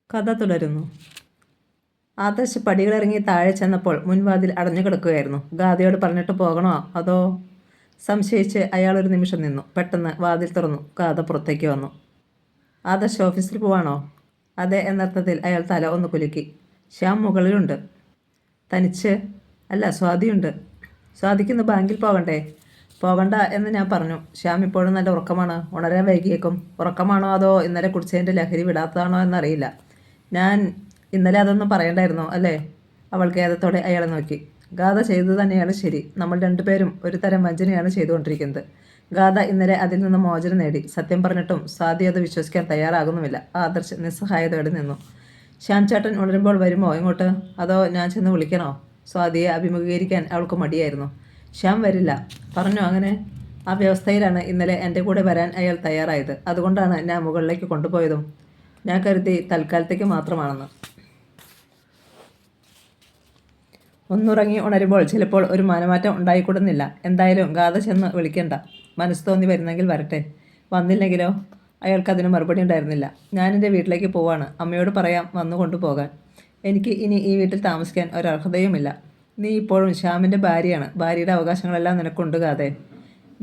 കഥ തുടരുന്നു. ആദർശ് പടികളിറങ്ങി താഴെ ചെന്നപ്പോൾ മുൻവാതിൽ അടഞ്ഞു കിടക്കുകയായിരുന്നു. ഗാഥയോട് പറഞ്ഞിട്ട് പോകണോ അതോ? സംശയിച്ച് അയാൾ ഒരു നിമിഷം നിന്നു. പെട്ടെന്ന് വാതിൽ തുറന്നു. ഗാഥ പുറത്തേക്ക് വന്നു. ആദർശ് ഓഫീസിൽ പോവാണോ? അതെ എന്നർത്ഥത്തിൽ അയാൾ തല ഒന്ന് കുലുക്കി. ശ്യാം മുകളിലുണ്ട്. തനിച്ച്? അല്ല, സ്വാതിയുണ്ട്. സ്വാതിക്കിന്ന് ബാങ്കിൽ പോകണ്ടേ? പോകണ്ട എന്ന് ഞാൻ പറഞ്ഞു. ശ്യാം ഇപ്പോഴും നല്ല ഉറക്കമാണ്. ഉണരാൻ വൈകിയേക്കും. ഉറക്കമാണോ അതോ ഇന്നലെ കുടിച്ചതിൻ്റെ ലഹരി വിടാത്തതാണോ എന്നറിയില്ല. ഞാൻ ഇന്നലെ അതൊന്നും പറയണ്ടായിരുന്നോ അല്ലേ? അവൾ ഖേദത്തോടെ അയാളെ നോക്കി. ഗാഥ ചെയ്തത് തന്നെയാണ് ശരി. നമ്മൾ രണ്ടുപേരും ഒരു തരം വഞ്ചനയാണ് ചെയ്തുകൊണ്ടിരിക്കുന്നത്. ഗാഥ ഇന്നലെ അതിൽ നിന്ന് മോചനം നേടി. സത്യം പറഞ്ഞിട്ടും സ്വാതി അത് വിശ്വസിക്കാൻ തയ്യാറാകുന്നുമില്ല. ആദർശ് നിസ്സഹായതയോടെ നിന്നു. ശ്യാം ചേട്ടൻ ഉണരുമ്പോൾ വരുമോ ഇങ്ങോട്ട്? അതോ ഞാൻ ചെന്ന് വിളിക്കണോ? സ്വാതിയെ അഭിമുഖീകരിക്കാൻ അവൾക്ക് മടിയായിരുന്നു. ശ്യാം വരില്ല പറഞ്ഞു. അങ്ങനെ ആ വ്യവസ്ഥയിലാണ് ഇന്നലെ എൻ്റെ കൂടെ വരാൻ അയാൾ തയ്യാറായത്. അതുകൊണ്ടാണ് ഞാൻ മുകളിലേക്ക് കൊണ്ടുപോയതും. ഞാൻ കരുതി തൽക്കാലത്തേക്ക് മാത്രമാണെന്ന്. ഒന്നുറങ്ങി ഉണരുമ്പോൾ ചിലപ്പോൾ ഒരു മനമാറ്റം ഉണ്ടായിക്കൂടുന്നില്ല. എന്തായാലും ഗാഥ ചെന്ന് വിളിക്കണ്ട. മനസ്സ് തോന്നി വരുന്നെങ്കിൽ വരട്ടെ. വന്നില്ലെങ്കിലോ? അയാൾക്കതിന് മറുപടി ഉണ്ടായിരുന്നില്ല. ഞാനെൻ്റെ വീട്ടിലേക്ക് പോവാണ്. അമ്മയോട് പറയാം വന്നു കൊണ്ടുപോകാൻ. എനിക്ക് ഇനി ഈ വീട്ടിൽ താമസിക്കാൻ ഒരർഹതയുമില്ല. നീ ഇപ്പോഴും ശ്യാമിൻ്റെ ഭാര്യയാണ്. ഭാര്യയുടെ അവകാശങ്ങളെല്ലാം നിനക്കുണ്ട് ഗാഥേ.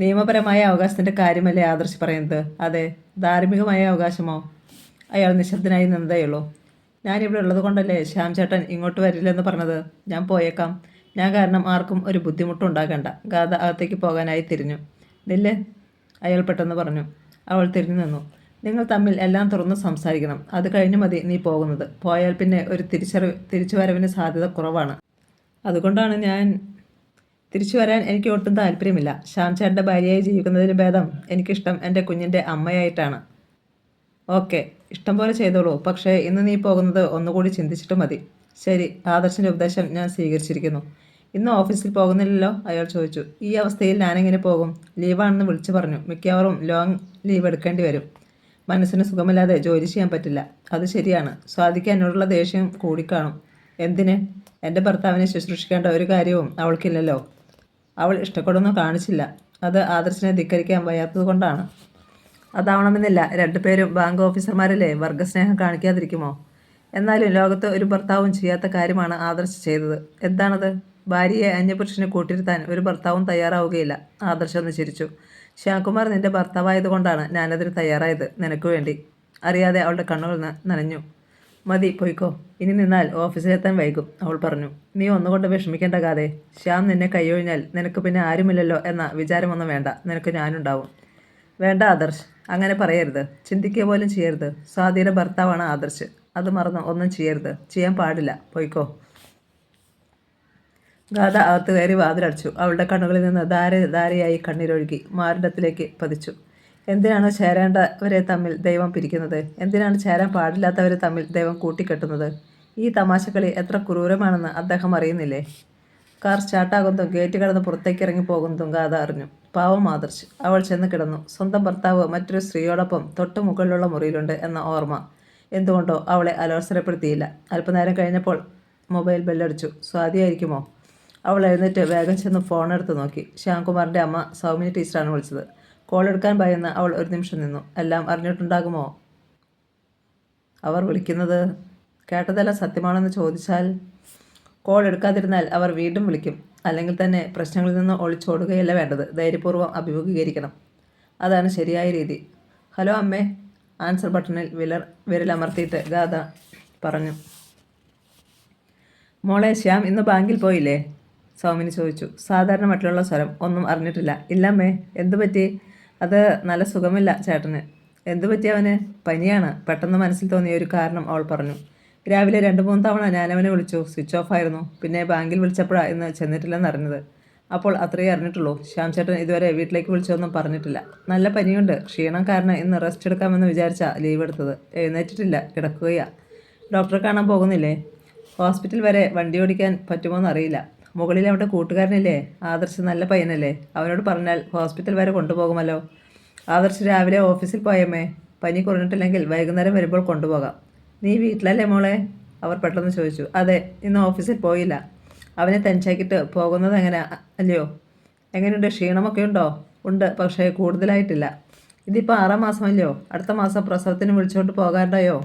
നിയമപരമായ അവകാശത്തിൻ്റെ കാര്യമല്ലേ ആദർശ് പറയുന്നത്? അതെ. ധാർമ്മികമായ അവകാശമോ? അയാൾ നിശബ്ദനായി നിന്നതേയുള്ളൂ. ഞാനിവിടെ ഉള്ളത് കൊണ്ടല്ലേ ശ്യാം ചേട്ടൻ ഇങ്ങോട്ട് വരില്ലെന്ന് പറഞ്ഞത്? ഞാൻ പോയേക്കാം. ഞാൻ കാരണം ആർക്കും ഒരു ബുദ്ധിമുട്ടുണ്ടാകണ്ട. ഗാഥ അകത്തേക്ക് പോകാനായി തിരിഞ്ഞു. നില്ല്, അയാൾ പെട്ടെന്ന് പറഞ്ഞു. അവൾ തിരിഞ്ഞു നിന്നു. നിങ്ങൾ തമ്മിൽ എല്ലാം തുറന്ന് സംസാരിക്കണം. അത് കഴിഞ്ഞ് മതി നീ പോകുന്നത്. പോയാൽ പിന്നെ ഒരു തിരിച്ചുവരവിന് സാധ്യത കുറവാണ്. അതുകൊണ്ടാണ് ഞാൻ തിരിച്ചു വരാൻ എനിക്ക് ഒട്ടും താല്പര്യമില്ല. ശ്യാം ചേട്ടൻ്റെ ഭാര്യയായി ജീവിക്കുന്നതിന് ഭേദം എനിക്കിഷ്ടം എൻ്റെ കുഞ്ഞിൻ്റെ അമ്മയായിട്ടാണ്. ഓക്കെ, ഇഷ്ടം പോലെ ചെയ്തോളൂ. പക്ഷേ ഇന്ന് നീ പോകുന്നത് ഒന്നുകൂടി ചിന്തിച്ചിട്ട് മതി. ശരി, ആദർശിൻ്റെ ഉപദേശം ഞാൻ സ്വീകരിച്ചിരിക്കുന്നു. ഇന്ന് ഓഫീസിൽ പോകുന്നില്ലല്ലോ? അയാൾ ചോദിച്ചു. ഈ അവസ്ഥയിൽ ഞാനെങ്ങനെ പോകും? ലീവാണെന്ന് വിളിച്ചു പറഞ്ഞു. മിക്കവാറും ലോങ് ലീവ് എടുക്കേണ്ടി വരും. മനസ്സിന് സുഖമില്ലാതെ ജോലി ചെയ്യാൻ പറ്റില്ല. അത് ശരിയാണ്. സ്വാതിക്ക് എന്നോടുള്ള ദേഷ്യം കൂടിക്കാണും. എന്തിന്? എൻ്റെ ഭർത്താവിനെ ശുശ്രൂഷിക്കേണ്ട ഒരു കാര്യവും അവൾക്കില്ലല്ലോ. അവൾ ഇഷ്ടപ്പെടുന്നു കാണിച്ചില്ല. അത് ആദർശിനെ ധിക്കരിക്കാൻ വയ്യാത്തതുകൊണ്ടാണ്. അതാവണമെന്നില്ല. രണ്ടുപേരും ബാങ്ക് ഓഫീസർമാരല്ലേ? വർഗസ്നേഹം കാണിക്കാതിരിക്കുമോ? എന്നാലും ലോകത്ത് ഒരു ഭർത്താവും ചെയ്യാത്ത കാര്യമാണ് ആദർശ് ചെയ്തത്. എന്താണത്? ഭാര്യയെ അന്യപുരുഷനെ കൂട്ടിരുത്താൻ ഒരു ഭർത്താവും തയ്യാറാവുകയില്ല. ആദർശ് ഒന്ന് ചിരിച്ചു. ശ്യാംകുമാർ നിന്റെ ഭർത്താവായതുകൊണ്ടാണ് ഞാനതിന് തയ്യാറായത്. നിനക്ക് വേണ്ടി. അറിയാതെ അവളുടെ കണ്ണുകൾ നനഞ്ഞു. മതി, പോയിക്കോ. ഇനി നിന്നാൽ ഓഫീസിലെത്താൻ വൈകും, അവൾ പറഞ്ഞു. നീ ഒന്നുകൊണ്ട് വിഷമിക്കേണ്ട കാതെ. ശ്യാം നിന്നെ കൈയൊഴിഞ്ഞാൽ നിനക്ക് പിന്നെ ആരുമില്ലല്ലോ എന്ന വിചാരമൊന്നും വേണ്ട. നിനക്ക് ഞാനുണ്ടാവും. വേണ്ട ആദർശ്, അങ്ങനെ പറയരുത്. ചിന്തിക്കുക പോലും ചെയ്യരുത്. സ്വാതിയുടെ ഭർത്താവാണ് ആദർശ്. അത് മറന്ന് ഒന്നും ചെയ്യരുത്. ചെയ്യാൻ പാടില്ല. പോയിക്കോ. ഗാഥ അകത്ത് കയറി വാതിലടച്ചു. അവളുടെ കണ്ണുകളിൽ നിന്ന് ധാരയായി കണ്ണീരൊഴുകി മാറിടത്തിലേക്ക് പതിച്ചു. എന്തിനാണ് ചേരേണ്ടവരെ തമ്മിൽ ദൈവം പിരിക്കുന്നത്? എന്തിനാണ് ചേരാൻ പാടില്ലാത്തവരെ തമ്മിൽ ദൈവം കൂട്ടിക്കെട്ടുന്നത്? ഈ തമാശകളി എത്ര ക്രൂരമാണെന്ന് അദ്ദേഹം അറിയുന്നില്ലേ? കാർ സ്റ്റാർട്ടാകുന്നതും ഗേറ്റ് കടന്ന് പുറത്തേക്ക് ഇറങ്ങി പോകുന്നതും ഗാഥ അറിഞ്ഞു. പാവം ആദർശ്. അവൾ ചെന്ന് കിടന്നു. സ്വന്തം ഭർത്താവ് മറ്റൊരു സ്ത്രീയോടൊപ്പം തൊട്ടു മുകളിലുള്ള മുറിയിലുണ്ട് എന്ന ഓർമ്മ എന്തുകൊണ്ടോ അവളെ അലോസരപ്പെടുത്തിയില്ല. അല്പനേരം കഴിഞ്ഞപ്പോൾ മൊബൈൽ ബെല്ലടിച്ചു. സ്വാതിയായിരിക്കുമോ? അവൾ എഴുന്നേറ്റ് വേഗം ചെന്ന് ഫോണെടുത്ത് നോക്കി. ശ്യാംകുമാറിൻ്റെ അമ്മ സൗമിനി ടീച്ചറാണ് വിളിച്ചത്. കോൾ എടുക്കാൻ ഭയന്ന് അവൾ ഒരു നിമിഷം നിന്നു. എല്ലാം അറിഞ്ഞിട്ടുണ്ടാകുമോ അവർ വിളിക്കുന്നത്? കേട്ടതെല്ലാം സത്യമാണെന്ന് ചോദിച്ചാൽ? കോൾ എടുക്കാതിരുന്നാൽ അവർ വീണ്ടും വിളിക്കും. അല്ലെങ്കിൽ തന്നെ പ്രശ്നങ്ങളിൽ നിന്ന് ഒളിച്ചോടുകയല്ല വേണ്ടത്. ധൈര്യപൂർവ്വം അഭിമുഖീകരിക്കണം. അതാണ് ശരിയായ രീതി. ഹലോ അമ്മേ. ആൻസർ ബട്ടണിൽ വിരലമർത്തിയിട്ട് ഗാഥ പറഞ്ഞു. മോളെ, ശ്യാം ഇന്ന് ബാങ്കിൽ പോയില്ലേ? സൗമിനി ചോദിച്ചു. സാധാരണ മറ്റുള്ള സ്വരം. ഒന്നും അറിഞ്ഞിട്ടില്ല. ഇല്ലമ്മേ. എന്തു പറ്റി? അത് നല്ല സുഖമില്ല ചേട്ടന്. എന്തു പറ്റി അവന്? പനിയാണ്. പെട്ടെന്ന് മനസ്സിൽ തോന്നിയ ഒരു കാരണം അവൾ പറഞ്ഞു. രാവിലെ 2-3 തവണ ഞാനവനെ വിളിച്ചു. സ്വിച്ച് ഓഫ് ആയിരുന്നു. പിന്നെ ബാങ്കിൽ വിളിച്ചപ്പോഴാണ് ഇന്ന് ചെന്നിട്ടില്ലെന്ന് അറിഞ്ഞത്. അപ്പോൾ അത്രയേ അറിഞ്ഞിട്ടുള്ളൂ. ശ്യാം ചേട്ടൻ ഇതുവരെ വീട്ടിലേക്ക് വിളിച്ചൊന്നും പറഞ്ഞിട്ടില്ല. നല്ല പനിയുണ്ട്. ക്ഷീണം കാരണം ഇന്ന് റെസ്റ്റ് എടുക്കാമെന്ന് വിചാരിച്ചാ ലീവ് എടുത്തത്. എഴുന്നേറ്റിട്ടില്ല, കിടക്കുകയാ. ഡോക്ടറെ കാണാൻ പോകുന്നില്ലേ? ഹോസ്പിറ്റൽ വരെ വണ്ടി ഓടിക്കാൻ പറ്റുമോയെന്ന് അറിയില്ല. മുകളിൽ അവിടെ കൂട്ടുകാരനില്ലേ? ആദർശ് നല്ല പയ്യനല്ലേ? അവനോട് പറഞ്ഞാൽ ഹോസ്പിറ്റൽ വരെ കൊണ്ടുപോകുമല്ലോ. ആദർശ് രാവിലെ ഓഫീസിൽ പോയമ്മേ. പനി കുറഞ്ഞിട്ടില്ലെങ്കിൽ വൈകുന്നേരം വരുമ്പോൾ കൊണ്ടുപോകാം. നീ വീട്ടിലല്ലേ മോളെ? അവർ പെട്ടെന്ന് ചോദിച്ചു. അതെ, ഇന്ന് ഓഫീസിൽ പോയില്ല. അവനെ തനിച്ചാക്കിയിട്ട് പോകുന്നത് അല്ലയോ? എങ്ങനെയുണ്ട്? ക്ഷീണമൊക്കെ ഉണ്ടോ? ഉണ്ട്, പക്ഷേ കൂടുതലായിട്ടില്ല. ഇതിപ്പോൾ 6-ാം മാസമല്ലയോ? അടുത്ത മാസം പ്രസവത്തിന് വിളിച്ചുകൊണ്ട് പോകാണ്ടായോ?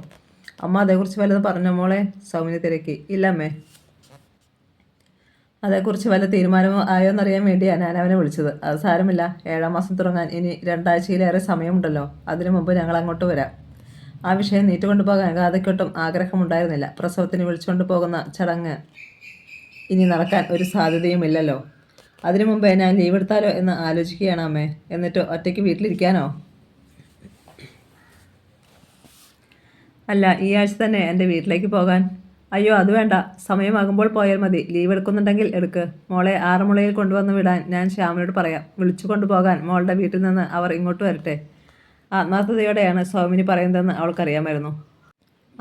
അമ്മ അതേക്കുറിച്ച് വല്ലതും പറഞ്ഞോ മോളെ? സൗമിനി തിരക്കി. ഇല്ല അമ്മേ. അതേക്കുറിച്ച് വല്ല തീരുമാനമോ ആയോന്നറിയാൻ വേണ്ടിയാണ് ഞാൻ അവനെ വിളിച്ചത്. അത് സാരമില്ല, 7-ാം മാസം തുടങ്ങാൻ ഇനി 2 ആഴ്ചയിലേറെ സമയമുണ്ടല്ലോ. അതിനു മുമ്പ് ഞങ്ങൾ അങ്ങോട്ട് വരാം. ആ വിഷയം നീട്ടുകൊണ്ടുപോകാൻ ഗാഥയ്ക്കൊട്ടും ആഗ്രഹമുണ്ടായിരുന്നില്ല. പ്രസവത്തിന് വിളിച്ചുകൊണ്ട് പോകുന്ന ചടങ്ങ് ഇനി നടക്കാൻ ഒരു സാധ്യതയുമില്ലല്ലോ. അതിനു മുമ്പേ ഞാൻ ലീവ് എടുത്താലോ എന്ന് ആലോചിക്കുകയാണ് അമ്മേ. എന്നിട്ട് ഒറ്റയ്ക്ക് വീട്ടിലിരിക്കാനോ? അല്ല, ഈ ആഴ്ച തന്നെ എൻ്റെ വീട്ടിലേക്ക് പോകാൻ. അയ്യോ, അത് വേണ്ട, സമയമാകുമ്പോൾ പോയാൽ മതി. ലീവ് എടുക്കുന്നുണ്ടെങ്കിൽ എടുക്ക്. മോളെ ആറന്മുളയിൽ കൊണ്ടുവന്ന് വിടാൻ ഞാൻ ശ്യാമിനോട് പറയാം. വിളിച്ചു കൊണ്ടുപോകാൻ മോളുടെ വീട്ടിൽ നിന്ന് അവർ ഇങ്ങോട്ട് വരട്ടെ. ആത്മാർത്ഥതയോടെയാണ് സൗമിനി പറയുന്നതെന്ന് അവൾക്കറിയാമായിരുന്നു.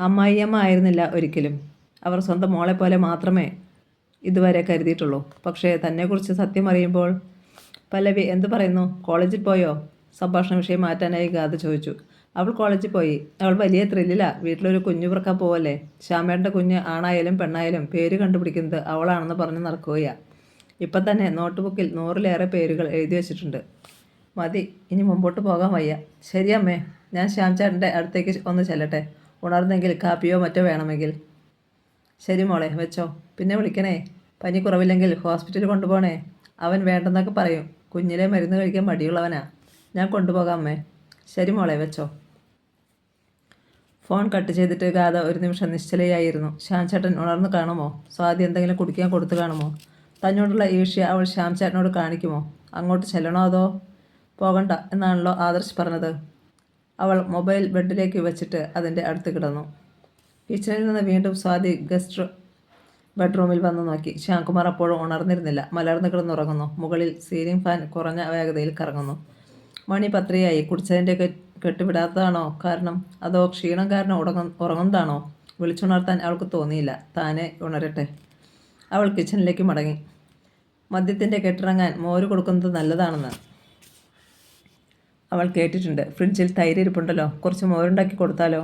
അമ്മായിയമ്മ ആയിരുന്നില്ല ഒരിക്കലും. അവർ സ്വന്തം മോളെ പോലെ മാത്രമേ ഇതുവരെ കരുതിയിട്ടുള്ളൂ. പക്ഷേ തന്നെക്കുറിച്ച് സത്യം അറിയുമ്പോൾ... പല്ലവി എന്തു പറയുന്നു? കോളേജിൽ പോയോ? സംഭാഷണ വിഷയം മാറ്റാനായി ഗാഥ ചോദിച്ചു. അവൾ കോളേജിൽ പോയി. അവൾ വലിയ ത്രില്ലിലാ. വീട്ടിലൊരു കുഞ്ഞു പിറക്കാൻ പോവല്ലേ. ശ്യാമേട്ടൻ്റെ കുഞ്ഞ് ആണായാലും പെണ്ണായാലും പേര് കണ്ടുപിടിക്കുന്നത് അവളാണെന്ന് പറഞ്ഞ് നടക്കുകയാണ്. ഇപ്പം തന്നെ നോട്ട് ബുക്കിൽ 100-ലേറെ പേരുകൾ എഴുതി വെച്ചിട്ടുണ്ട്. മതി, ഇനി മുമ്പോട്ട് പോകാൻ വയ്യ. ശരിയമ്മേ, ഞാൻ ശ്യാംചേട്ടൻ്റെ അടുത്തേക്ക് ഒന്ന് ചെല്ലട്ടെ. ഉണർന്നെങ്കിൽ കാപ്പിയോ മറ്റോ വേണമെങ്കിൽ. ശരി മോളെ, വെച്ചോ. പിന്നെ വിളിക്കണേ. പനി കുറവില്ലെങ്കിൽ ഹോസ്പിറ്റലിൽ കൊണ്ടുപോകണേ. അവൻ വേണ്ടെന്നൊക്കെ പറയും. കുഞ്ഞിലെ മരുന്ന് കഴിക്കാൻ മടിയുള്ളവനാ. ഞാൻ കൊണ്ടുപോകാം അമ്മേ. ശരി മോളെ, വെച്ചോ. ഫോൺ കട്ട് ചെയ്തിട്ട് ഗാഥ ഒരു നിമിഷം നിശ്ചലയായിരുന്നു. ശ്യാംചേട്ടൻ ഉണർന്നു കാണുമോ? സ്വാതി എന്തെങ്കിലും കുടിക്കാൻ കൊടുത്തു കാണുമോ? തന്നോടുള്ള ഈർഷ്യ അവൾ ശ്യാംചേട്ടനോട് കാണിക്കുമോ? അങ്ങോട്ട് ചെല്ലണോ അതോ? പോകണ്ട എന്നാണല്ലോ ആദർശ് പറഞ്ഞത്. അവൾ മൊബൈൽ ബെഡിലേക്ക് വെച്ചിട്ട് അതിൻ്റെ അടുത്ത് കിടന്നു. കിച്ചണിൽ നിന്ന് വീണ്ടും സ്വാതി ഗസ്റ്റ് ബെഡ്റൂമിൽ വന്ന് നോക്കി. ശ്യാംകുമാർ അപ്പോഴും ഉണർന്നിരുന്നില്ല. മലർന്നു കിടന്നുറങ്ങുന്നു. മുകളിൽ സീലിംഗ് ഫാൻ കുറഞ്ഞ വേഗതയിൽ കറങ്ങുന്നു. മണി 10:30. കുടിച്ചതിൻ്റെ കെട്ടുവിടാത്തതാണോ കാരണം? അതോ ക്ഷീണം കാരണം ഉറങ്ങുന്നതാണോ? വിളിച്ചുണർത്താൻ അവൾക്ക് തോന്നിയില്ല. താനെ ഉണരട്ടെ. അവൾ കിച്ചണിലേക്ക് മടങ്ങി. മദ്യത്തിൻ്റെ കെട്ടിറങ്ങാൻ മോര് കൊടുക്കുന്നത് നല്ലതാണെന്ന് അവൾ കേട്ടിട്ടുണ്ട്. ഫ്രിഡ്ജിൽ തൈര് ഇരിപ്പുണ്ടല്ലോ, കുറച്ച് മോരുണ്ടാക്കി കൊടുത്താലോ?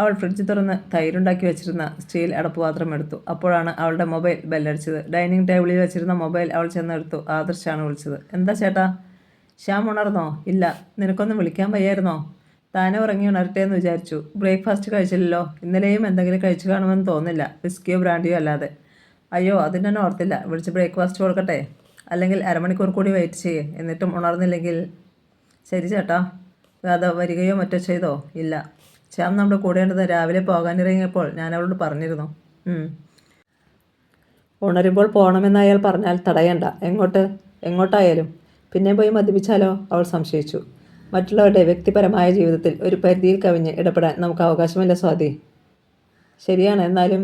അവൾ ഫ്രിഡ്ജ് തുറന്ന് തൈരുണ്ടാക്കി വെച്ചിരുന്ന സ്റ്റീൽ അടപ്പുപാത്രം എടുത്തു. അപ്പോഴാണ് അവളുടെ മൊബൈൽ ബെല്ലടിച്ചത്. ഡൈനിങ് ടേബിളിൽ വെച്ചിരുന്ന മൊബൈൽ അവൾ ചെന്നെടുത്തു. ആദർശാണ് വിളിച്ചത്. എന്താ ചേട്ടാ? ശ്യാം ഉണർന്നോ? ഇല്ല. നിനക്കൊന്ന് വിളിക്കാൻ വയ്യായിരുന്നോ? താനെ ഉറങ്ങി ഉണരട്ടെ എന്ന് വിചാരിച്ചു. ബ്രേക്ക്ഫാസ്റ്റ് കഴിച്ചില്ലല്ലോ. ഇന്നലെയും എന്തെങ്കിലും കഴിച്ചു കാണുമെന്ന് തോന്നില്ല. വിസ്കിയോ ബ്രാൻഡിയോ അല്ലാതെ. അയ്യോ, അതിനെന്നെ ഓർത്തില്ല. വിളിച്ച് ബ്രേക്ക്ഫാസ്റ്റ് കൊടുക്കട്ടെ? അല്ലെങ്കിൽ അരമണിക്കൂർ കൂടി വെയിറ്റ് ചെയ്യേ. എന്നിട്ടും ഉണർന്നില്ലെങ്കിൽ... ശരി ചേട്ടാ. ഗാഥ വരികയോ മറ്റോ ചെയ്തോ? ഇല്ല. ശ്യാം നമ്മുടെ കൂടേണ്ടത് രാവിലെ പോകാനിറങ്ങിയപ്പോൾ ഞാൻ അവളോട് പറഞ്ഞിരുന്നു. ഉണരുമ്പോൾ പോകണമെന്ന് അയാൾ പറഞ്ഞാൽ തടയണ്ട. എങ്ങോട്ടായാലും. പിന്നെ പോയി മദ്യപിച്ചാലോ? അവൾ സംശയിച്ചു. മറ്റുള്ളവരുടെ വ്യക്തിപരമായ ജീവിതത്തിൽ ഒരു പരിധിയിൽ കവിഞ്ഞ് ഇടപെടാൻ നമുക്ക് അവകാശമില്ല സ്വാതി. ശരിയാണ്, എന്നാലും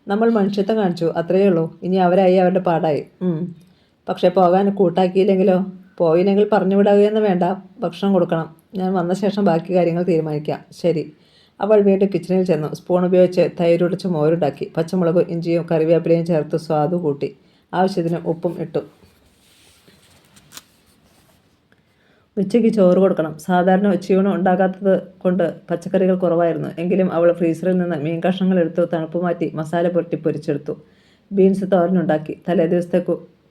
നമ്മൾ മനുഷ്യത്വം കാണിച്ചു, അത്രയേ ഉള്ളൂ. ഇനി അവരായി അവരുടെ പാടായി. പക്ഷേ പോകാൻ കൂട്ടാക്കിയില്ലെങ്കിലോ? പോയില്ലെങ്കിൽ പറഞ്ഞു വിടുകയെന്ന് വേണ്ട. ഭക്ഷണം കൊടുക്കണം. ഞാൻ വന്ന ശേഷം ബാക്കി കാര്യങ്ങൾ തീരുമാനിക്കാം. ശരി. അവൾ വീണ്ടും കിച്ചണിൽ ചെന്നു. സ്പൂൺ ഉപയോഗിച്ച് തൈരുടച്ച് മോരുണ്ടാക്കി. പച്ചമുളകും ഇഞ്ചിയും കറിവേപ്പിലയും ചേർത്ത് സ്വാദു കൂട്ടി. ആവശ്യത്തിന് ഉപ്പും ഇട്ടു. ഉച്ചയ്ക്ക് ചോറ് കൊടുക്കണം. സാധാരണ ഉച്ചയൂണ് ഉണ്ടാകാത്തത് കൊണ്ട് പച്ചക്കറികൾ കുറവായിരുന്നു. എങ്കിലും അവൾ ഫ്രീസറിൽ നിന്ന് മീൻ കഷ്ണങ്ങൾ എടുത്തു തണുപ്പ് മാറ്റി മസാല പുരട്ടി പൊരിച്ചെടുത്തു. ബീൻസ് തോരനുണ്ടാക്കി. തലേ ദിവസത്തെ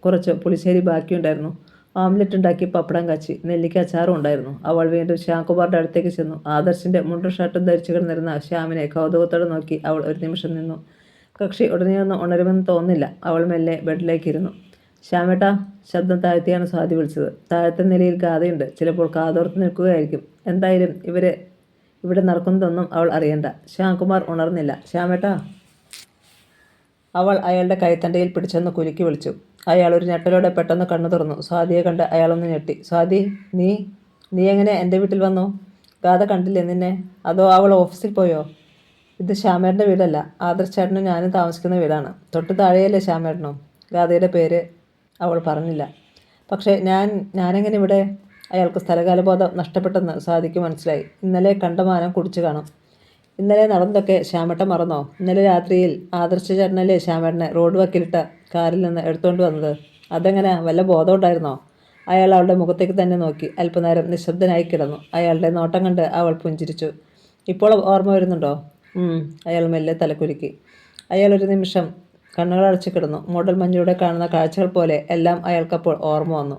കുറച്ച് പുളിശ്ശേരി ബാക്കിയുണ്ടായിരുന്നു. ഓംലെറ്റ് ഉണ്ടാക്കി, പപ്പടം കാച്ചി, നെല്ലിക്ക അച്ചാറും ഉണ്ടായിരുന്നു. അവൾ വീണ്ടും ശ്യാംകുമാറിൻ്റെ അടുത്തേക്ക് ചെന്നു. ആദർശിൻ്റെ മുണ്ടും ഷർട്ടും ധരിച്ചു കിടന്നിരുന്ന ശ്യാമിനെ കൗതുകത്തോടെ നോക്കി അവൾ ഒരു നിമിഷം നിന്നു. കക്ഷി ഉടനെയൊന്നും ഉണരുമെന്ന് തോന്നില്ല. അവൾ മെല്ലെ ബെഡിലേക്ക് ഇരുന്നു. ശ്യാമേട്ടാ. ശബ്ദം താഴ്ത്തിയാണ് സ്വാതി വിളിച്ചത്. താഴത്തെ നിലയിൽ ഗാഥയുണ്ട്. ചിലപ്പോൾ കാതോർത്ത് നിൽക്കുകയായിരിക്കും. എന്തായാലും ഇവിടെ നടക്കുന്നതൊന്നും അവൾ അറിയണ്ട. ശ്യാംകുമാർ ഉണർന്നില്ല. ശ്യാമേട്ടാ. അവൾ അയാളുടെ കൈത്തണ്ടയിൽ പിടിച്ചൊന്ന് കുലുക്കി വിളിച്ചു. അയാൾ ഒരു ഞെട്ടലോടെ പെട്ടെന്ന് കണ്ണു തുറന്നു. സ്വാതിയെ കണ്ട് അയാളൊന്ന് ഞെട്ടി. സ്വാതി, നീ എങ്ങനെ എൻ്റെ വീട്ടിൽ വന്നു? ഗാഥ കണ്ടില്ലേ നിന്നെ? അതോ അവൾ ഓഫീസിൽ പോയോ? ഇത് ശ്യാമേട്ടൻ്റെ വീടല്ല. ആദർശ് ചേട്ടനും ഞാനും താമസിക്കുന്ന വീടാണ്. തൊട്ട് താഴെയല്ലേ ശ്യാമേട്ടനും? ഗാഥയുടെ പേര് അവൾ പറഞ്ഞില്ല. പക്ഷേ ഞാനെങ്ങനെ ഇവിടെ? അയാൾക്ക് സ്ഥലകാലബോധം നഷ്ടപ്പെട്ടെന്ന് സ്വാതിക്ക് മനസ്സിലായി. ഇന്നലെ കണ്ടമാനം കുടിച്ചു കാണും. ഇന്നലെ നടന്നതൊക്കെ ശ്യാമേട്ടൻ മറന്നോ? ഇന്നലെ രാത്രിയിൽ ആദർശ ചേട്ടനല്ലേ ശ്യാമേട്ടനെ റോഡ് വക്കിലിട്ട കാറിൽ നിന്ന് എടുത്തുകൊണ്ട് വന്നത്? അതെങ്ങനെ? വല്ല ബോധം ഉണ്ടായിരുന്നോ? അയാൾ അവളുടെ മുഖത്തേക്ക് തന്നെ നോക്കി. അല്പനേരം നിശബ്ദനായി കിടന്നു. അയാളുടെ നോട്ടം കണ്ട് അവൾ പുഞ്ചിരിച്ചു. ഇപ്പോൾ ഓർമ്മ വരുന്നുണ്ടോ? അയാൾ മെല്ലെ തലക്കുലുക്കി. അയാൾ ഒരു നിമിഷം കണ്ണുകൾ അടച്ചു കിടന്നു. മൂടൽ മഞ്ഞിലൂടെ കാണുന്ന കാഴ്ചകൾ പോലെ എല്ലാം അയാൾക്കപ്പോൾ ഓർമ്മ വന്നു.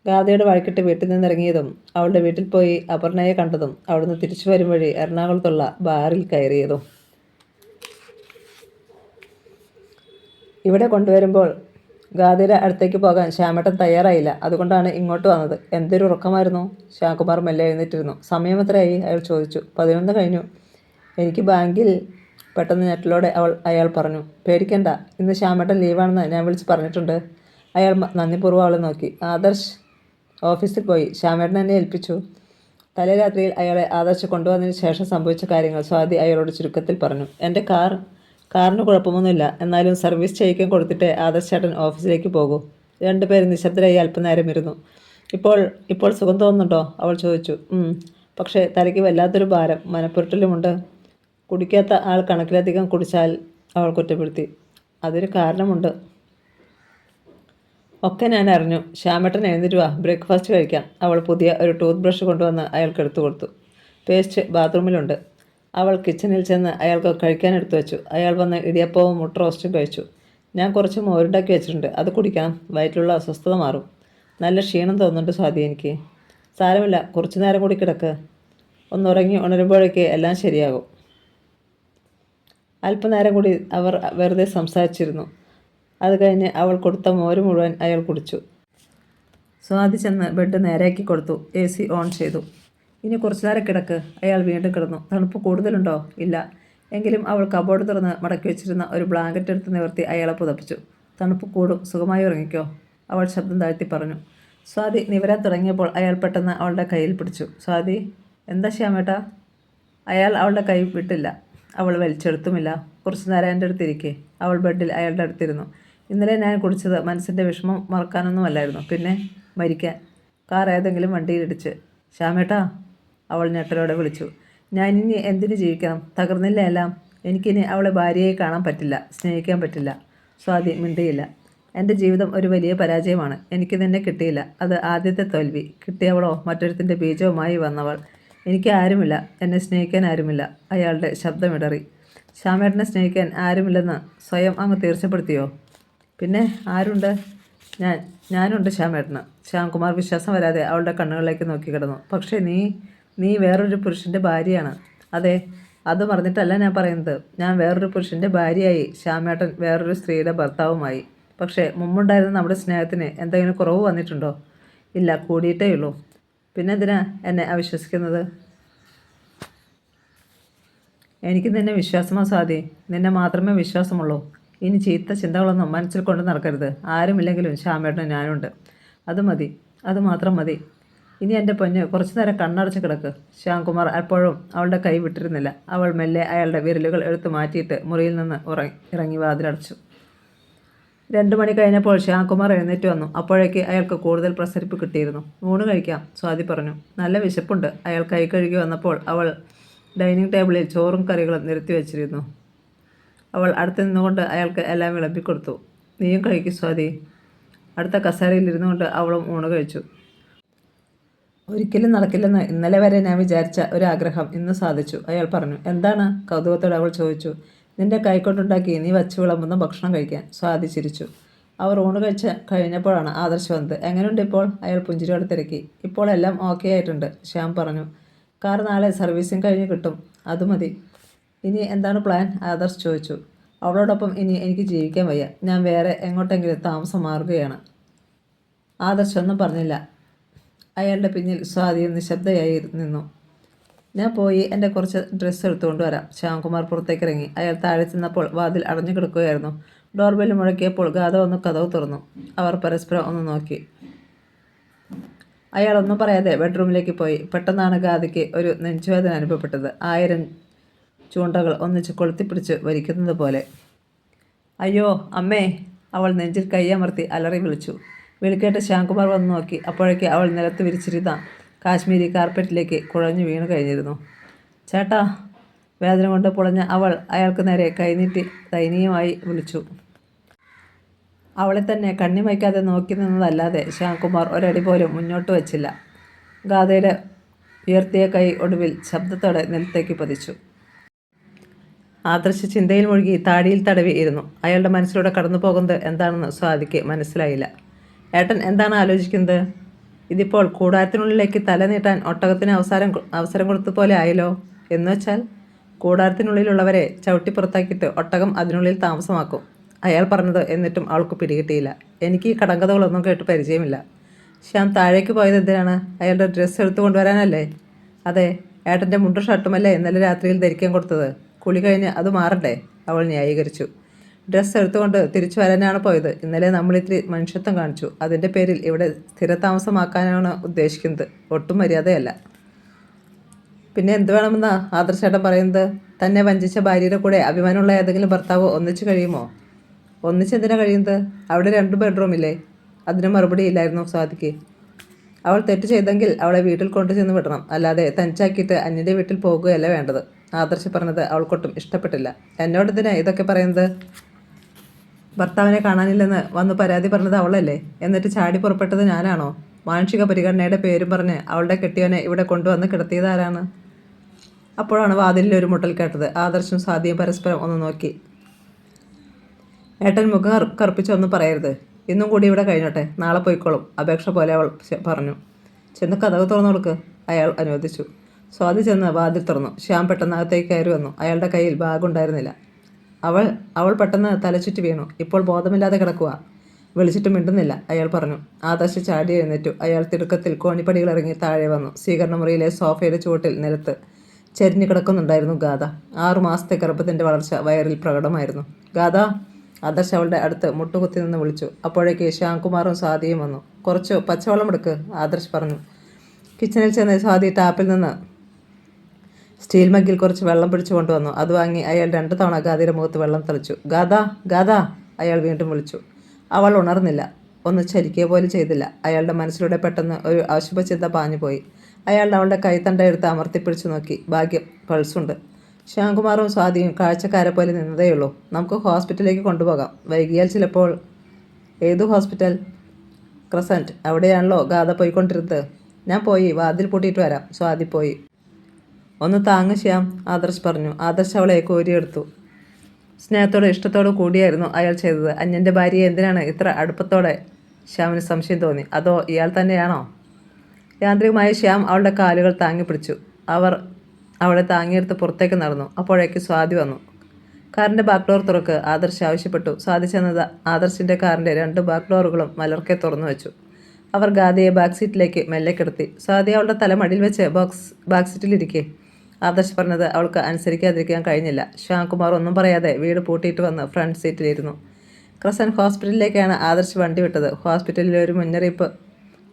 ഗാഥയുടെ വഴക്കിട്ട് വീട്ടിൽ നിന്നിറങ്ങിയതും അവളുടെ വീട്ടിൽ പോയി അപർണയെ കണ്ടതും അവിടുന്ന് തിരിച്ചു വരും വഴി എറണാകുളത്തുള്ള ബാറിൽ കയറിയതും. ഇവിടെ കൊണ്ടുവരുമ്പോൾ ഗാഥയുടെ അടുത്തേക്ക് പോകാൻ ശ്യാമേട്ടൻ തയ്യാറായില്ല. അതുകൊണ്ടാണ് ഇങ്ങോട്ട് വന്നത്. എന്തൊരു ഉറക്കമായിരുന്നു. ശ്യാംകുമാർ മെല്ലെ എഴുന്നേറ്റിരുന്നു. സമയം എത്രയായി? അയാൾ ചോദിച്ചു. 11 കഴിഞ്ഞു. എനിക്ക് ബാങ്കിൽ. പെട്ടെന്ന് ഞെട്ടലോടെ അയാൾ പറഞ്ഞു. പേടിക്കണ്ട, ഇന്ന് ശ്യാമേട്ടൻ ലീവാണെന്ന് ഞാൻ വിളിച്ച് പറഞ്ഞിട്ടുണ്ട്. അയാൾ നന്ദിപൂർവ്വം അവളെ നോക്കി. ആദർശ് ഓഫീസിൽ പോയി. ശ്യാമേട്ടൻ എന്നെ ഏൽപ്പിച്ചു. തലേ രാത്രിയിൽ അയാളെ ആദർശ് കൊണ്ടുവന്നതിന് ശേഷം സംഭവിച്ച കാര്യങ്ങൾ സ്വാതി അയാളോട് ചുരുക്കത്തിൽ പറഞ്ഞു. എൻ്റെ കാറിന് കുഴപ്പമൊന്നുമില്ല. എന്നാലും സർവീസ് ചെയ്യിക്കാൻ കൊടുത്തിട്ട് ആദർശ് ചേട്ടൻ ഓഫീസിലേക്ക് പോകൂ. രണ്ടുപേരും നിശബ്ദരായി അല്പനേരം ഇരുന്നു. ഇപ്പോൾ സുഖം തോന്നുന്നുണ്ടോ? അവൾ ചോദിച്ചു. പക്ഷേ തലയ്ക്ക് വല്ലാത്തൊരു ഭാരം, മനപ്പുരട്ടലുമുണ്ട്. കുടിക്കാത്ത ആൾ കണക്കിലധികം കുടിച്ചാൽ അവൾ കുറ്റപ്പെടുത്തി. അതൊരു കാരണമുണ്ട്. ഒക്കെ ഞാൻ അറിഞ്ഞു. ശ്യാമേട്ടൻ എഴുന്നേറ്റ് വാ, ബ്രേക്ക്ഫാസ്റ്റ് കഴിക്കാം. അവൾ പുതിയ ഒരു ടൂത്ത് ബ്രഷ് കൊണ്ടുവന്ന് അയാൾക്ക് എടുത്തു കൊടുത്തു. പേസ്റ്റ് ബാത്റൂമിലുണ്ട്. അവൾ കിച്ചണിൽ ചെന്ന് അയാൾക്ക് കഴിക്കാൻ എടുത്തു വെച്ചു. അയാൾ വന്ന് ഇടിയപ്പവും മുട്ട റോസ്റ്റും കഴിച്ചു. ഞാൻ കുറച്ച് മോരുണ്ടാക്കി വെച്ചിട്ടുണ്ട്, അത് കുടിക്കണം. വയറ്റിലുള്ള അസ്വസ്ഥത മാറും. നല്ല ക്ഷീണം തോന്നുന്നുണ്ട് സ്വാതി എനിക്ക്. സാരമില്ല, കുറച്ചു നേരം കൂടി കിടക്ക്. ഒന്നുറങ്ങി ഉണരുമ്പോഴേക്ക് എല്ലാം ശരിയാകും. അല്പനേരം കൂടി അവർ വെറുതെ സംസാരിച്ചിരുന്നു. അത് കഴിഞ്ഞ് അവൾ കൊടുത്ത മോര് മുഴുവൻ അയാൾ കുടിച്ചു. സ്വാതി ചെന്ന് ബെഡ് നേരെയാക്കി കൊടുത്തു. AC ഓൺ ചെയ്തു. ഇനി കുറച്ചു നേരം കിടക്ക്. അയാൾ വീണ്ടും കിടന്നു. തണുപ്പ് കൂടുതലുണ്ടോ? ഇല്ല. എങ്കിലും അവൾ കബോർഡ് തുറന്ന് മടക്കി വെച്ചിരുന്ന ഒരു ബ്ലാങ്കറ്റ് എടുത്ത് നിവർത്തി അയാളെ പുതപ്പിച്ചു. തണുപ്പ് കൂടും, സുഖമായി ഉറങ്ങിക്കോ, അവൾ ശബ്ദം താഴ്ത്തി പറഞ്ഞു. സ്വാതി നിവരാൻ തുടങ്ങിയപ്പോൾ അയാൾ പെട്ടെന്ന് അവളുടെ കയ്യിൽ പിടിച്ചു. സ്വാതി, എന്താ ശ്യാമേട്ടാ? അയാൾ അവളുടെ കൈ വിട്ടില്ല. അവൾ വലിച്ചെടുത്തുമില്ല. കുറച്ചു നേരം എൻ്റെ അടുത്തിരിക്കെ. അവൾ ബെഡിൽ അയാളുടെ അടുത്തിരുന്നു. ഇന്നലെ ഞാൻ കുടിച്ചത് മനസ്സിൻ്റെ വിഷമം മറക്കാനൊന്നുമല്ലായിരുന്നു, പിന്നെ മരിക്കാൻ. കാർ ഏതെങ്കിലും വണ്ടിയിലിടിച്ച്. ശ്യാമേട്ടാ, അവൾ ഞെട്ടലോടെ വിളിച്ചു. ഞാൻ ഇനി എന്തിനു ജീവിക്കണം? തകർന്നില്ല എല്ലാം. എനിക്കിനി അവളെ ഭാര്യയായി കാണാൻ പറ്റില്ല, സ്നേഹിക്കാൻ പറ്റില്ല. സ്വാതി മിണ്ടിയില്ല. എൻ്റെ ജീവിതം ഒരു വലിയ പരാജയമാണ്. എനിക്ക് നിന്നെ കിട്ടിയില്ല. അത് ആദ്യത്തെ തോൽവി. കിട്ടിയവളോ മറ്റൊരുത്തിൻ്റെ ബീജവുമായി വന്നവൾ. എനിക്ക് ആരുമില്ല, എന്നെ സ്നേഹിക്കാൻ ആരുമില്ല. അയാളുടെ ശബ്ദമിടറി. ശ്യാമേട്ടനെ സ്നേഹിക്കാൻ ആരുമില്ലെന്ന് സ്വയം അങ്ങ് തീർച്ചപ്പെടുത്തിയോ? പിന്നെ ആരുണ്ട്? ഞാനുണ്ട് ശ്യാമേട്ടന്. ശ്യാംകുമാർ വിശ്വാസം വരാതെ അവളുടെ കണ്ണുകളിലേക്ക് നോക്കി കിടന്നു. പക്ഷേ നീ വേറൊരു പുരുഷൻ്റെ ഭാര്യയാണ്. അതെ, അത് മറന്നിട്ടല്ല ഞാൻ പറയുന്നത്. ഞാൻ വേറൊരു പുരുഷൻ്റെ ഭാര്യയായി, ശ്യാമേട്ടൻ വേറൊരു സ്ത്രീയുടെ ഭർത്താവുമായി. പക്ഷേ മുമ്പുണ്ടായിരുന്ന നമ്മുടെ സ്നേഹത്തിന് എന്തെങ്കിലും കുറവ് വന്നിട്ടുണ്ടോ? ഇല്ല, കൂടിയിട്ടേ ഉള്ളൂ. പിന്നെന്തിനാ എന്നെ അവിശ്വസിക്കുന്നത്? എനിക്ക് നിന്നെ വിശ്വാസമാ സ്വാതി. നിന്നെ മാത്രമേ വിശ്വാസമുള്ളൂ. ഇനി ചീത്ത ചിന്തകളൊന്നും മനസ്സിൽ കൊണ്ട് നടക്കരുത്. ആരുമില്ലെങ്കിലും ശ്യാമേട്ടനും ഞാനുണ്ട്. അത് മതി, അത് മാത്രം മതി. ഇനി എൻ്റെ പൊന്ന് കുറച്ചു നേരം കണ്ണടച്ച് കിടക്ക്. ശ്യാംകുമാർ അപ്പോഴും അവളുടെ കൈ വിട്ടിരുന്നില്ല. അവൾ മെല്ലെ അയാളുടെ വിരലുകൾ എടുത്തു മാറ്റിയിട്ട് മുറിയിൽ നിന്ന് ഇറങ്ങി വാതിലടച്ചു. 2 മണി കഴിഞ്ഞപ്പോൾ ശ്യാംകുമാർ എഴുന്നേറ്റ് വന്നു. അപ്പോഴേക്ക് അയാൾക്ക് കൂടുതൽ പ്രസരിപ്പ് കിട്ടിയിരുന്നു. ഊണ് കഴിക്കാം, സ്വാതി പറഞ്ഞു. നല്ല വിശപ്പുണ്ട്. അയാൾ കൈ കഴുകി വന്നപ്പോൾ അവൾ ഡൈനിങ് ടേബിളിൽ ചോറും കറികളും നിരത്തി വെച്ചിരുന്നു. അവൾ അടുത്ത് നിന്നുകൊണ്ട് അയാൾക്ക് എല്ലാം വിളമ്പിക്കൊടുത്തു. നീയും കഴിക്കും സ്വാതി. അടുത്ത കസേരയിൽ ഇരുന്നു കൊണ്ട് അവളും ഊണ് കഴിച്ചു. ഒരിക്കലും നടക്കില്ലെന്ന് ഇന്നലെ വരെ ഞാൻ വിചാരിച്ച ഒരാഗ്രഹം ഇന്ന് സാധിച്ചു, അയാൾ പറഞ്ഞു. എന്താണ്? കൗതുകത്തോടെ അവൾ ചോദിച്ചു. നിന്റെ കൈക്കൊണ്ടുണ്ടാക്കി നീ വച്ചു വിളമ്പുന്ന ഭക്ഷണം കഴിക്കാൻ. സ്വാതി ചിരിച്ചു. അവർ ഊണ് കഴിഞ്ഞപ്പോഴാണ് ആദർശ് വന്നത്. എങ്ങനെയുണ്ട് ഇപ്പോൾ? അയാൾ പുഞ്ചിരിയോടെ തിരക്കി. ഇപ്പോൾ എല്ലാം ഓക്കെ ആയിട്ടുണ്ട്, ശ്യാം പറഞ്ഞു. കാർ നാളെ സർവീസിങ് കഴിഞ്ഞ് കിട്ടും. അത് മതി. ഇനി എന്താണ് പ്ലാൻ? ആദർശ് ചോദിച്ചു. അവളോടൊപ്പം ഇനി എനിക്ക് ജീവിക്കാൻ വയ്യ. ഞാൻ വേറെ എങ്ങോട്ടെങ്കിലും താമസം മാറുകയാണ്. ആദർശ് ഒന്നും പറഞ്ഞില്ല. അയാളുടെ പിന്നിൽ സ്വാതിയും നിശബ്ദയായി നിന്നു. ഞാൻ പോയി എൻ്റെ കുറച്ച് ഡ്രസ്സ് എടുത്തുകൊണ്ട് വരാം. ശ്യാംകുമാർ പുറത്തേക്ക് ഇറങ്ങി. അയാൾ താഴെ ചെന്നപ്പോൾ വാതിൽ അടഞ്ഞു കിടക്കുകയായിരുന്നു. ഡോർബെൽ മുഴക്കിയപ്പോൾ ഗാഥ ഒന്ന് കതവ് തുറന്നു. അവർ പരസ്പരം ഒന്ന് നോക്കി. അയാൾ ഒന്നും പറയാതെ ബെഡ്റൂമിലേക്ക് പോയി. പെട്ടെന്നാണ് ഗാഥയ്ക്ക് ഒരു നെഞ്ചുവേദന അനുഭവപ്പെട്ടത്. 1000 ചൂണ്ടകൾ ഒന്നിച്ച് കൊളുത്തിപ്പിടിച്ച് വലിക്കുന്നത് പോലെ. അയ്യോ അമ്മേ! അവൾ നെഞ്ചിൽ കൈയമർത്തി അലറി വിളിച്ചു. വിളിക്കേട്ട് ശ്യാംകുമാർ വന്ന് നോക്കി. അപ്പോഴേക്ക് അവൾ നിലത്ത് വിരിച്ചിരുന്ന കാശ്മീരി കാർപ്പറ്റിലേക്ക് കുഴഞ്ഞു വീണു കഴിഞ്ഞിരുന്നു. ചേട്ടാ! വേദന കൊണ്ട് പുളഞ്ഞ അവൾ അയാൾക്ക് നേരെ കൈനീട്ടി ദയനീയമായി വിളിച്ചു. അവളെ തന്നെ കണ്ണിമയ്ക്കാതെ നോക്കി നിന്നതല്ലാതെ ശ്യാംകുമാർ ഒരടി പോലും മുന്നോട്ട് വച്ചില്ല. ഗാഥയുടെ ഉയർത്തിയ കൈ ഒടുവിൽ ശബ്ദത്തോടെ നിലത്തേക്ക് പതിച്ചു. ആദർശ് ചിന്തയിൽ മുഴുകി താടിയിൽ തടവി ഇരുന്നു. അയാളുടെ മനസ്സിലൂടെ കടന്നു പോകുന്നത് എന്താണെന്ന് സ്വാതിക്ക് മനസ്സിലായില്ല. ഏട്ടൻ എന്താണ് ആലോചിക്കുന്നത്? ഇതിപ്പോൾ കൂടാരത്തിനുള്ളിലേക്ക് തല നീട്ടാൻ ഒട്ടകത്തിന് അവസരം കൊടുത്തതുപോലെ ആയല്ലോ. എന്നുവെച്ചാൽ കൂടാരത്തിനുള്ളിലുള്ളവരെ ചവിട്ടി പുറത്താക്കിയിട്ട് ഒട്ടകം അതിനുള്ളിൽ താമസമാക്കും. അയാൾ പറഞ്ഞത് എന്നിട്ടും അവൾക്ക് പിടികിട്ടിയില്ല. എനിക്ക് ഈ കടങ്കഥകളൊന്നും കേട്ട് പരിചയമില്ല. ശ്യാം താഴേക്ക് പോയത് എന്തിനാണ്? അയാളുടെ ഡ്രസ്സ് എടുത്തു കൊണ്ടുവരാനല്ലേ? അതെ, ഏട്ടൻ്റെ മുണ്ടും ഷർട്ടുമല്ലേ ഇന്നലെ രാത്രിയിൽ ധരിക്കാൻ കൊടുത്തത്. കുളി കഴിഞ്ഞ് അത് മാറണ്ടേ? അവൾ ന്യായീകരിച്ചു. ഡ്രസ്സ് എടുത്തുകൊണ്ട് തിരിച്ചു വരാനാണ് പോയത്. ഇന്നലെ നമ്മളിത്തിരി മനുഷ്യത്വം കാണിച്ചു. അതിൻ്റെ പേരിൽ ഇവിടെ സ്ഥിരതാമസമാക്കാനാണ് ഉദ്ദേശിക്കുന്നത്. ഒട്ടും മര്യാദയല്ല. പിന്നെ എന്ത് വേണമെന്നാ ആദർശേട്ടൻ പറയുന്നത്? തന്നെ വഞ്ചിച്ച ഭാര്യയുടെ കൂടെ അഭിമാനമുള്ള ഏതെങ്കിലും ഭർത്താവ് ഒന്നിച്ചു കഴിയുമോ? ഒന്നിച്ചെന്തിനാ കഴിയുന്നത്? അവിടെ 2 ബെഡ്റൂമില്ലേ? അതിന് മറുപടി ഇല്ലായിരുന്നു സ്വാതിക്ക്. അവൾ തെറ്റ് ചെയ്തെങ്കിൽ അവളെ വീട്ടിൽ കൊണ്ടുചെന്ന് വിടണം, അല്ലാതെ തനിച്ചാക്കിയിട്ട് അന്യൻ്റെ വീട്ടിൽ പോകുകയല്ല വേണ്ടത്. ആദർശ് പറഞ്ഞത് അവൾക്കൊട്ടും ഇഷ്ടപ്പെട്ടില്ല. എന്നോടെന്തിനാ ഇതൊക്കെ പറയുന്നത്? ഭർത്താവിനെ കാണാനില്ലെന്ന് വന്ന് പരാതി പറഞ്ഞത് അവളല്ലേ? എന്നിട്ട് ചാടി പുറപ്പെട്ടത് ഞാനാണോ? മാനുഷിക പരിഗണനയുടെ പേരും പറഞ്ഞ് അവളുടെ കെട്ടിയവനെ ഇവിടെ കൊണ്ടുവന്ന് കിടത്തിയതാരാണ്? അപ്പോഴാണ് വാതിലിൽ ഒരു മുട്ടൽ കേട്ടത്. ആദർശും സ്വാതിയും പരസ്പരം ഒന്ന് നോക്കി. ഏട്ടൻ മുഖം കറുപ്പിച്ചൊന്നും പറയരുത്. ഇന്നും കൂടി ഇവിടെ കഴിഞ്ഞോട്ടെ, നാളെ പോയിക്കോളും. അപേക്ഷ പോലെ അവൾ പറഞ്ഞു. ചെന്ന് കതക് തുറന്നു കൊടുക്ക്, അയാൾ അനുവദിച്ചു. സ്വാതി ചെന്ന് വാതിൽ തുറന്നു. ശ്യാം പെട്ടെന്ന് അകത്തേക്ക് കയറി വന്നു. അയാളുടെ കയ്യിൽ ബാഗുണ്ടായിരുന്നില്ല. അവൾ പെട്ടെന്ന് തലചുറ്റി വീണു. ഇപ്പോൾ ബോധമില്ലാതെ കിടക്കുക. വിളിച്ചിട്ട് മിണ്ടുന്നില്ല, അയാൾ പറഞ്ഞു. ആദർശ് ചാടി എഴുന്നേറ്റു. അയാൾ തിടുക്കത്തിൽ കോണിപ്പടികൾ ഇറങ്ങി താഴെ വന്നു. സ്വീകരണമുറിയിലെ സോഫയുടെ ചുവട്ടിൽ നിലത്ത് ചെരിഞ്ഞു കിടക്കുന്നുണ്ടായിരുന്നു ഗാഥ. 6 മാസത്തെ ഗർഭത്തിൻ്റെ വളർച്ച വയറിൽ പ്രകടമായിരുന്നു. ഗാഥ! ആദർശ് അവളുടെ അടുത്ത് മുട്ടുകുത്തി നിന്ന് വിളിച്ചു. അപ്പോഴേക്ക് ശ്യാംകുമാറും സ്വാതിയും വന്നു. കുറച്ച് പച്ചവെള്ളം എടുക്ക്, ആദർശ് പറഞ്ഞു. കിച്ചണിൽ ചെന്ന് സ്വാതി ടാപ്പിൽ നിന്ന് സ്റ്റീൽ മഗ്ഗിൽ കുറച്ച് വെള്ളം പിടിച്ചു കൊണ്ടുവന്നു. അത് വാങ്ങി അയാൾ 2 തവണ ഗാഥയുടെ മുഖത്ത് വെള്ളം തളിച്ചു. ഗാഥ! ഗാഥ! അയാൾ വീണ്ടും വിളിച്ചു. അവൾ ഉണർന്നില്ല. ഒന്ന് ചലിക്കുക പോലും ചെയ്തില്ല. അയാളുടെ മനസ്സിലൂടെ പെട്ടെന്ന് ഒരു അശുഭചിന്ത പാഞ്ഞുപോയി. അയാൾ അവളുടെ കൈത്തണ്ട എടുത്ത് അമർത്തിപ്പിടിച്ചു നോക്കി. ഭാഗ്യം, പൾസുണ്ട്. ശ്യാംകുമാറും സ്വാതിയും കാഴ്ചക്കാരെ പോലെ നിന്നതേയുള്ളൂ. നമുക്ക് ഹോസ്പിറ്റലിലേക്ക് കൊണ്ടുപോകാം. വൈകിയാൽ ചിലപ്പോൾ. ഏതു ഹോസ്പിറ്റൽ? ക്രസൻറ്റ്. അവിടെയാണല്ലോ ഗാഥ പോയിക്കൊണ്ടിരുന്നത്. ഞാൻ പോയി വാതിൽ പൂട്ടിയിട്ട് വരാം. സ്വാതി പോയി. ഒന്ന് താങ്ങ് ശ്യാം, ആദർശ് പറഞ്ഞു. ആദർശ് അവളെ കോരിയെടുത്തു. സ്നേഹത്തോടെ ഇഷ്ടത്തോടു കൂടിയായിരുന്നു അയാൾ ചെയ്തത്. അന്യൻ്റെ ഭാര്യയെ എന്തിനാണ് ഇത്ര അടുപ്പത്തോടെ? ശ്യാമിന് സംശയം തോന്നി. അതോ ഇയാൾ തന്നെയാണോ? യാന്ത്രികമായി ശ്യാം അവളുടെ കാലുകൾ താങ്ങിപ്പിടിച്ചു. അവളെ താങ്ങിയെടുത്ത് പുറത്തേക്ക് നടന്നു. അപ്പോഴേക്ക് സ്വാതി വന്നു. കാറിൻ്റെ ബാക്ക് ഡോർ തുറക്ക്, ആദർശ് ആവശ്യപ്പെട്ടു. സ്വാതി ചെന്നത് ആദർശിൻ്റെ കാറിൻ്റെ 2 ബാക്ക് ഡോറുകളും മലർക്കെ തുറന്നു വെച്ചു. അവർ ഗാഥയെ ബാക്ക് സീറ്റിലേക്ക് മെല്ലെ കിടത്തി. സ്വാതി അവളുടെ തല മടിയിൽ വെച്ച് ബാക്ക് സീറ്റിലിരിക്കെ. ആദർശ് പറഞ്ഞത് അവൾക്ക് അനുസരിക്കാതിരിക്കാൻ കഴിഞ്ഞില്ല. ശ്യാംകുമാർ ഒന്നും പറയാതെ വീട് പൂട്ടിയിട്ട് വന്ന് ഫ്രണ്ട് സീറ്റിലിരുന്നു. ക്രസൻറ്റ് ഹോസ്പിറ്റലിലേക്കാണ് ആദർശ് വണ്ടി വിട്ടത്. ഹോസ്പിറ്റലിൽ ഒരു മുന്നറിയിപ്പ്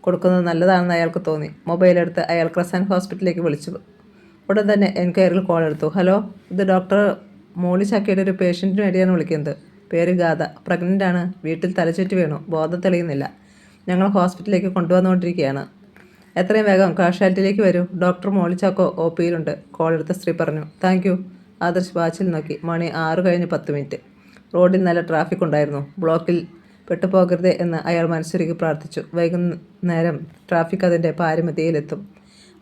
കൊടുക്കുന്നത് നല്ലതാണെന്ന് അയാൾക്ക് തോന്നി. മൊബൈലെടുത്ത് അയാൾ ക്രസൻറ്റ് ഹോസ്പിറ്റലിലേക്ക് വിളിച്ചു. ഉടൻ തന്നെ എൻക്വയറിൽ കോൾ എടുത്തു. ഹലോ, ഇത് ഡോക്ടർ മോളി ചക്കയുടെ ഒരു പേഷ്യൻറ്റിന് വേണ്ടിയാണ് വിളിക്കുന്നത്. പേര് ഗാഥ. പ്രഗ്നൻ്റ് ആണ്. വീട്ടിൽ തലചുറ്റി വീണു. ബോധം തെളിയുന്നില്ല. ഞങ്ങൾ ഹോസ്പിറ്റലിലേക്ക് കൊണ്ടുവന്നുകൊണ്ടിരിക്കുകയാണ്. എത്രയും വേഗം കാഷ്വാലിറ്റിയിലേക്ക് വരൂ. ഡോക്ടർ മോളി ചാക്കോ OPയിലുണ്ട്. കോൾ എടുത്ത സ്ത്രീ പറഞ്ഞു. Thank you. ആദർശ് വാച്ചിൽ നോക്കി. മണി 6:10. റോഡിൽ നല്ല ട്രാഫിക് ഉണ്ടായിരുന്നു. ബ്ലോക്കിൽ പെട്ടുപോകരുത് എന്ന് അയാൾ മനസ്സൊരുക്കി പ്രാർത്ഥിച്ചു. വൈകുന്നേരം ട്രാഫിക് അതിൻ്റെ പാരമിതിയിലെത്തും.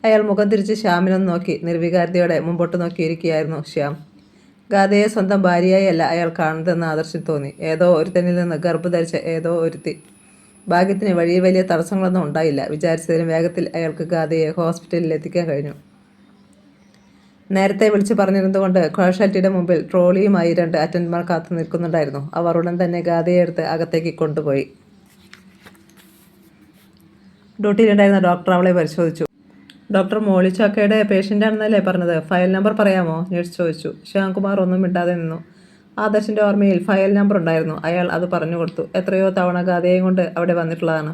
അയാൾ മുഖം തിരിച്ച് ശ്യാമിനൊന്ന് നോക്കി. നിർവികാരതയോടെ മുമ്പോട്ട് നോക്കിയിരിക്കുകയായിരുന്നു ശ്യാം. ഗാഥയെ സ്വന്തം ഭാര്യയായല്ല അയാൾ കാണുന്നതെന്ന് ആദർശിന് തോന്നി. ഏതോ ഒരുത്തനിൽ നിന്ന് ഗർഭം ധരിച്ച ഏതോ ഒരുത്തി. ഭാഗ്യത്തിന് വഴിയിൽ വലിയ തടസ്സങ്ങളൊന്നും ഉണ്ടായില്ല. വിചാരിച്ചതിലും വേഗത്തിൽ അയാൾക്ക് ഗാഥയെ ഹോസ്പിറ്റലിൽ എത്തിക്കാൻ കഴിഞ്ഞു. നേരത്തെ വിളിച്ച് പറഞ്ഞിരുന്നതുകൊണ്ട് കാഷ്വാലിറ്റിയുടെ മുമ്പിൽ ട്രോളിയുമായി 2 അറ്റൻഡർമാർ കാത്തു നിൽക്കുന്നുണ്ടായിരുന്നു. അവർ ഉടൻ തന്നെ ഗാഥയെ എടുത്ത് അകത്തേക്ക് കൊണ്ടുപോയി. ഡ്യൂട്ടിയിലുണ്ടായിരുന്ന ഡോക്ടർ അവളെ പരിശോധിച്ചു. ഡോക്ടർ മോളി ചക്കയുടെ പേഷ്യൻ്റാണെന്നല്ലേ പറഞ്ഞത്? ഫയൽ നമ്പർ പറയാമോ? നഴ്സ് ചോദിച്ചു. ശ്യാംകുമാർ ഒന്നും മിണ്ടാതെ നിന്നു. ആദർശിൻ്റെ ഓർമ്മയിൽ ഫയൽ നമ്പർ ഉണ്ടായിരുന്നു. അയാൾ അത് പറഞ്ഞു കൊടുത്തു. എത്രയോ തവണ ഗാഥയെയും കൊണ്ട് അവിടെ വന്നിട്ടുള്ളതാണ്.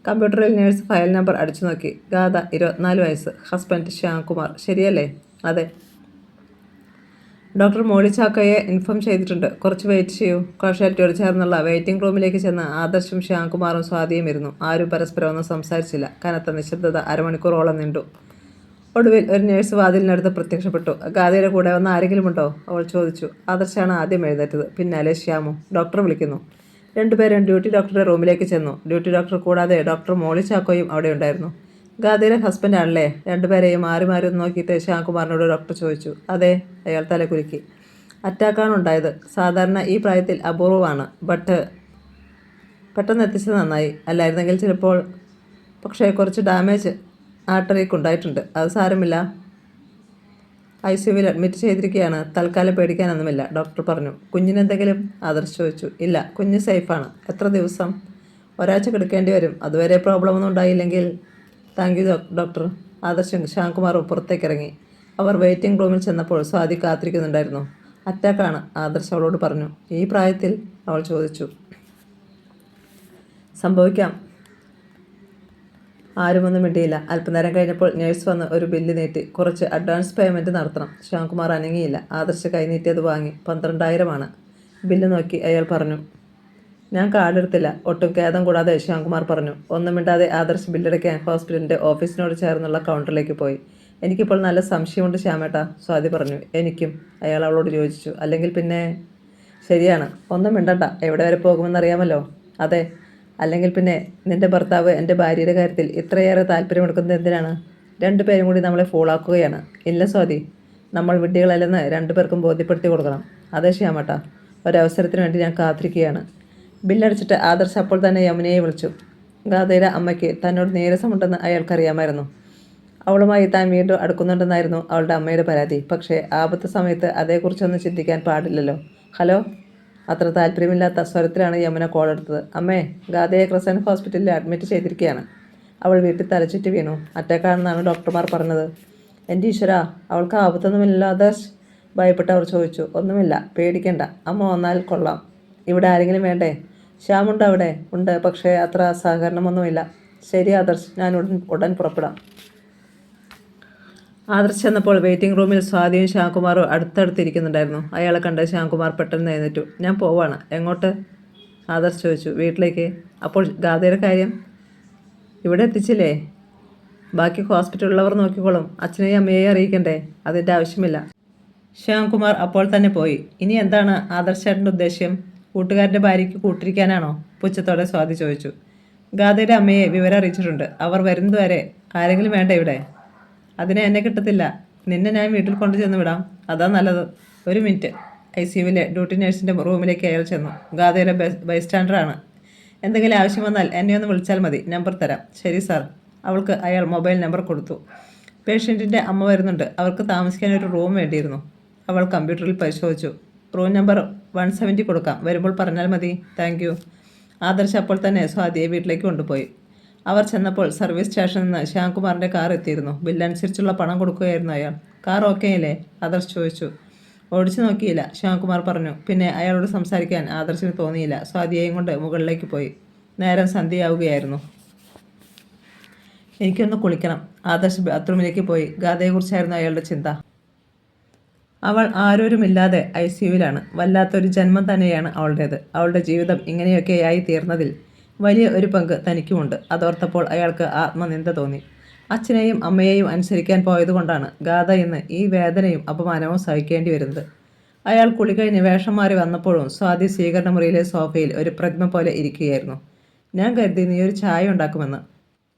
കമ്പ്യൂട്ടറിൽ നഴ്സ് ഫയൽ നമ്പർ അടിച്ചു നോക്കി. ഗാഥ, 24 വയസ്സ്, ഹസ്ബൻഡ് ശ്യാംകുമാർ. ശരിയല്ലേ? അതെ. ഡോക്ടർ മോളി ചാക്കയെ ഇൻഫോം ചെയ്തിട്ടുണ്ട്. കുറച്ച് വെയിറ്റ് ചെയ്യൂ. കാഷ്വാലിറ്റിയോട് ചേർന്നുള്ള വെയിറ്റിംഗ് റൂമിലേക്ക് ചെന്ന് ആദർശും ശ്യാംകുമാറും സ്വാതിയും ഇരുന്നു. ആരും പരസ്പരം ഒന്നും സംസാരിച്ചില്ല. കനത്ത നിശബ്ദത അരമണിക്കൂറോളം നീണ്ടു. ഒടുവിൽ ഒരു നേഴ്സ് വാതിലിനടുത്ത് പ്രത്യക്ഷപ്പെട്ടു. ഗാഥയുടെ കൂടെ വന്ന ആരെങ്കിലും ഉണ്ടോ? അവൾ ചോദിച്ചു. ആദർശാണ് ആദ്യം എഴുന്നേറ്റത്. പിന്നാലെ ശ്യാമു. ഡോക്ടർ വിളിക്കുന്നു. 2 പേരും ഡ്യൂട്ടി ഡോക്ടറുടെ റൂമിലേക്ക് ചെന്നു. ഡ്യൂട്ടി ഡോക്ടർ കൂടാതെ ഡോക്ടർ മോളി ചാക്കോയും അവിടെ ഉണ്ടായിരുന്നു. ഗാഥയുടെ ഹസ്ബൻഡാണല്ലേ? 2 പേരെയും മാറി മാറി നോക്കിയിട്ട് ശ്യാംകുമാറിനോട് ഡോക്ടർ ചോദിച്ചു. അതെ, അയാൾ തല കുലുക്കി. അറ്റാക്കാണ് ഉണ്ടായത്. സാധാരണ ഈ പ്രായത്തിൽ അപൂർവമാണ്. പെട്ടെന്ന് എത്തിച്ചത് നന്നായി. അല്ലായിരുന്നെങ്കിൽ ചിലപ്പോൾ. പക്ഷേ കുറച്ച് ഡാമേജ് ആർട്ടറിക്ക് ഉണ്ടായിട്ടുണ്ട്. അത് സാരമില്ല, ICUവിൽ അഡ്മിറ്റ് ചെയ്തിരിക്കുകയാണ്. തൽക്കാലം പേടിക്കാനൊന്നുമില്ല, ഡോക്ടർ പറഞ്ഞു. കുഞ്ഞിനെന്തെങ്കിലും? ആദർശ് ചോദിച്ചു. ഇല്ല, കുഞ്ഞ് സേഫാണ്. എത്ര ദിവസം? ഒരാഴ്ച കിടക്കേണ്ടി വരും. അതുവരെ പ്രോബ്ലമൊന്നും ഉണ്ടായില്ലെങ്കിൽ. Thank you doctor. ആദർശും ശ്യാംകുമാറും പുറത്തേക്കിറങ്ങി. അവർ വെയിറ്റിംഗ് റൂമിൽ ചെന്നപ്പോൾ സ്വാതി കാത്തിരിക്കുന്നുണ്ടായിരുന്നു. അറ്റാക്കാണ്, ആദർശ് അവളോട് പറഞ്ഞു. ഈ പ്രായത്തിൽ? അവൾ ചോദിച്ചു. സംഭവിക്കാം. ആരുമൊന്നും മിണ്ടിയില്ല. അല്പനേരം കഴിഞ്ഞപ്പോൾ നേഴ്സ് വന്ന് ഒരു ബില്ല് നീട്ടി. കുറച്ച് അഡ്വാൻസ് പേയ്മെൻറ്റ് നടത്തണം. ശ്യാംകുമാർ അനങ്ങിയില്ല. ആദർശ് കൈനീട്ടിയത് വാങ്ങി. 12,000 ബില്ല് നോക്കി അയാൾ പറഞ്ഞു. ഞാൻ കാർഡെടുത്തില്ല. ഒട്ടും ഖേദം കൂടാതെ ശ്യാംകുമാർ പറഞ്ഞു. ഒന്നും മിണ്ടാതെ ആദർശ് ബില്ലടയ്ക്കാൻ ഹോസ്പിറ്റലിൻ്റെ ഓഫീസിനോട് ചേർന്നുള്ള കൗണ്ടറിലേക്ക് പോയി. എനിക്കിപ്പോൾ നല്ല സംശയമുണ്ട് ശ്യാമേട്ടാ, സ്വാതി പറഞ്ഞു. എനിക്കും, അയാൾ അവളോട് യോജിച്ചു. അല്ലെങ്കിൽ പിന്നെ? ശരിയാണ്, ഒന്നും മിണ്ടണ്ട. എവിടെ വരെ പോകുമെന്നറിയാമല്ലോ. അതെ, അല്ലെങ്കിൽ പിന്നെ നിന്റെ ഭർത്താവ് എൻ്റെ ഭാര്യയുടെ കാര്യത്തിൽ ഇത്രയേറെ താല്പര്യമെടുക്കുന്നത് എന്തിനാണ്? രണ്ടുപേരും കൂടി നമ്മളെ ഫോളാക്കുകയാണ്. ഇല്ല സ്വാതി, നമ്മൾ വിഡ്ഢികളല്ലെന്ന് രണ്ടുപേർക്കും ബോധ്യപ്പെടുത്തി കൊടുക്കണം. അതെ ശ്യാമേട്ടാ, ഒരവസരത്തിന് വേണ്ടി ഞാൻ കാത്തിരിക്കുകയാണ്. ബില്ലടിച്ചിട്ട് ആദർശ് അപ്പോൾ തന്നെ യമുനയെ വിളിച്ചു. ഗാഥയുടെ അമ്മയ്ക്ക് തന്നോട് നീരസമുണ്ടെന്ന് അയാൾക്കറിയാമായിരുന്നു. അവളുമായി താൻ വീണ്ടും അടുക്കുന്നുണ്ടെന്നായിരുന്നു അവളുടെ അമ്മയുടെ പരാതി. പക്ഷേ ആപത്ത് സമയത്ത് അതേക്കുറിച്ചൊന്നും ചിന്തിക്കാൻ പാടില്ലല്ലോ. ഹലോ, അത്ര താല്പര്യമില്ലാത്ത സ്വരത്തിലാണ് യമുന കോൾ എടുത്തത്. അമ്മേ, ഗാഥയെ ക്രസൻറ്റ് ഹോസ്പിറ്റലിൽ അഡ്മിറ്റ് ചെയ്തിരിക്കുകയാണ്. അവൾ വീട്ടിൽ തലചുറ്റി വീണു. അറ്റാക്കാണെന്നാണ് ഡോക്ടർമാർ പറഞ്ഞത്. എൻ്റെ ഈശ്വര, അവൾക്ക് ആപത്തൊന്നുമില്ലല്ലോ ആദർശ്? ഭയപ്പെട്ട് അവർ ചോദിച്ചു. ഒന്നുമില്ല, പേടിക്കണ്ട. അമ്മ വന്നാൽ കൊള്ളാം. ഇവിടെ ആരെങ്കിലും വേണ്ടേ? ശ്യാമുണ്ട് അവിടെ? ഉണ്ട്, പക്ഷേ അത്ര സഹകരണമൊന്നുമില്ല. ശരി ആദർശ്, ഞാൻ ഉടൻ പുറപ്പെടാം. ആദർശ് ചെന്നപ്പോൾ വെയിറ്റിംഗ് റൂമിൽ സ്വാതിയും ശ്യാംകുമാറും അടുത്തടുത്തിരിക്കുന്നുണ്ടായിരുന്നു. അയാളെ കണ്ട് ശ്യാംകുമാർ പെട്ടെന്ന് എഴുന്നേറ്റു. ഞാൻ പോവാണ്. എങ്ങോട്ട്? ആദർശ് ചോദിച്ചു. വീട്ടിലേക്ക്. അപ്പോൾ ഗാഥയുടെ കാര്യം ഇവിടെ എത്തിച്ചില്ലേ? ബാക്കി ഹോസ്പിറ്റലിലുള്ളവർ നോക്കിക്കോളും. അച്ഛനെയും അമ്മയെയും അറിയിക്കണ്ടേ? അതിൻ്റെ ആവശ്യമില്ല. ശ്യാംകുമാർ അപ്പോൾ തന്നെ പോയി. ഇനി എന്താണ് ആദർശേട്ടൻ്റെ ഉദ്ദേശ്യം? കൂട്ടുകാരൻ്റെ ഭാര്യയ്ക്ക് കൂട്ടിരിക്കാനാണോ? പുച്ഛത്തോടെ സ്വാതി ചോദിച്ചു. ഗാഥയുടെ അമ്മയെ വിവരം അറിയിച്ചിട്ടുണ്ട്. അവർ വരുന്നതുവരെ ആരെങ്കിലും വേണ്ട ഇവിടെ? അതിനെ എന്നെ കിട്ടത്തില്ല. നിന്നെ ഞാൻ വീട്ടിൽ കൊണ്ടു ചെന്ന് വിടാം. അതാ നല്ലത്. ഒരു മിനിറ്റ്. ICUവിലെ ഡ്യൂട്ടി നേഴ്സിൻ്റെ റൂമിലേക്ക് അയാൾ ചെന്നു. ഗാഥയുടെ ബൈസ്റ്റാൻഡറാണ്. എന്തെങ്കിലും ആവശ്യം വന്നാൽ എന്നെ ഒന്ന് വിളിച്ചാൽ മതി. നമ്പർ തരാം. ശരി സാർ. അവൾക്ക് അയാൾ മൊബൈൽ നമ്പർ കൊടുത്തു. പേഷ്യൻറ്റിൻ്റെ അമ്മ വരുന്നുണ്ട്. അവർക്ക് താമസിക്കാൻ ഒരു റൂം വേണ്ടിയിരുന്നു. അവൾ കമ്പ്യൂട്ടറിൽ പരിശോധിച്ചു. റൂം നമ്പർ 170 കൊടുക്കാം. വരുമ്പോൾ പറഞ്ഞാൽ മതി. Thank you. ആദർശ് അപ്പോൾ തന്നെ സ്വാതിയെ വീട്ടിലേക്ക് കൊണ്ടുപോയി. അവർ ചെന്നപ്പോൾ സർവീസ് സ്റ്റേഷനിൽ നിന്ന് ശ്യാംകുമാറിൻ്റെ കാർ എത്തിയിരുന്നു. ബില്ലനുസരിച്ചുള്ള പണം കൊടുക്കുകയായിരുന്നു അയാൾ. കാർ ഓക്കെ അല്ലേ? ആദർശ് ചോദിച്ചു. ഓടിച്ചു നോക്കിയില്ല, ശ്യാംകുമാർ പറഞ്ഞു. പിന്നെ അയാളോട് സംസാരിക്കാൻ ആദർശിന് തോന്നിയില്ല. സ്വാതിയെയും കൊണ്ട് മുകളിലേക്ക് പോയി. നേരം സന്ധ്യയാവുകയായിരുന്നു. എനിക്കൊന്ന് കുളിക്കണം. ആദർശ് ബാത്റൂമിലേക്ക് പോയി. ഗാഥയെക്കുറിച്ചായിരുന്നു അയാളുടെ ചിന്ത. അവൾ ആരോരുമില്ലാതെ ICUവിലാണ്. വല്ലാത്തൊരു ജന്മം തന്നെയാണ് അവളുടേത്. അവളുടെ ജീവിതം ഇങ്ങനെയൊക്കെയായി തീർന്നതിൽ വലിയ ഒരു പങ്ക് തനിക്കുമുണ്ട്. അതോർത്തപ്പോൾ അയാൾക്ക് ആത്മനിന്ദ തോന്നി. അച്ഛനെയും അമ്മയെയും അനുസരിക്കാൻ പോയതുകൊണ്ടാണ് ഗാഥ ഇന്ന് ഈ വേദനയും അപമാനവും സഹിക്കേണ്ടി വരുന്നത്. അയാൾ കുളി കഴിഞ്ഞ് വേഷം മാറി വന്നപ്പോഴും സ്വാതി സ്വീകരണ മുറിയിലെ സോഫയിൽ ഒരു പ്രതിമ പോലെ ഇരിക്കുകയായിരുന്നു. ഞാൻ കരുതി നീ ഒരു ചായ ഉണ്ടാക്കുമെന്ന്.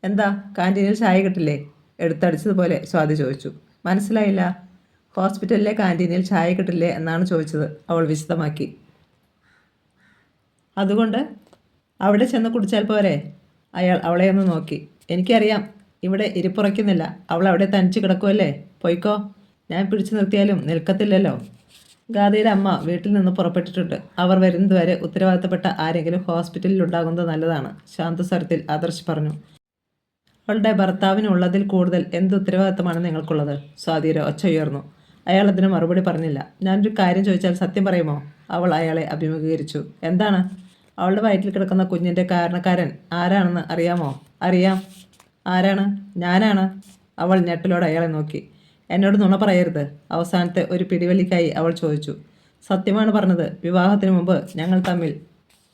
എന്താ, കാൻറ്റീനിൽ ചായ കിട്ടില്ലേ? എടുത്തടിച്ചതുപോലെ സ്വാതി ചോദിച്ചു. മനസ്സിലായില്ല. ഹോസ്പിറ്റലിലെ കാൻറ്റീനിൽ ചായ കിട്ടില്ലേ എന്നാണ് ചോദിച്ചത്, അവൾ വിശദമാക്കി. അതുകൊണ്ട് അവിടെ ചെന്ന് കുടിച്ചാൽ പോരെ? അയാൾ അവളെ ഒന്ന് നോക്കി. എനിക്കറിയാം, ഇവിടെ ഇരിപ്പുറയ്ക്കുന്നില്ല. അവൾ അവിടെ തനിച്ച് കിടക്കുമല്ലേ? പോയിക്കോ. ഞാൻ പിടിച്ചു നിർത്തിയാലും നിൽക്കത്തില്ലല്ലോ. ഗാഥയുടെ അമ്മ വീട്ടിൽ നിന്ന് പുറപ്പെട്ടിട്ടുണ്ട്. അവർ വരുന്നതുവരെ ഉത്തരവാദിത്തപ്പെട്ട ആരെങ്കിലും ഹോസ്പിറ്റലിൽ ഉണ്ടാകുന്നത് നല്ലതാണ്, ശാന്തസ്വരത്തിൽ ആദർശ് പറഞ്ഞു. അവളുടെ ഭർത്താവിനുള്ളതിൽ കൂടുതൽ എന്ത് ഉത്തരവാദിത്തമാണ് നിങ്ങൾക്കുള്ളത്? സ്വാതിയുടെ ഒച്ച ഉയർന്നു. അയാൾ അതിന് മറുപടി പറഞ്ഞില്ല. ഞാനൊരു കാര്യം ചോദിച്ചാൽ സത്യം പറയുമോ? അവൾ അയാളെ അഭിമുഖീകരിച്ചു. എന്താണ്? അവളുടെ വയറ്റിൽ കിടക്കുന്ന കുഞ്ഞിൻ്റെ കാരണക്കാരൻ ആരാണെന്ന് അറിയാമോ? അറിയാം. ആരാണ്? ഞാനാണ്. അവൾ ഞെട്ടലോടെ അയാളെ നോക്കി. എന്നോട് നുണ പറയരുത്. അവസാനത്തെ ഒരു പിടിവലിക്കായി അവൾ ചോദിച്ചു. സത്യമാണ് പറഞ്ഞത്. വിവാഹത്തിന് മുമ്പ് ഞങ്ങൾ തമ്മിൽ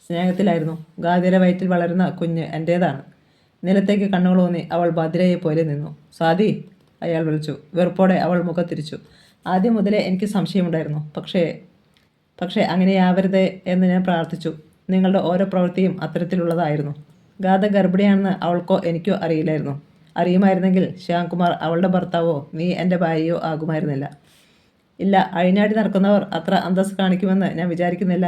സ്നേഹത്തിലായിരുന്നു. ഗാഥയുടെ വയറ്റിൽ വളരുന്ന കുഞ്ഞ് എൻ്റേതാണ്. നിലത്തേക്ക് കണ്ണുകളൂന്നി അവൾ ഭദ്രയെ പോലെ നിന്നു. സ്വാതി, അയാൾ വിളിച്ചു. വെറുപ്പോടെ അവൾ മുഖത്തിരിച്ചു. ആദ്യം മുതലേ എനിക്ക് സംശയമുണ്ടായിരുന്നു. പക്ഷേ അങ്ങനെയാവരുത് എന്ന് ഞാൻ പ്രാർത്ഥിച്ചു. നിങ്ങളുടെ ഓരോ പ്രവൃത്തിയും അത്തരത്തിലുള്ളതായിരുന്നു. ഗാഥ ഗർഭിണിയാണെന്ന് അവൾക്കോ എനിക്കോ അറിയില്ലായിരുന്നു. അറിയുമായിരുന്നെങ്കിൽ ശ്യാംകുമാർ അവളുടെ ഭർത്താവോ നീ എൻ്റെ ഭാര്യയോ ആകുമായിരുന്നില്ല. ഇല്ല, അഴിഞ്ഞാടി നടക്കുന്നവർ അത്ര അന്തസ്സ് കാണിക്കുമെന്ന് ഞാൻ വിചാരിക്കുന്നില്ല.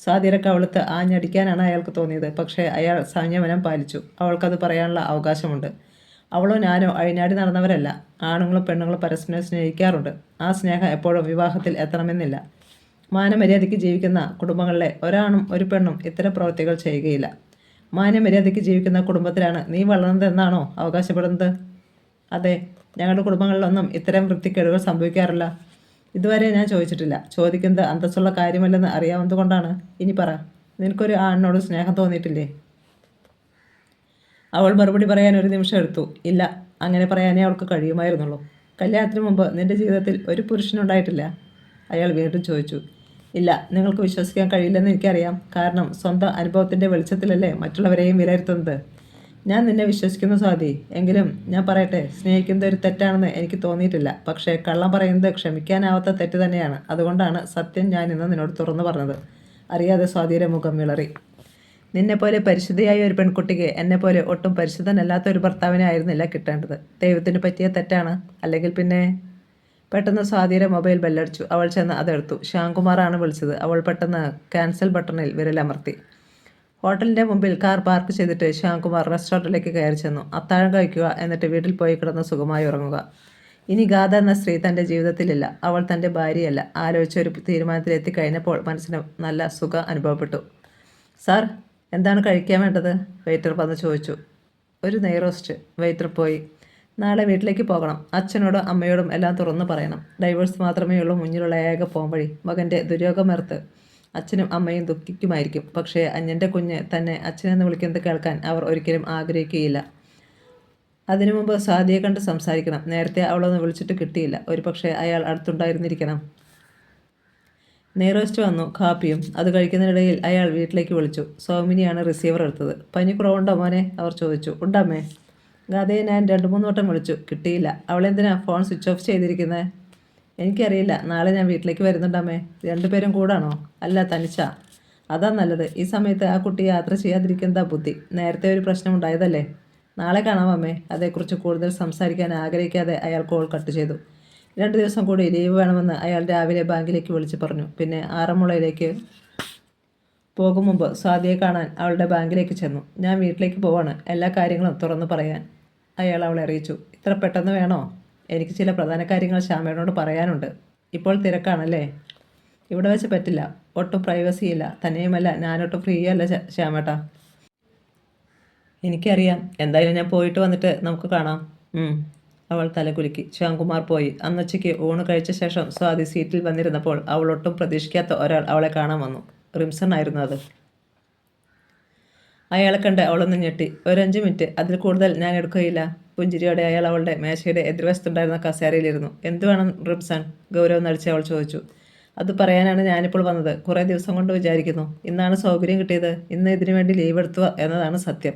സ്വാതിയുടെ കവിളത്ത് ആഞ്ഞടിക്കാനാണ് അയാൾക്ക് തോന്നിയത്. പക്ഷേ അയാൾ സംയമനം പാലിച്ചു. അവൾക്കത് പറയാനുള്ള അവകാശമുണ്ട്. അവളോ ഞാനോ അഴിഞ്ഞാടി നടന്നവരല്ല. ആണുങ്ങളും പെണ്ണുങ്ങളും പരസ്പരം സ്നേഹിക്കാറുണ്ട്. ആ സ്നേഹം എപ്പോഴും വിവാഹത്തിൽ എത്തണമെന്നില്ല. മാനമര്യാദയ്ക്ക് ജീവിക്കുന്ന കുടുംബങ്ങളിലെ ഒരാണും ഒരു പെണ്ണും ഇത്തരം പ്രവൃത്തികൾ ചെയ്യുകയില്ല. മാന്യമര്യാദയ്ക്ക് ജീവിക്കുന്ന കുടുംബത്തിലാണ് നീ വളർന്നതെന്നാണോ അവകാശപ്പെടുന്നത്? അതെ, ഞങ്ങളുടെ കുടുംബങ്ങളിലൊന്നും ഇത്തരം വൃത്തിക്കേടുകൾ സംഭവിക്കാറില്ല. ഇതുവരെ ഞാൻ ചോദിച്ചിട്ടില്ല. ചോദിക്കുന്നത് അന്തസ്സുള്ള കാര്യമല്ലെന്ന് അറിയാവുന്നതുകൊണ്ടാണ്. ഇനി പറ, നിനക്കൊരു ആണിനോട് സ്നേഹം തോന്നിയിട്ടില്ലേ? അവൾ മറുപടി പറയാൻ ഒരു നിമിഷം എടുത്തു. ഇല്ല, അങ്ങനെ പറയാനേ അവൾക്ക് കഴിയുമായിരുന്നുള്ളൂ. കല്യാണത്തിന് മുമ്പ് നിന്റെ ജീവിതത്തിൽ ഒരു പുരുഷനുണ്ടായിട്ടില്ല? അയാൾ വീണ്ടും ചോദിച്ചു. ഇല്ല, നിങ്ങൾക്ക് വിശ്വസിക്കാൻ കഴിയില്ലെന്ന് എനിക്കറിയാം. കാരണം സ്വന്തം അനുഭവത്തിൻ്റെ വെളിച്ചത്തിലല്ലേ മറ്റുള്ളവരെയും വിലയിരുത്തുന്നത്. ഞാൻ നിന്നെ വിശ്വസിക്കുന്നു സ്വാതി. എങ്കിലും ഞാൻ പറയട്ടെ, സ്നേഹിക്കുന്നത് ഒരു തെറ്റാണെന്ന് എനിക്ക് തോന്നിയിട്ടില്ല. പക്ഷേ കള്ളം പറയുന്നത് ക്ഷമിക്കാനാവാത്ത തെറ്റ് തന്നെയാണ്. അതുകൊണ്ടാണ് സത്യം ഞാൻ ഇന്ന് നിന്നോട് തുറന്നു പറഞ്ഞത്. അറിയാതെ സ്വാതിയുടെ മുഖം വിളറി. നിന്നെപ്പോലെ പരിശുദ്ധിയായ ഒരു പെൺകുട്ടിക്ക് എന്നെപ്പോലെ ഒട്ടും പരിശുദ്ധനല്ലാത്ത ഒരു ഭർത്താവിനെ ആയിരുന്നില്ല കിട്ടേണ്ടത്. ദൈവത്തിന് പറ്റിയ തെറ്റാണ്. അല്ലെങ്കിൽ പിന്നെ... പെട്ടെന്ന് സ്വാതിയുടെ മൊബൈൽ ബെല്ലടിച്ചു. അവൾ ചെന്ന് അതെടുത്തു. ശ്യാംകുമാറാണ് വിളിച്ചത്. അവൾ പെട്ടെന്ന് ക്യാൻസൽ ബട്ടണിൽ വിരലമർത്തി. ഹോട്ടലിൻ്റെ മുമ്പിൽ കാർ പാർക്ക് ചെയ്തിട്ട് ശ്യാംകുമാർ റെസ്റ്റോറൻറ്റിലേക്ക് കയറി ചെന്നു. അത്താഴം കഴിക്കുക, എന്നിട്ട് വീട്ടിൽ പോയി കിടന്ന് സുഖമായി ഉറങ്ങുക. ഇനി ഗാഥ എന്ന സ്ത്രീ തൻ്റെ ജീവിതത്തിലില്ല. അവൾ തൻ്റെ ഭാര്യയല്ല. ആലോചിച്ച ഒരു തീരുമാനത്തിലെത്തിക്കഴിഞ്ഞപ്പോൾ മനസ്സിന് നല്ല സുഖം അനുഭവപ്പെട്ടു. സാർ, എന്താണ് കഴിക്കാൻ വേണ്ടത്? വെയിറ്റർ വന്ന് ചോദിച്ചു. ഒരു നെയ് റോസ്റ്റ്. വെയിറ്റർ പോയി. നാളെ വീട്ടിലേക്ക് പോകണം. അച്ഛനോടും അമ്മയോടും എല്ലാം തുറന്നു പറയണം. ഡൈവേഴ്സ് മാത്രമേ ഉള്ളൂ മുന്നിലുള്ള ഏക പോംവഴി. മകൻ്റെ ദുര്യോഗമേർത്ത് അച്ഛനും അമ്മയും ദുഃഖിക്കുമായിരിക്കും. പക്ഷേ അന്യൻ്റെ കുഞ്ഞ് തന്നെ അച്ഛനെന്ന് വിളിക്കുന്നത് കേൾക്കാൻ അവർ ഒരിക്കലും ആഗ്രഹിക്കുകയില്ല. അതിനു മുമ്പ് സ്വാതിയെ കണ്ട് സംസാരിക്കണം. നേരത്തെ അവളൊന്ന് വിളിച്ചിട്ട് കിട്ടിയില്ല. ഒരുപക്ഷെ അയാൾ അടുത്തുണ്ടായിരുന്നിരിക്കണം. നെയ്റോസ്റ്റ് വന്നു, കാപ്പിയും. അത് കഴിക്കുന്നതിനിടയിൽ അയാൾ വീട്ടിലേക്ക് വിളിച്ചു. സൗമിനിയാണ് റിസീവർ എടുത്തത്. പനി കുറവുണ്ടോ മോനെ? അവർ ചോദിച്ചു. ഉണ്ടമ്മേ. ഗാഥയെ ഞാൻ 2-3 വട്ടം വിളിച്ചു, കിട്ടിയില്ല. അവളെന്തിനാ ഫോൺ സ്വിച്ച് ഓഫ് ചെയ്തിരിക്കുന്നത്? എനിക്കറിയില്ല. നാളെ ഞാൻ വീട്ടിലേക്ക് വരുന്നുണ്ടമ്മേ. 2 പേരും കൂടാണോ? അല്ല, തനിച്ചാ. അതാ നല്ലത്. ഈ സമയത്ത് ആ കുട്ടി യാത്ര ചെയ്യാതിരിക്കുന്നതാ ബുദ്ധി. നേരത്തെ ഒരു പ്രശ്നമുണ്ടായതല്ലേ. നാളെ കാണാമമ്മേ. അതേക്കുറിച്ച് കൂടുതൽ സംസാരിക്കാൻ ആഗ്രഹിക്കാതെ അയാൾ കോൾ കട്ട് ചെയ്തു. 2 ദിവസം കൂടി ലീവ് വേണമെന്ന് അയാൾ രാവിലെ ബാങ്കിലേക്ക് വിളിച്ച് പറഞ്ഞു. പിന്നെ ആറന്മുളയിലേക്ക് പോകും മുമ്പ് സ്വാതിയെ കാണാൻ അവളുടെ ബാങ്കിലേക്ക് ചെന്നു. ഞാൻ വീട്ടിലേക്ക് പോവാണ്, എല്ലാ കാര്യങ്ങളും തുറന്നു പറയാൻ അയാൾ അവളെ അറിയിച്ചു. ഇത്ര പെട്ടെന്ന് വേണോ? എനിക്ക് ചില പ്രധാന കാര്യങ്ങൾ ശ്യാമേട്ടനോട് പറയാനുണ്ട്. ഇപ്പോൾ തിരക്കാണല്ലേ? ഇവിടെ വെച്ച് പറ്റില്ല. ഒട്ടും പ്രൈവസി ഇല്ല. തന്നെയുമല്ല, ഞാനൊട്ടും ഫ്രീ അല്ല ശ്യാമേട്ടാ. എനിക്കറിയാം. എന്തായാലും ഞാൻ പോയിട്ട് വന്നിട്ട് നമുക്ക് കാണാം. അവൾ തലകുലുക്കി. ശ്യാംകുമാർ പോയി. അന്നുച്ചയ്ക്ക് ഊണ് കഴിച്ച ശേഷം സ്വാതി സീറ്റിൽ വന്നിരുന്നപ്പോൾ അവൾ ഒട്ടും പ്രതീക്ഷിക്കാത്ത ഒരാൾ അവളെ കാണാൻ വന്നു. റിംസൺ ആയിരുന്നു അത്. അയാളെ കണ്ട് അവളൊന്ന് ഞെട്ടി. ഒരു 5 മിനിറ്റ്, അതിൽ കൂടുതൽ ഞാൻ എടുക്കുകയില്ല. പുഞ്ചിരിയോടെ അയാൾ അവളുടെ മേശയുടെ എതിർവശത്തുണ്ടായിരുന്ന കസേരയിലിരുന്നു. എന്തു വേണം റിംസൺ? ഗൗരവം നടിച്ച് അവൾ ചോദിച്ചു. അത് പറയാനാണ് ഞാനിപ്പോൾ വന്നത്. കുറേ ദിവസം കൊണ്ട് വിചാരിക്കുന്നു. ഇന്നാണ് സൗകര്യം കിട്ടിയത്. ഇന്ന് ഇതിനു വേണ്ടി ലീവ് എടുത്തു എന്നതാണ് സത്യം.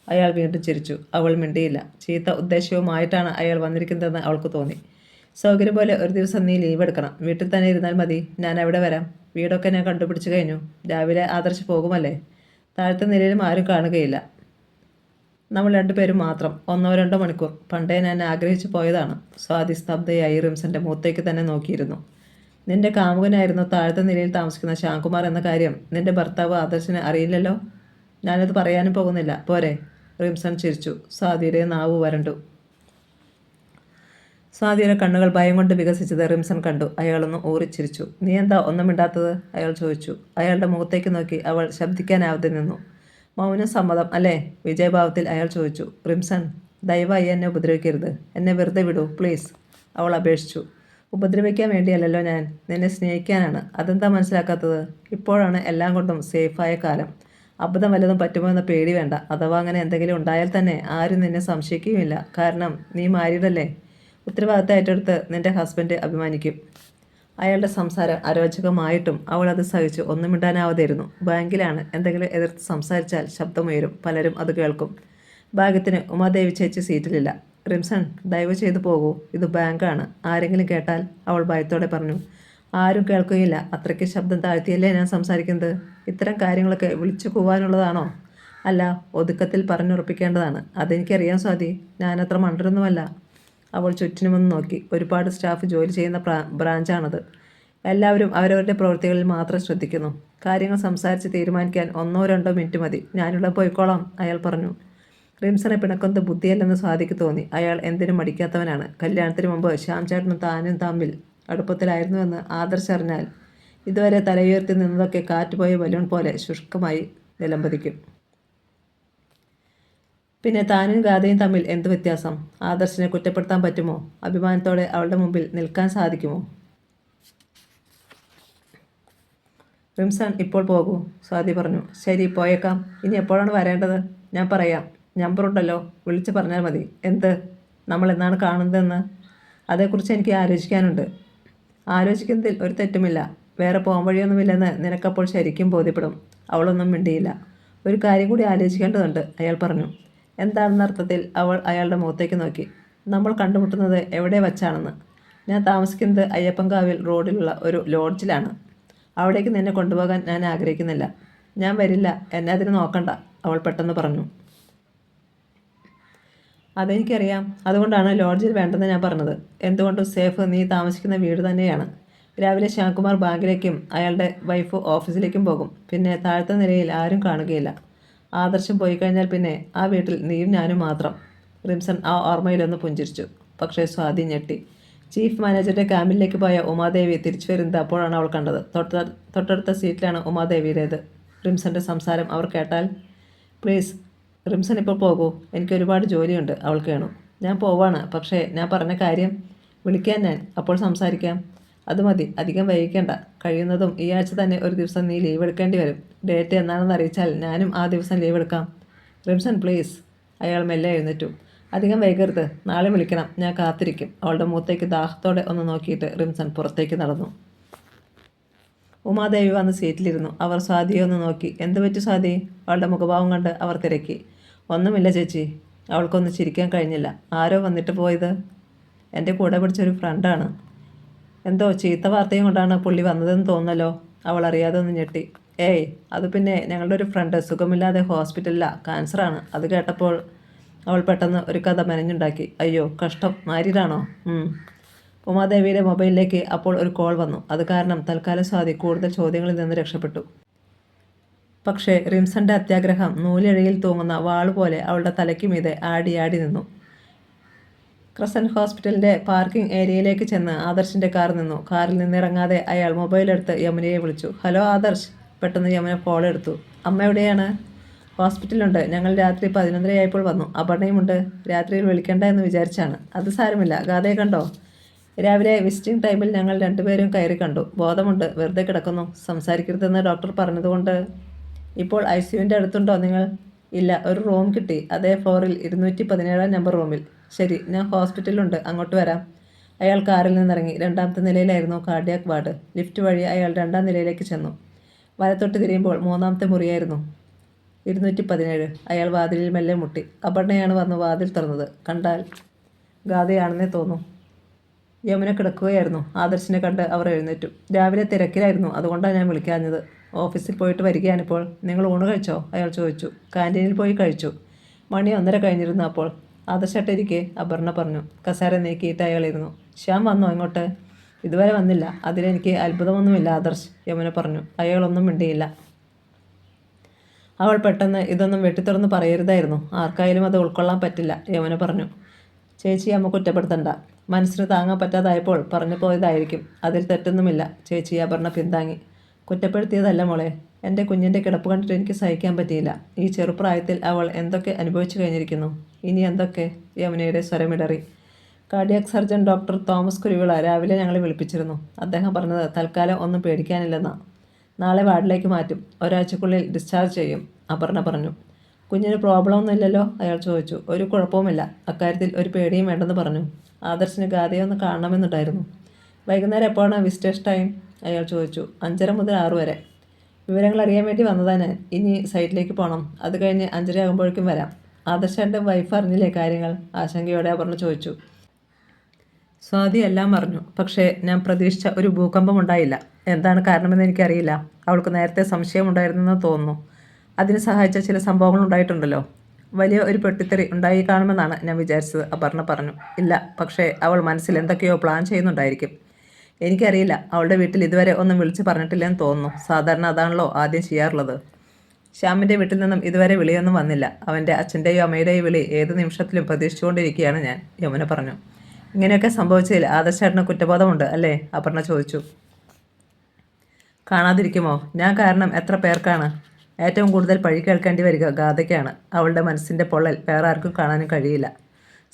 അയാൾ വീണ്ടും ചിരിച്ചു. അവൾ മിണ്ടിയില്ല. ചീത്ത ഉദ്ദേശ്യവുമായിട്ടാണ് അയാൾ വന്നിരിക്കുന്നതെന്ന് അവൾക്ക് തോന്നി. സൗകര്യം പോലെ ഒരു ദിവസം നീ ലീവ് എടുക്കണം. വീട്ടിൽ തന്നെ ഇരുന്നാൽ മതി. ഞാൻ അവിടെ വരാം. വീടൊക്കെ ഞാൻ കണ്ടുപിടിച്ച് കഴിഞ്ഞു. രാവിലെ ആദർശ് പോകുമല്ലേ? താഴത്തെ നിലയിലും ആരും കാണുകയില്ല. നമ്മൾ 2 പേരും മാത്രം. 1-2 മണിക്കൂർ. പണ്ടേ ഞാൻ ആഗ്രഹിച്ചു പോയതാണ്. സ്വാതി സ്തബ്ധയായി റിംസന്റെ മുഖത്തേക്ക് തന്നെ നോക്കിയിരുന്നു. നിന്റെ കാമുകനായിരുന്നു താഴത്തെ നിലയിൽ താമസിക്കുന്ന ശ്യാംകുമാർ എന്ന കാര്യം നിന്റെ ഭർത്താവ് ആദർശിന് അറിയില്ലല്ലോ? ഞാനത് പറയാനും പോകുന്നില്ല. പോരെ? റിംസൺ ചിരിച്ചു. സ്വാതിയുടെ നാവ് വരണ്ടു. സ്വാതിയുടെ കണ്ണുകൾ ഭയം കൊണ്ട് വികസിച്ചത് റിംസൺ കണ്ടു. അയാളൊന്ന് ഊറിച്ചിരിച്ചു. നീ എന്താ ഒന്നും മിണ്ടാത്തത്? അയാൾ ചോദിച്ചു. അയാളുടെ മുഖത്തേക്ക് നോക്കി അവൾ ശബ്ദിക്കാനാവാതെ നിന്നു. മൗനം സമ്മതം അല്ലേ? വിജയഭാവത്തിൽ അയാൾ ചോദിച്ചു. റിംസൺ, ദയവായി എന്നെ ഉപദ്രവിക്കരുത്. എന്നെ വെറുതെ വിടൂ പ്ലീസ്, അവൾ അപേക്ഷിച്ചു. ഉപദ്രവിക്കാൻ വേണ്ടിയല്ലല്ലോ ഞാൻ, നിന്നെ സ്നേഹിക്കാനാണ്. അതെന്താ മനസ്സിലാക്കാത്തത്? ഇപ്പോഴാണ് എല്ലാം കൊണ്ടും സേഫായ കാലം. അബദ്ധം വല്ലതും പറ്റുമോ എന്ന പേടി വേണ്ട. അഥവാ അങ്ങനെ എന്തെങ്കിലും ഉണ്ടായാൽ തന്നെ ആരും നിന്നെ സംശയിക്കുകയുമില്ല. കാരണം നീ മാരീഡല്ലേ. ഉത്തരവാദിത്തം ഏറ്റെടുത്ത് നിന്റെ ഹസ്ബൻഡ് അഭിമാനിക്കും. അയാളുടെ സംസാരം അരോചകമായിട്ടും അവൾ അത് സഹിച്ചു ഒന്നും മിണ്ടാനാവാതെയിരുന്നു. ബാങ്കിലാണ്. എന്തെങ്കിലും എതിർത്ത് സംസാരിച്ചാൽ ശബ്ദമുയരും. പലരും അത് കേൾക്കും. ഭാഗ്യത്തിന് ഉമാദേവി ചേച്ചി സീറ്റിലില്ല. റിംസൺ, ദയവ് ചെയ്തു പോകൂ. ഇത് ബാങ്കാണ്. ആരെങ്കിലും കേട്ടാൽ, അവൾ ഭയത്തോടെ പറഞ്ഞു. ആരും കേൾക്കുകയില്ല. അത്രയ്ക്ക് ശബ്ദം താഴ്ത്തിയല്ലേ ഞാൻ സംസാരിക്കുന്നത്. ഇത്തരം കാര്യങ്ങളൊക്കെ വിളിച്ചു പോവാനുള്ളതാണോ? അല്ല, ഒതുക്കത്തിൽ പറഞ്ഞുറപ്പിക്കേണ്ടതാണ്. അതെനിക്കറിയാം സ്വാതി. ഞാനത്ര മണ്ടരൊന്നുമല്ല. അവൾ ചുറ്റിനുമൊന്ന് നോക്കി. ഒരുപാട് സ്റ്റാഫ് ജോലി ചെയ്യുന്ന ബ്രാഞ്ചാണത്. എല്ലാവരും അവരവരുടെ പ്രവൃത്തികളിൽ മാത്രം ശ്രദ്ധിക്കുന്നു. കാര്യങ്ങൾ സംസാരിച്ച് തീരുമാനിക്കാൻ 1-2 മിനിറ്റ് മതി. ഞാനിവിടെ പോയിക്കോളാം, അയാൾ പറഞ്ഞു. റിംസനെ പിണക്കുന്നത് ബുദ്ധിയല്ലെന്ന് സ്വാതിക്ക് തോന്നി. അയാൾ എന്തിനും മടിക്കാത്തവനാണ്. കല്യാണത്തിന് മുമ്പ് ശ്യാം ചേട്ടനും താനും തമ്മിൽ അടുപ്പത്തിലായിരുന്നുവെന്ന് ആദർശ് അറിഞ്ഞാൽ ഇതുവരെ തലയുയർത്തി നിന്നതൊക്കെ കാറ്റുപോയ ബലൂൺ പോലെ ശുഷ്കമായി നിലംപതിക്കും. പിന്നെ താനും ഗാഥയും തമ്മിൽ എന്ത് വ്യത്യാസം? ആദർശിനെ കുറ്റപ്പെടുത്താൻ പറ്റുമോ? അഭിമാനത്തോടെ അവളുടെ മുമ്പിൽ നിൽക്കാൻ സാധിക്കുമോ? റിംസൺ ഇപ്പോൾ പോകൂ, സ്വാതി പറഞ്ഞു. ശരി, പോയേക്കാം. ഇനി എപ്പോഴാണ് വരേണ്ടത്? ഞാൻ പറയാം. നമ്പറുണ്ടല്ലോ, വിളിച്ച് പറഞ്ഞാൽ മതി. എന്ത്? നമ്മൾ എന്നാണ് കാണുന്നതെന്ന്? അതേക്കുറിച്ച് എനിക്ക് ആലോചിക്കാനുണ്ട്. ആലോചിക്കുന്നതിൽ ഒരു തെറ്റുമില്ല. വേറെ പോകാൻ വഴിയൊന്നുമില്ലെന്ന് നിനക്കപ്പോൾ ശരിക്കും ബോധ്യപ്പെടും. അവളൊന്നും മിണ്ടിയില്ല. ഒരു കാര്യം കൂടി ആലോചിക്കേണ്ടതുണ്ട്, അയാൾ പറഞ്ഞു. എന്താണെന്ന അർത്ഥത്തിൽ അവൾ അയാളുടെ മുഖത്തേക്ക് നോക്കി. നമ്മൾ കണ്ടുമുട്ടുന്നത് എവിടെ വച്ചാണെന്ന്? ഞാൻ താമസിക്കുന്നത് അയ്യപ്പൻകാവിൽ റോഡിലുള്ള ഒരു ലോഡ്ജിലാണ്. അവിടേക്ക് നിന്നെ കൊണ്ടുപോകാൻ ഞാൻ ആഗ്രഹിക്കുന്നില്ല. ഞാൻ വരില്ല, എന്നെ അതിന് നോക്കണ്ട, അവൾ പെട്ടെന്ന് പറഞ്ഞു. അതെനിക്കറിയാം. അതുകൊണ്ടാണ് ലോഡ്ജിൽ വേണ്ടെന്ന് ഞാൻ പറഞ്ഞത്. എന്തുകൊണ്ടും സേഫ് നീ താമസിക്കുന്ന വീട് തന്നെയാണ്. രാവിലെ ശ്യാംകുമാർ ബാങ്കിലേക്കും അയാളുടെ വൈഫ് ഓഫീസിലേക്കും പോകും. പിന്നെ താഴത്തെ നിലയിൽ ആരും കാണുകയില്ല. ആദർശം പോയി കഴിഞ്ഞാൽ പിന്നെ ആ വീട്ടിൽ നീയും ഞാനും മാത്രം. റിംസൺ ആ ഓർമ്മയിലൊന്ന് പുഞ്ചിരിച്ചു. പക്ഷേ സ്വാതി ഞെട്ടി. ചീഫ് മാനേജറുടെ ക്യാമ്പിലേക്ക് പോയ ഉമാദേവി തിരിച്ചു വരുന്നത് അപ്പോഴാണ് അവൾ കണ്ടത്. തൊട്ടടുത്ത സീറ്റിലാണ് ഉമാദേവിയുടേത്. റിംസൻ്റെ സംസാരം അവർ കേട്ടാൽ. പ്ലീസ് റിംസൺ ഇപ്പോൾ പോകൂ, എനിക്ക് ഒരുപാട് ജോലിയുണ്ട്, അവൾ കേണു. ഞാൻ പോവാണ്, പക്ഷേ ഞാൻ പറഞ്ഞ കാര്യം വിളിക്കാൻ ഞാൻ, അപ്പോൾ സംസാരിക്കാം. അത് മതി, അധികം വൈകിക്കേണ്ട. കഴിയുന്നതും ഈ ആഴ്ച തന്നെ ഒരു ദിവസം നീ ലീവ് എടുക്കേണ്ടി വരും. ഡേറ്റ് എന്നാണെന്ന് അറിയിച്ചാൽ ഞാനും ആ ദിവസം ലീവ് എടുക്കാം. റിംസൺ പ്ലീസ്. അയാൾ മെല്ലെ എഴുന്നേറ്റു. അധികം വൈകരുത്, നാളെ വിളിക്കണം, ഞാൻ കാത്തിരിക്കും. അവളുടെ മുഖത്തേക്ക് ദാഹത്തോടെ ഒന്ന് നോക്കിയിട്ട് റിംസൺ പുറത്തേക്ക് നടന്നു. ഉമാദേവി വന്ന് സീറ്റിലിരുന്നു. അവർ സ്വാതിയെ ഒന്ന് നോക്കി. എന്ത് പറ്റി സ്വാതി? അവളുടെ മുഖഭാവം കണ്ട് അവർ തിരക്കി. ഒന്നുമില്ല ചേച്ചി. അവൾക്കൊന്ന് ചിരിക്കാൻ കഴിഞ്ഞില്ല. ആരോ വന്നിട്ട് പോയത്? എൻ്റെ കൂടെ പിടിച്ചൊരു ഫ്രണ്ടാണ്. എന്തോ ചീത്ത വാർത്തയും കൊണ്ടാണ് പുള്ളി വന്നതെന്ന് തോന്നല്ലോ. അവൾ അറിയാതെ ഒന്ന് ഞെട്ടി. ഏയ്, അത് പിന്നെ ഞങ്ങളുടെ ഒരു ഫ്രണ്ട് സുഖമില്ലാതെ ഹോസ്പിറ്റലിലാണ്, ക്യാൻസറാണ്. അത് കേട്ടപ്പോൾ അവൾ പെട്ടെന്ന് ഒരു കഥ മെനഞ്ഞുണ്ടാക്കി. അയ്യോ കഷ്ടം, മാരീഡാണോ? ഉമാദേവിയുടെ മൊബൈലിലേക്ക് അപ്പോൾ ഒരു കോൾ വന്നു. അത് കാരണം തൽക്കാലം സ്വാതി കൂടുതൽ ചോദ്യങ്ങളിൽ നിന്ന് രക്ഷപ്പെട്ടു. പക്ഷേ റിംസന്റെ അത്യാഗ്രഹം നൂലിഴയിൽ തൂങ്ങുന്ന വാളുപോലെ അവളുടെ തലയ്ക്ക് മീതെ ആടി ആടി നിന്നു. ക്രസൻറ്റ് ഹോസ്പിറ്റലിൻ്റെ പാർക്കിംഗ് ഏരിയയിലേക്ക് ചെന്ന് ആദർശിൻ്റെ കാർ നിന്നു. കാറിൽ നിന്നിറങ്ങാതെ അയാൾ മൊബൈലെടുത്ത് യമുനയെ വിളിച്ചു. ഹലോ ആദർശ്. പെട്ടെന്ന് യമുന കോൾ എടുത്തു. അമ്മ എവിടെയാണ്? ഹോസ്പിറ്റലുണ്ട്. ഞങ്ങൾ രാത്രി 11:30 വന്നു. അപർണയുമുണ്ട്. രാത്രിയിൽ വിളിക്കണ്ട എന്ന് വിചാരിച്ചാണ്. അത് സാരമില്ല. ഗാഥയെ കണ്ടോ? രാവിലെ വിസിറ്റിംഗ് ടൈമിൽ ഞങ്ങൾ രണ്ടുപേരും കയറി കണ്ടു. ബോധമുണ്ട്, വെറുതെ കിടക്കുന്നു. സംസാരിക്കരുതെന്ന് ഡോക്ടർ പറഞ്ഞതുകൊണ്ട്. ഇപ്പോൾ ICUവിൻ്റെ അടുത്തുണ്ടോ നിങ്ങൾ? ഇല്ല, ഒരു റൂം കിട്ടി. അതേ ഫ്ലോറിൽ 217 നമ്പർ റൂമിൽ. ശരി, ഞാൻ ഹോസ്പിറ്റലിലുണ്ട്, അങ്ങോട്ട് വരാം. അയാൾ കാറിൽ നിന്നിറങ്ങി. 2ാമത്തെ നിലയിലായിരുന്നു കാർഡിയാക് വാർഡ്. ലിഫ്റ്റ് വഴി അയാൾ 2ാം നിലയിലേക്ക് ചെന്നു. വലത്തോട്ട് തിരിയുമ്പോൾ 3ാമത്തെ മുറിയായിരുന്നു. 217. അയാൾ വാതിലിൽ മെല്ലെ മുട്ടി. അപർണയാണ് വന്ന് വാതിൽ തുറന്നത്. കണ്ടാൽ ഗാഥയാണെന്നേ തോന്നും. യമുന കിടക്കുകയായിരുന്നു. ആദർശിനെ കണ്ട് അവർ എഴുന്നേറ്റു. രാവിലെ തിരക്കിലായിരുന്നു, അതുകൊണ്ടാണ് ഞാൻ വിളിക്കാഞ്ഞത്. ഓഫീസിൽ പോയിട്ട് വരികയാണിപ്പോൾ. നിങ്ങൾ ഊണ് കഴിച്ചോ? അയാൾ ചോദിച്ചു. ക്യാൻറ്റീനിൽ പോയി കഴിച്ചു. മണി 1:30 കഴിഞ്ഞിരുന്നു അപ്പോൾ. ആദർശായിട്ടിരിക്കെ, അപർണ പറഞ്ഞു. കസേര നീക്കിയിട്ട് അയാൾ ഇരുന്നു. ശ്യാം വന്നോ ഇങ്ങോട്ട്? ഇതുവരെ വന്നില്ല. അതിലെനിക്ക് അത്ഭുതമൊന്നുമില്ല ആദർശ്, യമുന പറഞ്ഞു. അയാളൊന്നും മിണ്ടിയില്ല. അവൾ പെട്ടെന്ന് ഇതൊന്നും വെട്ടിത്തുറന്ന് പറയരുതായിരുന്നു. ആർക്കായാലും അത് ഉൾക്കൊള്ളാൻ പറ്റില്ല, യമുന പറഞ്ഞു. ചേച്ചി അമ്മ കുറ്റപ്പെടുത്തണ്ട. മനസ്സിന് താങ്ങാൻ പറ്റാതായപ്പോൾ പറഞ്ഞു പോയതായിരിക്കും. അതിൽ തെറ്റൊന്നുമില്ല ചേച്ചി, അപർണ പിന്താങ്ങി. കുറ്റപ്പെടുത്തിയതല്ല മോളെ. എൻ്റെ കുഞ്ഞിൻ്റെ കിടപ്പ് കണ്ടിട്ട് എനിക്ക് സഹിക്കാൻ പറ്റിയില്ല. ഈ ചെറുപ്രായത്തിൽ അവൾ എന്തൊക്കെ അനുഭവിച്ചു കഴിഞ്ഞിരിക്കുന്നു. ഇനി എന്തൊക്കെ? യമുനയുടെ സ്വരമിടറി. Cardiac surgeon doctor Thomas Kuruvila രാവിലെ ഞങ്ങളെ വിളിപ്പിച്ചിരുന്നു. അദ്ദേഹം പറഞ്ഞത് തൽക്കാലം ഒന്നും പേടിക്കാനില്ലെന്നാണ്. നാളെ വാർഡിലേക്ക് മാറ്റും. ഒരാഴ്ചക്കുള്ളിൽ ഡിസ്ചാർജ് ചെയ്യും, അപർണ പറഞ്ഞു. കുഞ്ഞിന് പ്രോബ്ലം ഒന്നുമില്ലല്ലോ? അയാൾ ചോദിച്ചു. ഒരു കുഴപ്പവുമില്ല. അക്കാര്യത്തിൽ ഒരു പേടിയും വേണ്ടെന്ന് പറഞ്ഞു. ആദർശിന് ഗാഥയെ ഒന്ന് കാണണമെന്നുണ്ടായിരുന്നു. വൈകുന്നേരം എപ്പോഴാണ് വിസിറ്റേഴ്സ് ടൈം? അയാൾ ചോദിച്ചു. 5:30 മുതൽ 6 വരെ. വിവരങ്ങൾ അറിയാൻ വേണ്ടി വന്നതാണ് ഞാൻ. ഇനി സൈറ്റിലേക്ക് പോകണം. അത് കഴിഞ്ഞ് 5:30 ആകുമ്പോഴേക്കും വരാം. ആദർശൻ്റെ വൈഫ് അറിഞ്ഞില്ലേ കാര്യങ്ങൾ? ആശങ്കയോടെ അപർണ ചോദിച്ചു. സ്വാതി എല്ലാം അറിഞ്ഞു. പക്ഷേ ഞാൻ പ്രതീക്ഷിച്ച ഒരു ഭൂകമ്പം ഉണ്ടായില്ല. എന്താണ് കാരണമെന്ന് എനിക്കറിയില്ല. അവൾക്ക് നേരത്തെ സംശയമുണ്ടായിരുന്നെന്ന് തോന്നുന്നു. അതിന് സഹായിച്ച ചില സംഭവങ്ങൾ ഉണ്ടായിട്ടുണ്ടല്ലോ. വലിയ ഒരു പൊട്ടിത്തെറി ഉണ്ടായി കാണുമെന്നാണ് ഞാൻ വിചാരിച്ചത്, അപർണ പറഞ്ഞു. ഇല്ല, പക്ഷേ അവൾ മനസ്സിൽ എന്തൊക്കെയോ പ്ലാൻ ചെയ്യുന്നുണ്ടായിരിക്കും. എനിക്കറിയില്ല, അവളുടെ വീട്ടിൽ ഇതുവരെ ഒന്നും വിളിച്ച് പറഞ്ഞിട്ടില്ലെന്ന് തോന്നുന്നു. സാധാരണ അതാണല്ലോ ആദ്യം ചെയ്യാറുള്ളത്. ശ്യാമിൻ്റെ വീട്ടിൽ നിന്നും ഇതുവരെ വിളിയൊന്നും വന്നില്ല. അവൻ്റെ അച്ഛൻ്റെയോ അമ്മയുടെയോ വിളി ഏത് നിമിഷത്തിലും പ്രതീക്ഷിച്ചുകൊണ്ടിരിക്കുകയാണ് ഞാൻ, യമുന പറഞ്ഞു. ഇങ്ങനെയൊക്കെ സംഭവിച്ചതിൽ ആദർശേട്ടന് കുറ്റബോധമുണ്ട് അല്ലേ? അപർണ ചോദിച്ചു. കാണാതിരിക്കുമോ? ഞാൻ കാരണം എത്ര പേർക്കാണ്? ഏറ്റവും കൂടുതൽ പഴി കേൾക്കേണ്ടി വരിക ഗാഥയ്ക്കാണ്. അവളുടെ മനസ്സിൻ്റെ പൊള്ളൽ വേറെ ആർക്കും കാണാനും കഴിയില്ല.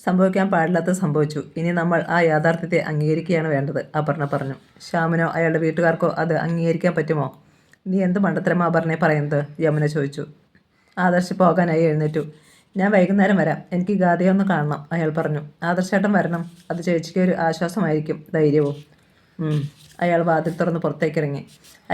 സംഭവിക്കാൻ പാടില്ലാത്തത് സംഭവിച്ചു. ഇനി നമ്മൾ ആ യാഥാർത്ഥ്യത്തെ അംഗീകരിക്കുകയാണ് വേണ്ടത്, അപർണ പറഞ്ഞു. ശ്യാമിനോ അയാളുടെ വീട്ടുകാർക്കോ അത് അംഗീകരിക്കാൻ പറ്റുമോ? നീ എന്ത് മണ്ടത്തരമാ അപർണയെ പറയുന്നത്? യമുന ചോദിച്ചു. ആദർശ് പോകാനായി എഴുന്നേറ്റു. ഞാൻ വൈകുന്നേരം വരാം, എനിക്ക് ഗാഥയെ ഒന്ന് കാണണം, അയാൾ പറഞ്ഞു. ആദർശേട്ടൻ വരണം, അത് ചേച്ചിക്ക് ഒരു ആശ്വാസമായിരിക്കും, ധൈര്യവും. അയാൾ വാതിൽ തുറന്ന് പുറത്തേക്കിറങ്ങി.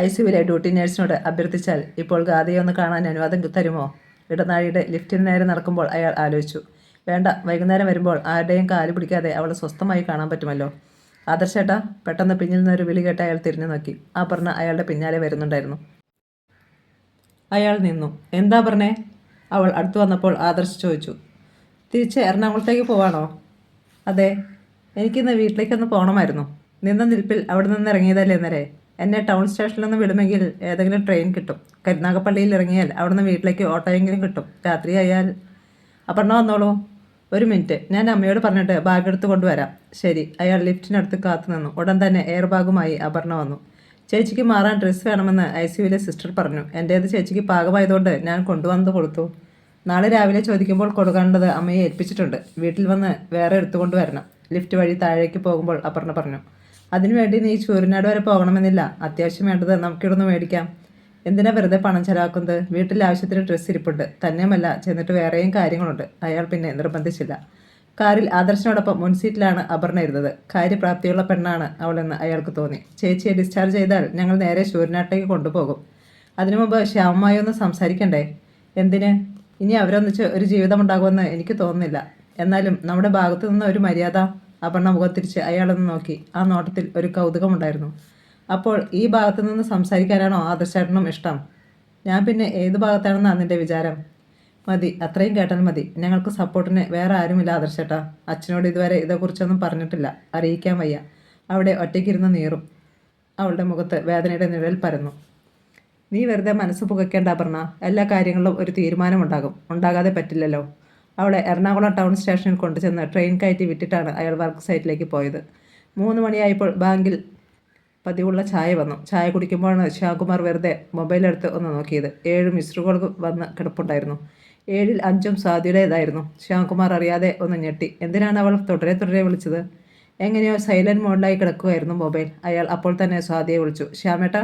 ഐസിയുവിലെ ഡ്യൂട്ടി നേഴ്സിനോട് അഭ്യർത്ഥിച്ചാൽ ഇപ്പോൾ ഗാഥയെ ഒന്ന് കാണാൻ അനുവാദം തരുമോ? ഇടനാഴിയുടെ ലിഫ്റ്റിന് നേരെ നടക്കുമ്പോൾ അയാൾ ആലോചിച്ചു. വേണ്ട, വൈകുന്നേരം വരുമ്പോൾ ആരുടെയും കാല് പിടിക്കാതെ അവളെ സ്വസ്ഥമായി കാണാൻ പറ്റുമല്ലോ. ആദർശേട്ടാ, പെട്ടെന്ന് പിന്നിൽ നിന്നൊരു വിളി കേട്ട് അയാൾ തിരിഞ്ഞു നോക്കി. അപർണ അയാളുടെ പിന്നാലെ വരുന്നുണ്ടായിരുന്നു. അയാൾ നിന്നു. എന്താ പറഞ്ഞേ? അവൾ അടുത്തു വന്നപ്പോൾ ആദർശ് ചോദിച്ചു. തിരിച്ച് എറണാകുളത്തേക്ക് പോവാണോ? അതെ, എനിക്കിന്ന് വീട്ടിലേക്കൊന്ന് പോകണമായിരുന്നു. നിന്ന നിൽപ്പിൽ അവിടെ നിന്ന് ഇറങ്ങിയതല്ലേ ഇന്നലെ. എന്നെ ടൗൺ സ്റ്റേഷനിൽ നിന്ന് വിടുമെങ്കിൽ ഏതെങ്കിലും ട്രെയിൻ കിട്ടും. കരുനാഗപ്പള്ളിയിൽ ഇറങ്ങിയാൽ അവിടെ നിന്ന് വീട്ടിലേക്ക് ഓട്ടോയെങ്കിലും കിട്ടും. രാത്രിയായാൽ. അപർണ വന്നോളൂ. ഒരു മിനിറ്റ്, ഞാൻ അമ്മയോട് പറഞ്ഞിട്ട് ബാഗ് എടുത്ത് കൊണ്ടുവരാം. ശരി. അയാൾ ലിഫ്റ്റിനടുത്ത് കാത്തു നിന്നു. ഉടൻ തന്നെ എയർ ബാഗുമായി അപർണ വന്നു. ചേച്ചിക്ക് മാറാൻ ഡ്രസ്സ് വേണമെന്ന് ഐസിയുവിലെ സിസ്റ്റർ പറഞ്ഞു. എൻ്റേത് ചേച്ചിക്ക് പാകമായതുകൊണ്ട് ഞാൻ കൊണ്ടുവന്നത് കൊടുത്തു. നാളെ രാവിലെ ചോദിക്കുമ്പോൾ കൊടുക്കേണ്ടത് അമ്മയെ ഏൽപ്പിച്ചിട്ടുണ്ട്. വീട്ടിൽ വന്ന് വേറെ എടുത്തുകൊണ്ട് വരണം. ലിഫ്റ്റ് വഴി താഴേക്ക് പോകുമ്പോൾ അപർണ പറഞ്ഞു. അതിനുവേണ്ടി നീ ചൂരനാട് വരെ പോകണമെന്നില്ല. അത്യാവശ്യം വേണ്ടത് നമുക്കിവിടുന്ന് മേടിക്കാം. എന്തിനാ വെറുതെ പണം ചെലവാക്കുന്നത്? വീട്ടിൽ ആവശ്യത്തിന് ഡ്രസ്സ് ഇരിപ്പുണ്ട്. തന്നെയുമല്ല, ചെന്നിട്ട് വേറെയും കാര്യങ്ങളുണ്ട്. അയാൾ പിന്നെ നിർബന്ധിച്ചില്ല. കാറിൽ ആദർശിനോടൊപ്പം മുൻസീറ്റിലാണ് അപർണ ഇരുന്നത്. കാര്യപ്രാപ്തിയുള്ള പെണ്ണാണ് അവളെന്ന് അയാൾക്ക് തോന്നി. ചേച്ചിയെ ഡിസ്ചാർജ് ചെയ്താൽ ഞങ്ങൾ നേരെ ശൂരനാട്ടിലേക്ക് കൊണ്ടുപോകും. അതിനു മുമ്പ് ശ്യാമമായി ഒന്ന് സംസാരിക്കണ്ടേ? എന്തിന്? ഇനി അവരൊന്നിച്ച് ഒരു ജീവിതമുണ്ടാകുമെന്ന് എനിക്ക് തോന്നുന്നില്ല. എന്നാലും നമ്മുടെ ഭാഗത്തു നിന്ന് ഒരു മര്യാദ. അപർണ മുഖത്തിരിച്ച് അയാളൊന്ന് നോക്കി. ആ നോട്ടത്തിൽ ഒരു കൗതുകമുണ്ടായിരുന്നു. അപ്പോൾ ഈ ഭാഗത്തു നിന്ന് സംസാരിക്കാനാണോ ആദർശേട്ടനും ഇഷ്ടം? ഞാൻ പിന്നെ ഏത് ഭാഗത്താണെന്നാണ് നിൻ്റെ വിചാരം? മതി, അത്രയും കേട്ടാൽ മതി. ഞങ്ങൾക്ക് സപ്പോർട്ടിന് വേറെ ആരുമില്ല ആദർശേട്ടാ. അച്ഛനോട് ഇതുവരെ ഇതേക്കുറിച്ചൊന്നും പറഞ്ഞിട്ടില്ല. അറിയിക്കാൻ വയ്യ. അവിടെ ഒറ്റയ്ക്കിരുന്ന് നീറും. അവളുടെ മുഖത്ത് വേദനയുടെ നിഴൽ പരന്നു. നീ വെറുതെ മനസ്സ് പുകയ്ക്കേണ്ട അപർണ. എല്ലാ കാര്യങ്ങളിലും ഒരു തീരുമാനമുണ്ടാകും. ഉണ്ടാകാതെ പറ്റില്ലല്ലോ. അവളെ എറണാകുളം ടൗൺ സ്റ്റേഷനിൽ കൊണ്ടുചെന്ന് ട്രെയിൻ കയറ്റി വിട്ടിട്ടാണ് അയാൾ വർക്ക് സൈറ്റിലേക്ക് പോയത്. 3 മണിയായപ്പോൾ ബാങ്കിൽ പതിവുള്ള ചായ വന്നു. ചായ കുടിക്കുമ്പോഴാണ് ശ്യാംകുമാർ വെറുതെ മൊബൈലെടുത്ത് ഒന്ന് നോക്കിയത്. 7 മിസ്ഡ് കോൾ വന്ന് കിടപ്പുണ്ടായിരുന്നു. 7-ൽ 5 സ്വാതിയുടേതായിരുന്നു. ശ്യാംകുമാർ അറിയാതെ ഒന്ന് ഞെട്ടി. എന്തിനാണ് അവൾ തുടരെ തുടരെ വിളിച്ചത്? എങ്ങനെയോ സൈലൻറ്റ് മോഡിലായി കിടക്കുകയായിരുന്നു മൊബൈൽ. അയാൾ അപ്പോൾ തന്നെ സ്വാതിയെ വിളിച്ചു. ശ്യാമേട്ടാ.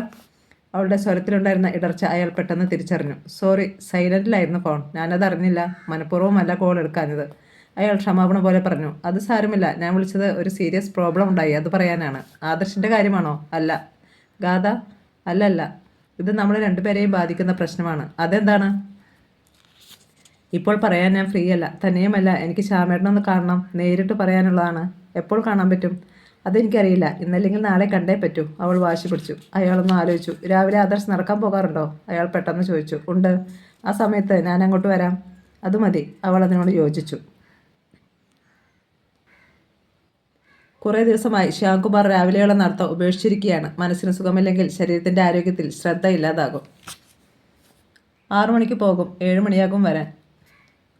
അവളുടെ സ്വരത്തിലുണ്ടായിരുന്ന ഇടർച്ച അയാൾ പെട്ടെന്ന് തിരിച്ചറിഞ്ഞു. സോറി, സൈലൻറ്റിലായിരുന്നു ഫോൺ. ഞാനത് അറിഞ്ഞില്ല. മനഃപൂർവ്വമല്ല കോൾ എടുക്കാഞ്ഞത്. അയാൾ ക്ഷമാപണം പോലെ പറഞ്ഞു. അത് സാരമില്ല, ഞാൻ വിളിച്ചത് ഒരു സീരിയസ് പ്രോബ്ലം ഉണ്ടായി, അത് പറയാനാണ്. ആദർശിൻ്റെ കാര്യമാണോ? അല്ല. ഗാഥ? അല്ലല്ല, ഇത് നമ്മൾ രണ്ടുപേരെയും ബാധിക്കുന്ന പ്രശ്നമാണ്. അതെന്താണ്? ഇപ്പോൾ പറയാൻ ഞാൻ ഫ്രീ അല്ല. തന്നെയുമല്ല, എനിക്ക് ശ്യാമേട്ടനൊന്ന് കാണണം. നേരിട്ട് പറയാനുള്ളതാണ്. എപ്പോൾ കാണാൻ പറ്റും? അതെനിക്കറിയില്ല. ഇന്നല്ലെങ്കിൽ നാളെ കണ്ടേ പറ്റൂ. അവൾ വാശി പിടിച്ചു. അയാളൊന്ന് ആലോചിച്ചു. രാവിലെ ആദർശ് നടക്കാൻ പോകാറുണ്ടോ? അയാൾ പെട്ടെന്ന് ചോദിച്ചു. ഉണ്ട്. ആ സമയത്ത് ഞാൻ അങ്ങോട്ട് വരാം. അത് മതി. അവൾ അതിനോട് യോജിച്ചു. കുറേ ദിവസമായി ശ്യാംകുമാർ രാവിലെയുള്ള നടത്തം ഉപേക്ഷിച്ചിരിക്കുകയാണ്. മനസ്സിന് സുഖമില്ലെങ്കിൽ ശരീരത്തിൻ്റെ ആരോഗ്യത്തിൽ ശ്രദ്ധ ഇല്ലാതാകും. 6 മണിക്ക് പോകും. 7 മണിയാകും വരാൻ.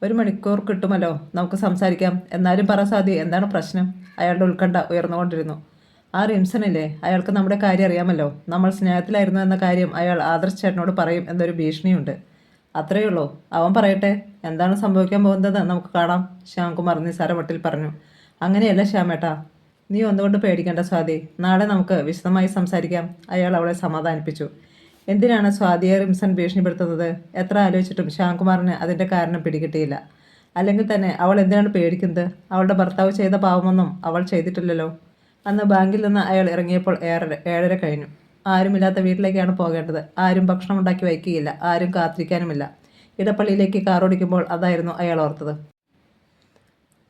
1 മണിക്കൂർ കിട്ടുമല്ലോ, നമുക്ക് സംസാരിക്കാം. എന്നാലും പറ സാധി, എന്താണ് പ്രശ്നം? അയാളുടെ ഉത്കണ്ഠ ഉയർന്നുകൊണ്ടിരുന്നു. ആ റിംസണില്ലേ, അയാൾക്ക് നമ്മുടെ കാര്യം അറിയാമല്ലോ. നമ്മൾ സ്നേഹത്തിലായിരുന്നു എന്ന കാര്യം അയാൾ ആദർശ് ചേട്ടനോട് പറയും എന്നൊരു ഭീഷണിയുണ്ട്. അത്രയേ ഉള്ളൂ. അവൻ പറയട്ടെ. എന്താണ് സംഭവിക്കാൻ പോകുന്നത് നമുക്ക് കാണാം, ശ്യാംകുമാർ നിസ്സാരമട്ടിൽ പറഞ്ഞു. അങ്ങനെയല്ല ശ്യാമേട്ടാ, നീ ഒന്നുകൊണ്ട് പേടിക്കേണ്ട സ്വാതി. നാളെ നമുക്ക് വിശദമായി സംസാരിക്കാം. അയാൾ അവളെ സമാധാനിപ്പിച്ചു. എന്തിനാണ് സ്വാതിയെ റിംസൺ ഭീഷണിപ്പെടുത്തുന്നത്? എത്ര ആലോചിച്ചിട്ടും ശ്യാംകുമാറിന് അതിൻ്റെ കാരണം പിടികിട്ടിയില്ല. അല്ലെങ്കിൽ തന്നെ അവൾ എന്തിനാണ് പേടിക്കുന്നത്? അവളുടെ ഭർത്താവ് ചെയ്ത പാവമൊന്നും അവൾ ചെയ്തിട്ടില്ലല്ലോ. അന്ന് ബാങ്കിൽ നിന്ന് അയാൾ ഇറങ്ങിയപ്പോൾ 7:30 കഴിഞ്ഞു. ആരുമില്ലാത്ത വീട്ടിലേക്കാണ് പോകേണ്ടത്. ആരും ഭക്ഷണം ഉണ്ടാക്കി വയ്ക്കുകയില്ല. ആരും കാത്തിരിക്കാനുമില്ല. ഇടപ്പള്ളിയിലേക്ക് കാറോടിക്കുമ്പോൾ അതായിരുന്നു അയാൾ ഓർത്തത്.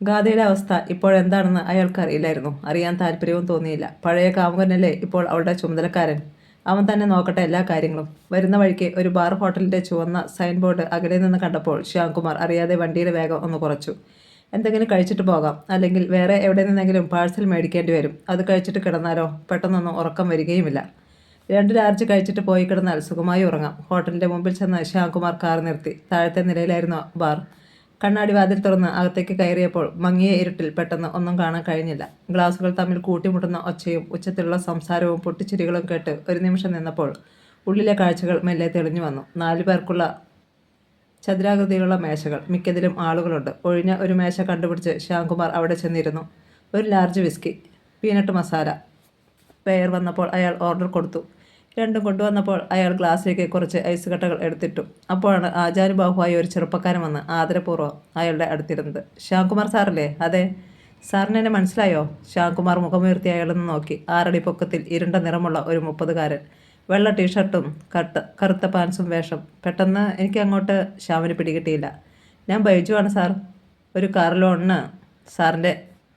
ഗാഥയുടെ അവസ്ഥ ഇപ്പോഴെന്താണെന്ന് അയാൾക്ക് അറിയില്ലായിരുന്നു. അറിയാൻ താല്പര്യവും തോന്നിയില്ല. പഴയ കാമുകനല്ലേ ഇപ്പോൾ അവളുടെ ചുമതലക്കാരൻ. അവൻ തന്നെ നോക്കട്ടെ എല്ലാ കാര്യങ്ങളും. വരുന്ന വഴിക്ക് ഒരു ബാർ ഹോട്ടലിൻ്റെ ചുവന്ന സൈൻ ബോർഡ് അകലെ നിന്ന് കണ്ടപ്പോൾ ശ്യാംകുമാർ അറിയാതെ വണ്ടിയുടെ വേഗം ഒന്ന് കുറച്ചു. എന്തെങ്കിലും കഴിച്ചിട്ട് പോകാം, അല്ലെങ്കിൽ വേറെ എവിടെ നിന്നെങ്കിലും പാഴ്സൽ മേടിക്കേണ്ടി വരും. അത് കഴിച്ചിട്ട് കിടന്നാലോ പെട്ടെന്നൊന്നും ഉറക്കം വരികയുമില്ല. 2 ലാർജ് കഴിച്ചിട്ട് പോയി കിടന്നാൽ സുഖമായി ഉറങ്ങാം. ഹോട്ടലിൻ്റെ മുമ്പിൽ ചെന്ന് ശ്യാംകുമാർ കാർ നിർത്തി. താഴത്തെ നിലയിലായിരുന്നു ബാർ. കണ്ണാടി വാതിൽ തുറന്ന് അകത്തേക്ക് കയറിയപ്പോൾ മങ്ങിയ ഇരുട്ടിൽ പെട്ടെന്ന് ഒന്നും കാണാൻ കഴിഞ്ഞില്ല. ഗ്ലാസുകൾ തമ്മിൽ കൂട്ടിമുട്ടുന്ന ഒച്ചയും ഉച്ചത്തിലുള്ള സംസാരവും പൊട്ടിച്ചിരികളും കേട്ട് ഒരു നിമിഷം നിന്നപ്പോൾ ഉള്ളിലെ കാഴ്ചകൾ മെല്ലെ തെളിഞ്ഞു വന്നു. 4 പേർക്കുള്ള ചതുരാകൃതിയിലുള്ള മേശകൾ. മിക്കതിലും ആളുകളുണ്ട്. ഒഴിഞ്ഞ ഒരു മേശ കണ്ടുപിടിച്ച് ശ്യാംകുമാർ അവിടെ ചെന്നിരുന്നു. ഒരു large whisky, peanut masala. Pair വന്നപ്പോൾ അയാൾ ഓർഡർ കൊടുത്തു. രണ്ടും കൊണ്ടുവന്നപ്പോൾ അയാൾ ഗ്ലാസ്സിലേക്ക് കുറച്ച് ഐസ് കട്ടകൾ എടുത്തിട്ടു. അപ്പോഴാണ് ആചാനുബാഹുവായ ഒരു ചെറുപ്പക്കാരൻ വന്ന് ആദരപൂർവ്വം അയാളുടെ അടുത്തിരുന്നത്. ശ്യാംകുമാർ സാറല്ലേ? അതെ. സാറിന് എന്നെ മനസ്സിലായോ? ശ്യാംകുമാർ മുഖമുയർത്തി അയാളൊന്ന് നോക്കി. 6 അടി പൊക്കത്തിൽ ഇരുണ്ട നിറമുള്ള ഒരു 30-കാരൻ. വെള്ള ടീഷർട്ടും കറുത്ത പാൻസും വേഷം. പെട്ടെന്ന് എനിക്ക് അങ്ങോട്ട് ശ്യാമിന് പിടികിട്ടിയില്ല. ഞാൻ ബൈജു ആണ് സാർ. ഒരു കാർ ലോണിന് സാറിൻ്റെ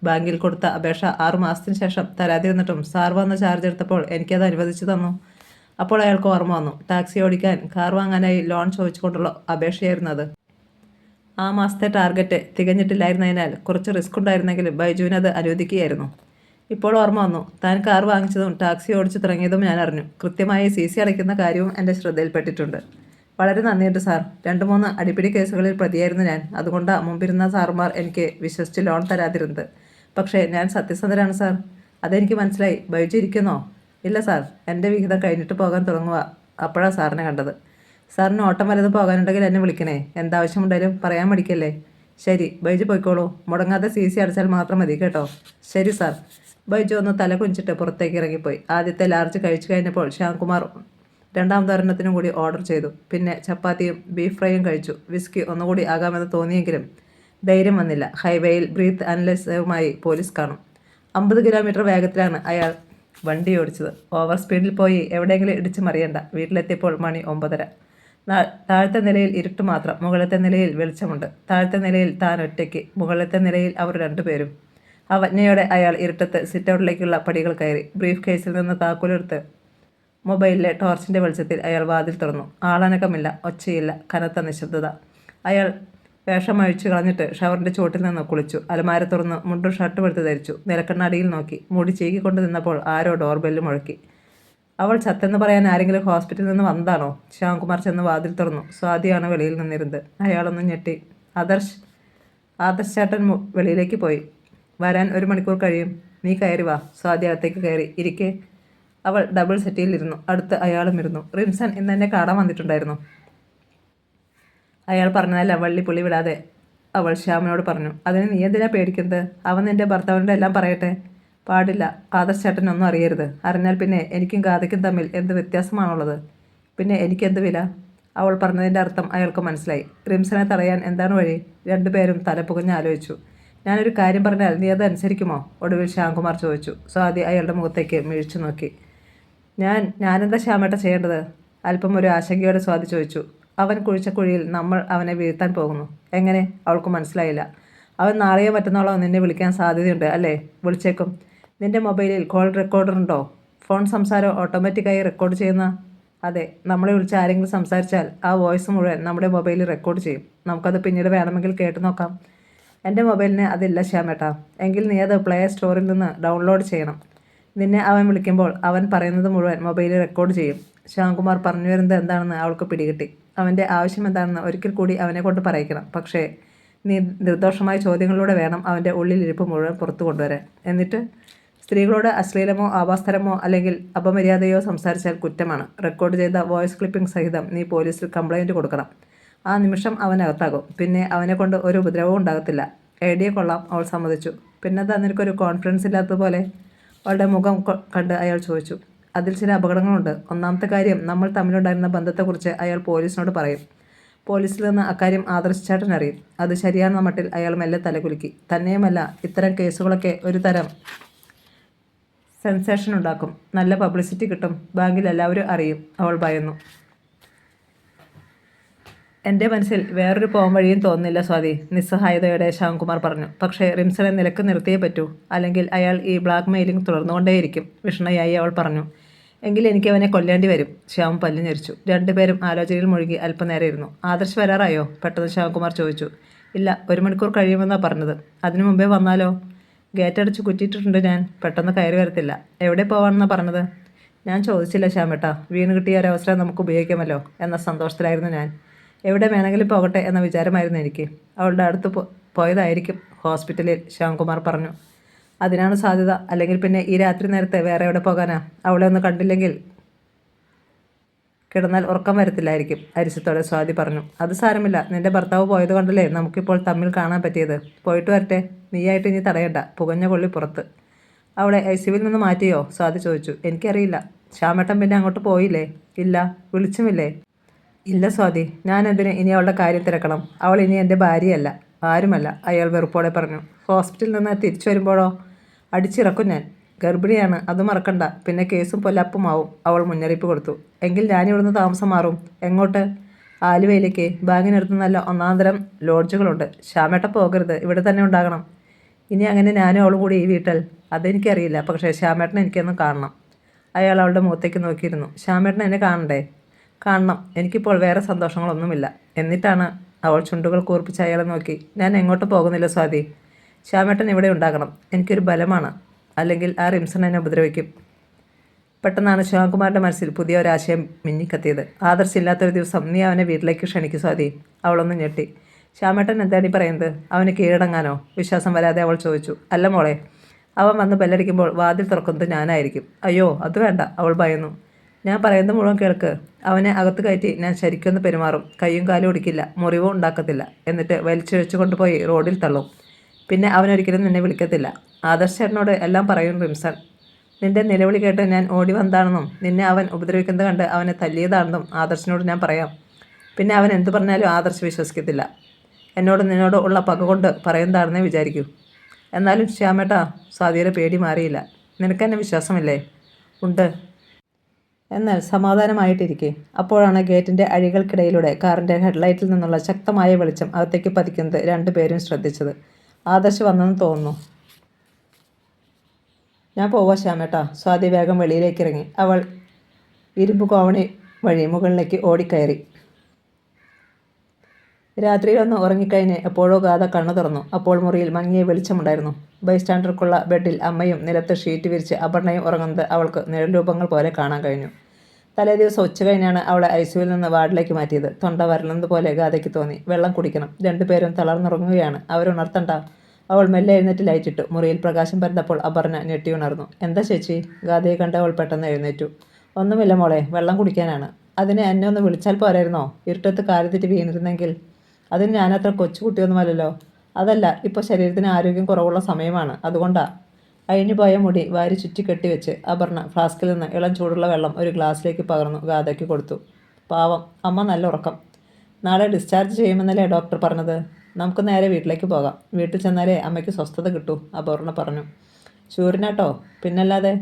ബാങ്കിൽ കൊടുത്ത അപേക്ഷ 6 മാസത്തിന് ശേഷം തരാതിരുന്നിട്ടും സാർ വന്ന് ചാർജ് എടുത്തപ്പോൾ എനിക്കത് അനുവദിച്ചു തന്നു. അപ്പോൾ അയാൾക്ക് ഓർമ്മ വന്നു. ടാക്സി ഓടിക്കാൻ കാർ വാങ്ങാനായി ലോൺ ചോദിച്ചുകൊണ്ടുള്ള അപേക്ഷയായിരുന്നു അത്. ആ മാസത്തെ ടാർഗറ്റ് തികഞ്ഞിട്ടില്ലായിരുന്നതിനാൽ കുറച്ച് റിസ്ക് ഉണ്ടായിരുന്നെങ്കിലും ബൈജുവിന് അത് അനുവദിക്കുകയായിരുന്നു. ഇപ്പോൾ ഓർമ്മ വന്നു. താൻ കാർ വാങ്ങിച്ചതും ടാക്സി ഓടിച്ചു തുടങ്ങിയതും ഞാൻ അറിഞ്ഞു. കൃത്യമായി CC അടയ്ക്കുന്ന കാര്യവും എൻ്റെ ശ്രദ്ധയിൽപ്പെട്ടിട്ടുണ്ട്. വളരെ നന്ദിയുണ്ട് സാർ. 2-3 അടിപിടി കേസുകളിൽ പ്രതിയായിരുന്നു ഞാൻ. അതുകൊണ്ടാണ് മുമ്പിരുന്ന സാറുമാർ എനിക്ക് വിശ്വസിച്ച് ലോൺ തരാതിരുന്നത്. പക്ഷേ ഞാൻ സത്യസന്ധരാണ് സാർ. അതെനിക്ക് മനസ്സിലായി. ബൈജു ഇരിക്കുന്നോ? ഇല്ല സാർ, എൻ്റെ വിഹിതം കഴിഞ്ഞിട്ട് പോകാൻ തുടങ്ങുക. അപ്പോഴാണ് സാറിനെ കണ്ടത്. സാറിന് ഓട്ടം വലതും പോകാനുണ്ടെങ്കിൽ എന്നെ വിളിക്കണേ. എന്താവശ്യമുണ്ടായാലും പറയാൻ മടിക്കല്ലേ. ശരി, ബൈജു പോയിക്കോളൂ. മുടങ്ങാതെ CC അടച്ചാൽ മാത്രം മതി കേട്ടോ. ശരി സാർ. ബൈജു ഒന്ന് തല കുഞ്ചിട്ട് പുറത്തേക്ക് ഇറങ്ങിപ്പോയി. ആദ്യത്തെ ലാർജ് കഴിച്ചു കഴിഞ്ഞപ്പോൾ ശ്യാംകുമാർ 2ാമത്തെ ഒരെണ്ണത്തിനും കൂടി ഓർഡർ ചെയ്തു. പിന്നെ ചപ്പാത്തിയും ബീഫ് ഫ്രൈയും കഴിച്ചു. വിസ്കി ഒന്നുകൂടി ആകാമെന്ന് തോന്നിയെങ്കിലും ധൈര്യം വന്നില്ല. ഹൈവേയിൽ ബ്രീത്ത് അനലൈസറുമായി പോലീസ് കാണും. 50 കിലോമീറ്റർ വേഗത്തിലാണ് അയാൾ വണ്ടി ഓടിച്ചത്. ഓവർ സ്പീഡിൽ പോയി എവിടെയെങ്കിലും ഇടിച്ച് മറിയണ്ട. വീട്ടിലെത്തിയപ്പോൾ മണി 9:30. താഴത്തെ നിലയിൽ ഇരുട്ട് മാത്രം. മുകളിലത്തെ നിലയിൽ വെളിച്ചമുണ്ട്. താഴത്തെ നിലയിൽ താൻ ഒറ്റയ്ക്ക്, മുകളിലത്തെ നിലയിൽ അവർ 2 പേരും. അവജ്ഞയോടെ അയാൾ ഇരുട്ടത്ത് സിറ്റൗട്ടിലേക്കുള്ള പടികൾ കയറി. ബ്രീഫ് കേസിൽ നിന്ന് താക്കോലെടുത്ത് മൊബൈലിലെ ടോർച്ചിൻ്റെ വെളിച്ചത്തിൽ അയാൾ വാതിൽ തുറന്നു. ആളനക്കമില്ല, ഒച്ചയില്ല, കനത്ത നിശബ്ദത. അയാൾ വേഷം അഴിച്ചു കളഞ്ഞിട്ട് ഷവറിൻ്റെ ചുവട്ടിൽ നിന്ന് കുളിച്ചു. അലമാര തുറന്ന് മുണ്ടും ഷർട്ടും എടുത്ത് ധരിച്ചു. നിലക്കണ്ണാടിയിൽ നോക്കി. മുടി ചീകിക്കൊണ്ട് നിന്നപ്പോൾ ആരോ ഡോർബെല്ല് മുഴക്കി. അവൾ ചത്തെന്ന് പറയാൻ ആരെങ്കിലും ഹോസ്പിറ്റലിൽ നിന്ന് വന്നതാണോ? ശ്യാംകുമാർ ചെന്ന് വാതിൽ തുറന്നു. സ്വാതിയാണ് വെളിയിൽ നിന്നിരുന്നത്. അയാളൊന്ന് ഞെട്ടി. ആദർശ് ചേട്ടൻ വെളിയിലേക്ക് പോയി. വരാൻ 1 മണിക്കൂർ കഴിയും. നീ കയറി വാ. സ്വാതി അകത്തേക്ക് കയറി. ഇരിക്കെ. അവൾ ഡബിൾ സെറ്റിയിലിരുന്നു. അടുത്ത് അയാളും ഇരുന്നു. റിൻസൺ ഇന്ന് എന്നെ കാണാൻ വന്നിട്ടുണ്ടായിരുന്നു. അയാൾ പറഞ്ഞതല്ല വള്ളി പുള്ളി വിടാതെ അവൾ ശ്യാമിനോട് പറഞ്ഞു. അതിന് നീ എന്തിനാ പേടിക്കുന്നത്? അവൻ നിൻ്റെ ഭർത്താവിൻ്റെ എല്ലാം പറയട്ടെ. പാടില്ല. ആദർശ് ചേട്ടനൊന്നും അറിയരുത്. അറിഞ്ഞാൽ പിന്നെ എനിക്കും ഗാഥയ്ക്കും തമ്മിൽ എന്ത് വ്യത്യാസമാണുള്ളത്? പിന്നെ എനിക്കെന്ത് വില? അവൾ പറഞ്ഞതിൻ്റെ അർത്ഥം അയാൾക്ക് മനസ്സിലായി. റിംസനെ തടയാൻ എന്താണ് വഴി? 2 പേരും തലപുകഞ്ഞ് ആലോചിച്ചു. ഞാനൊരു കാര്യം പറഞ്ഞാൽ നീ അത് അനുസരിക്കുമോ? ഒടുവിൽ ശ്യാംകുമാർ ചോദിച്ചു. സ്വാതി അയാളുടെ മുഖത്തേക്ക് മിഴിച്ചു നോക്കി. ഞാനെന്താ ശ്യാമേട്ട ചെയ്യേണ്ടത്? അല്പം ഒരു ആശങ്കയോടെ സ്വാതി ചോദിച്ചു. അവൻ കുഴിച്ച കുഴിയിൽ നമ്മൾ അവനെ വീഴ്ത്താൻ പോകുന്നു. എങ്ങനെ? അവൾക്ക് മനസ്സിലായില്ല. അവൻ നാളെയോ മറ്റന്നാളോ നിന്നെ വിളിക്കാൻ സാധ്യതയുണ്ട് അല്ലേ? വിളിച്ചേക്കും. നിൻ്റെ മൊബൈലിൽ കോൾ റെക്കോർഡർ ഉണ്ടോ? ഫോൺ സംസാരം ഓട്ടോമാറ്റിക്കായി റെക്കോർഡ് ചെയ്യുന്ന? അതെ. നമ്മളെ വിളിച്ച് ആരെങ്കിലും സംസാരിച്ചാൽ ആ വോയിസ് മുഴുവൻ നമ്മുടെ മൊബൈലിൽ റെക്കോർഡ് ചെയ്യും. നമുക്കത് പിന്നീട് വേണമെങ്കിൽ കേട്ടു നോക്കാം. എൻ്റെ മൊബൈലിന് അതില്ല ശ്യാമേട്ടാ. എങ്കിൽ നീ അത് പ്ലേ സ്റ്റോറിൽ നിന്ന് ഡൗൺലോഡ് ചെയ്യണം. നിന്നെ അവൻ വിളിക്കുമ്പോൾ അവൻ പറയുന്നത് മുഴുവൻ മൊബൈലിൽ റെക്കോർഡ് ചെയ്യും. ശ്യാംകുമാർ പറഞ്ഞു വരുന്നത് എന്താണെന്ന് അവൾക്ക് പിടികിട്ടി. അവൻ്റെ ആവശ്യം എന്താണെന്ന് ഒരിക്കൽ കൂടി അവനെ കൊണ്ട് പറയിക്കണം. പക്ഷേ നീ നിർദോഷമായ ചോദ്യങ്ങളിലൂടെ വേണം അവൻ്റെ ഉള്ളിലിരിപ്പ് മുഴുവൻ പുറത്തു കൊണ്ടുവരാൻ. എന്നിട്ട് സ്ത്രീകളോട് അശ്ലീലമോ ആഭാസ്തരമോ അല്ലെങ്കിൽ അപമര്യാദയോ സംസാരിച്ചാൽ കുറ്റമാണ്. റെക്കോർഡ് ചെയ്ത വോയിസ് ക്ലിപ്പിംഗ് സഹിതം നീ പോലീസിൽ കംപ്ലൈൻറ്റ് കൊടുക്കണം. ആ നിമിഷം അവനകത്താകും. പിന്നെ അവനെ കൊണ്ട് ഒരു ഉപദ്രവവും ഉണ്ടാകത്തില്ല. ഐഡിയ കൊള്ളാം. അവൾ സമ്മതിച്ചു. പിന്നെന്താ നിനക്കൊരു കോൺഫിഡൻസ് ഇല്ലാത്തതുപോലെ? അവളുടെ മുഖം കണ്ട് അയാൾ ചോദിച്ചു. അതിൽ ചില അപകടങ്ങളുണ്ട്. ഒന്നാമത്തെ കാര്യം, നമ്മൾ തമ്മിലുണ്ടായിരുന്ന ബന്ധത്തെക്കുറിച്ച് അയാൾ പോലീസിനോട് പറയും. പോലീസിൽ നിന്ന് അക്കാര്യം ആദർശ് ചേട്ടൻ അറിയും. അത് ശരിയാണെന്ന മട്ടിൽ അയാൾ മെല്ലെ തലകുലുക്കി. തന്നെയുമല്ല, ഇത്തരം കേസുകളൊക്കെ ഒരു തരം സെൻസേഷൻ ഉണ്ടാക്കും. നല്ല പബ്ലിസിറ്റി കിട്ടും. ബാങ്കിൽ എല്ലാവരും അറിയും. അവൾ ഭയന്നു. എൻ്റെ മനസ്സിൽ വേറൊരു പോം വഴിയും തോന്നുന്നില്ല സ്വാതി, നിസ്സഹായതയോടെ ശ്യാംകുമാർ പറഞ്ഞു. പക്ഷേ റിംസനെ നിലക്ക് നിർത്തിയേ പറ്റൂ. അല്ലെങ്കിൽ അയാൾ ഈ ബ്ലാക്ക് മെയിലിംഗ് തുടർന്നുകൊണ്ടേയിരിക്കും. വിഷണയായി അവൾ പറഞ്ഞു. എങ്കിൽ എനിക്ക് അവനെ കൊല്ലേണ്ടി വരും. ശ്യാം പല്ല് ഞെരിച്ചു. 2 പേരും ആലോചനയിൽ മുഴുകി അല്പനേരം ഇരുന്നു. ആദർശ് വരാറായോ? പെട്ടെന്ന് ശ്യാംകുമാർ ചോദിച്ചു. ഇല്ല, 1 മണിക്കൂർ കഴിയുമെന്നാണ് പറഞ്ഞത്. അതിനു മുമ്പേ വന്നാലോ? ഗേറ്റ് അടച്ച് കുറ്റിയിട്ടിട്ടുണ്ട് ഞാൻ. പെട്ടെന്ന് കയറി വരത്തില്ല. എവിടെ പോവാണെന്നാണ് പറഞ്ഞത്? ഞാൻ ചോദിച്ചില്ല ശ്യാമേട്ടാ. വീണ് കിട്ടിയ ഒരവസരം നമുക്ക് ഉപയോഗിക്കാമല്ലോ എന്ന സന്തോഷത്തിലായിരുന്നു ഞാൻ. എവിടെ വേണമെങ്കിലും പോകട്ടെ എന്ന വിചാരമായിരുന്നു എനിക്ക്. അവളുടെ അടുത്ത് പോയതായിരിക്കും ഹോസ്പിറ്റലിൽ, ശ്യാംകുമാർ പറഞ്ഞു. അതിനാണ് സാധ്യത. അല്ലെങ്കിൽ പിന്നെ ഈ രാത്രി നേരത്തെ വേറെ എവിടെ പോകാനാ? അവളെ ഒന്ന് കണ്ടില്ലെങ്കിൽ കിടന്നാൽ ഉറക്കം വരത്തില്ലായിരിക്കും, അരിശത്തോടെ സ്വാതി പറഞ്ഞു. അത് സാരമില്ല. നിന്റെ ഭർത്താവ് പോയത് കൊണ്ടല്ലേ നമുക്കിപ്പോൾ തമ്മിൽ കാണാൻ പറ്റിയത്. പോയിട്ട് വരട്ടെ. നീയായിട്ട് ഇനി തടയണ്ട. പുകഞ്ഞ കൊള്ളി പുറത്ത്. അവളെ ഐസിയുവിൽ നിന്ന് മാറ്റിയോ? സ്വാതി ചോദിച്ചു. എനിക്കറിയില്ല. ശ്യാമേട്ടൻ പിന്നെ അങ്ങോട്ട് പോയില്ലേ? ഇല്ല. വിളിച്ചുമില്ലേ? ഇല്ല സ്വാതി. ഞാൻ എന്തിന് ഇനി അവളുടെ കാര്യം തിരക്കണം? അവൾ ഇനി എൻ്റെ ഭാര്യയല്ല, ആരുമല്ല, അയാൾ വെറുപ്പോടെ പറഞ്ഞു. ഹോസ്പിറ്റലിൽ നിന്ന് തിരിച്ചു വരുമ്പോഴോ? അടിച്ചിറക്കും ഞാൻ. ഗർഭിണിയാണ്, അത് മറക്കണ്ട. പിന്നെ കേസും പൊല്ലാപ്പുമാവും, അവൾ മുന്നറിയിപ്പ് കൊടുത്തു. എങ്കിൽ ഞാനിവിടുന്ന് താമസം മാറും. എങ്ങോട്ട്? ആലുവയിലേക്ക്. ബാങ്കിനടുത്ത് നല്ല ഒന്നാന്തരം ലോഡ്ജുകളുണ്ട്. ശ്യാമേട്ട പോകരുത്, ഇവിടെ തന്നെ ഉണ്ടാകണം. ഇനി അങ്ങനെ ഞാനും അവളും കൂടി ഈ വീട്ടിൽ? അതെനിക്കറിയില്ല. പക്ഷേ ശ്യാമേട്ടനെ എനിക്കൊന്ന് കാണണം. അയാൾ അവളുടെ മുഖത്തേക്ക് നോക്കിയിരുന്നു. ശ്യാമേട്ടൻ എന്നെ കാണണ്ടേ? കാണണം. എനിക്കിപ്പോൾ വേറെ സന്തോഷങ്ങളൊന്നുമില്ല. എന്നിട്ടാണ് അവൾ ചുണ്ടുകൾ കൂർപ്പിച്ച് അയാളെ നോക്കി. ഞാൻ എങ്ങോട്ട് പോകുന്നില്ല സ്വാതി. ശ്യാമേട്ടൻ ഇവിടെ ഉണ്ടാകണം. എനിക്കൊരു ബലമാണ്. അല്ലെങ്കിൽ ആ റിംസൺ എന്നെ ഉപദ്രവിക്കും. പെട്ടെന്നാണ് ശ്യാംകുമാറിൻ്റെ മനസ്സിൽ പുതിയ ഒരാശയം മിന്നിക്കത്തിയത്. ആദർശില്ലാത്തൊരു ദിവസം നീ അവനെ വീട്ടിലേക്ക് ക്ഷണിക്കു സ്വാതി. അവളൊന്ന് ഞെട്ടി. ശ്യാമേട്ടൻ എന്താണ് ഈ പറയുന്നത്? അവന് കീഴടങ്ങാനോ? വിശ്വാസം വരാതെ അവൾ ചോദിച്ചു. അല്ല മോളെ, അവൻ വന്ന് ബെല്ലടിക്കുമ്പോൾ വാതിൽ തുറക്കുന്നത് ഞാനായിരിക്കും. അയ്യോ, അത് വേണ്ട, അവൾ ഭയന്നു. ഞാൻ പറയുന്നത് മുഴുവൻ കേൾക്ക്. അവനെ അകത്ത് കയറ്റി ഞാൻ ശരിക്കൊന്ന് പെരുമാറും. കയ്യും കാലും ഒടിക്കില്ല, മുറിവും ഉണ്ടാക്കത്തില്ല. എന്നിട്ട് വലിച്ചിഴച്ചു കൊണ്ടുപോയി റോഡിൽ തള്ളും. പിന്നെ അവനൊരിക്കലും നിന്നെ വിളിക്കത്തില്ല. ആദർശേട്ടനോട് എല്ലാം പറയും റിംസൺ. നിന്റെ നിലവിളി കേട്ട് ഞാൻ ഓടി വന്നതാണെന്നും നിന്നെ അവൻ ഉപദ്രവിക്കുന്നത് കണ്ട് അവനെ തല്ലിയതാണെന്നും ആദർശിനോട് ഞാൻ പറയാം. പിന്നെ അവൻ എന്തു പറഞ്ഞാലും ആദർശ് വിശ്വസിക്കത്തില്ല. എന്നോട് നിന്നോട് ഉള്ള പക കൊണ്ട് പറയുന്നതാണെന്നേ വിചാരിക്കൂ. എന്നാലും ശ്യാമേട്ടാ, സ്വാതിയുടെ പേടി മാറിയില്ല. നിനക്കെന്നെ വിശ്വാസമില്ലേ? ഉണ്ട്. എന്നാൽ സമാധാനമായിട്ടിരിക്കെ. അപ്പോഴാണ് ഗേറ്റിൻ്റെ അഴികൾക്കിടയിലൂടെ കാറിൻ്റെ ഹെഡ്ലൈറ്റിൽ നിന്നുള്ള ശക്തമായ വെളിച്ചം അകത്തേക്ക് പതിക്കുന്നത് രണ്ടുപേരും ശ്രദ്ധിച്ചത്. ആദർശ് വന്നെന്ന് തോന്നുന്നു. ഞാൻ പോവാ ശ്യാമേട്ടാ. സ്വാതി വേഗം വെളിയിലേക്ക് ഇറങ്ങി. അവൾ ഇരുമ്പ് കോവണി വഴി മുകളിലേക്ക് ഓടിക്കയറി. രാത്രിയിലൊന്ന് ഉറങ്ങിക്കഴിഞ്ഞ് എപ്പോഴോ ഗാഥ കണ്ണു തുറന്നു. അപ്പോൾ മുറിയിൽ മങ്ങിയ വെളിച്ചമുണ്ടായിരുന്നു. ബൈസ്റ്റാൻഡർക്കുള്ള ബെഡിൽ അമ്മയും നിലത്ത് ഷീറ്റ് വിരിച്ച് അപർണയും ഉറങ്ങുന്നത് അവൾക്ക് നിഴൽരൂപങ്ങൾ പോലെ കാണാൻ കഴിഞ്ഞു. തലേ ദിവസം ഉച്ച കഴിഞ്ഞാണ് അവളെ ഐസിയുവിൽ നിന്ന് വാർഡിലേക്ക് മാറ്റിയത്. തൊണ്ട വരളുന്നത് പോലെ ഗാഥയ്ക്ക് തോന്നി. വെള്ളം കുടിക്കണം. രണ്ടുപേരും തളർന്നുറങ്ങുകയാണ്. അവരുണർത്തണ്ട. അവൾ മെല്ലെ എഴുന്നേറ്റ് ലൈറ്റിട്ടു. മുറിയിൽ പ്രകാശം പരന്നപ്പോൾ അപർണ ഞെട്ടിയുണർന്നു. എന്താ ചേച്ചി? ഗാഥയെ കണ്ട് അവൾ പെട്ടെന്ന് എഴുന്നേറ്റു. ഒന്നുമില്ല മോളെ, വെള്ളം കുടിക്കാനാണ്. അതിന് എന്നെ ഒന്ന് വിളിച്ചാൽ പോരായിരുന്നോ? ഇരുട്ടത്ത് കാലുതെറ്റി വീണിരുന്നെങ്കിൽ. അതിന് ഞാനത്ര കൊച്ചുകുട്ടിയൊന്നുമല്ലല്ലോ. അതല്ല, ഇപ്പോൾ ശരീരത്തിന് ആരോഗ്യം കുറവുള്ള സമയമാണ്, അതുകൊണ്ടാ. അഴിഞ്ഞുപോയ മുടി വാരി ചുറ്റി കെട്ടിവെച്ച് അപർണ ഫ്ലാസ്കിൽ നിന്ന് ഇളം ചൂടുള്ള വെള്ളം ഒരു ഗ്ലാസ്സിലേക്ക് പകർന്നു ഗാഥയ്ക്ക് കൊടുത്തു. പാവം, അമ്മ നല്ല ഉറക്കം. നാളെ ഡിസ്ചാർജ് ചെയ്യുമെന്നല്ലേ ഡോക്ടർ പറഞ്ഞത്? നമുക്ക് നേരെ വീട്ടിലേക്ക് പോകാം. വീട്ടിൽ ചെന്നാലേ അമ്മയ്ക്ക് സ്വസ്ഥത കിട്ടൂ, അപർണ പറഞ്ഞു. ഷൂറിനാട്ടോ? പിന്നല്ലാതെ.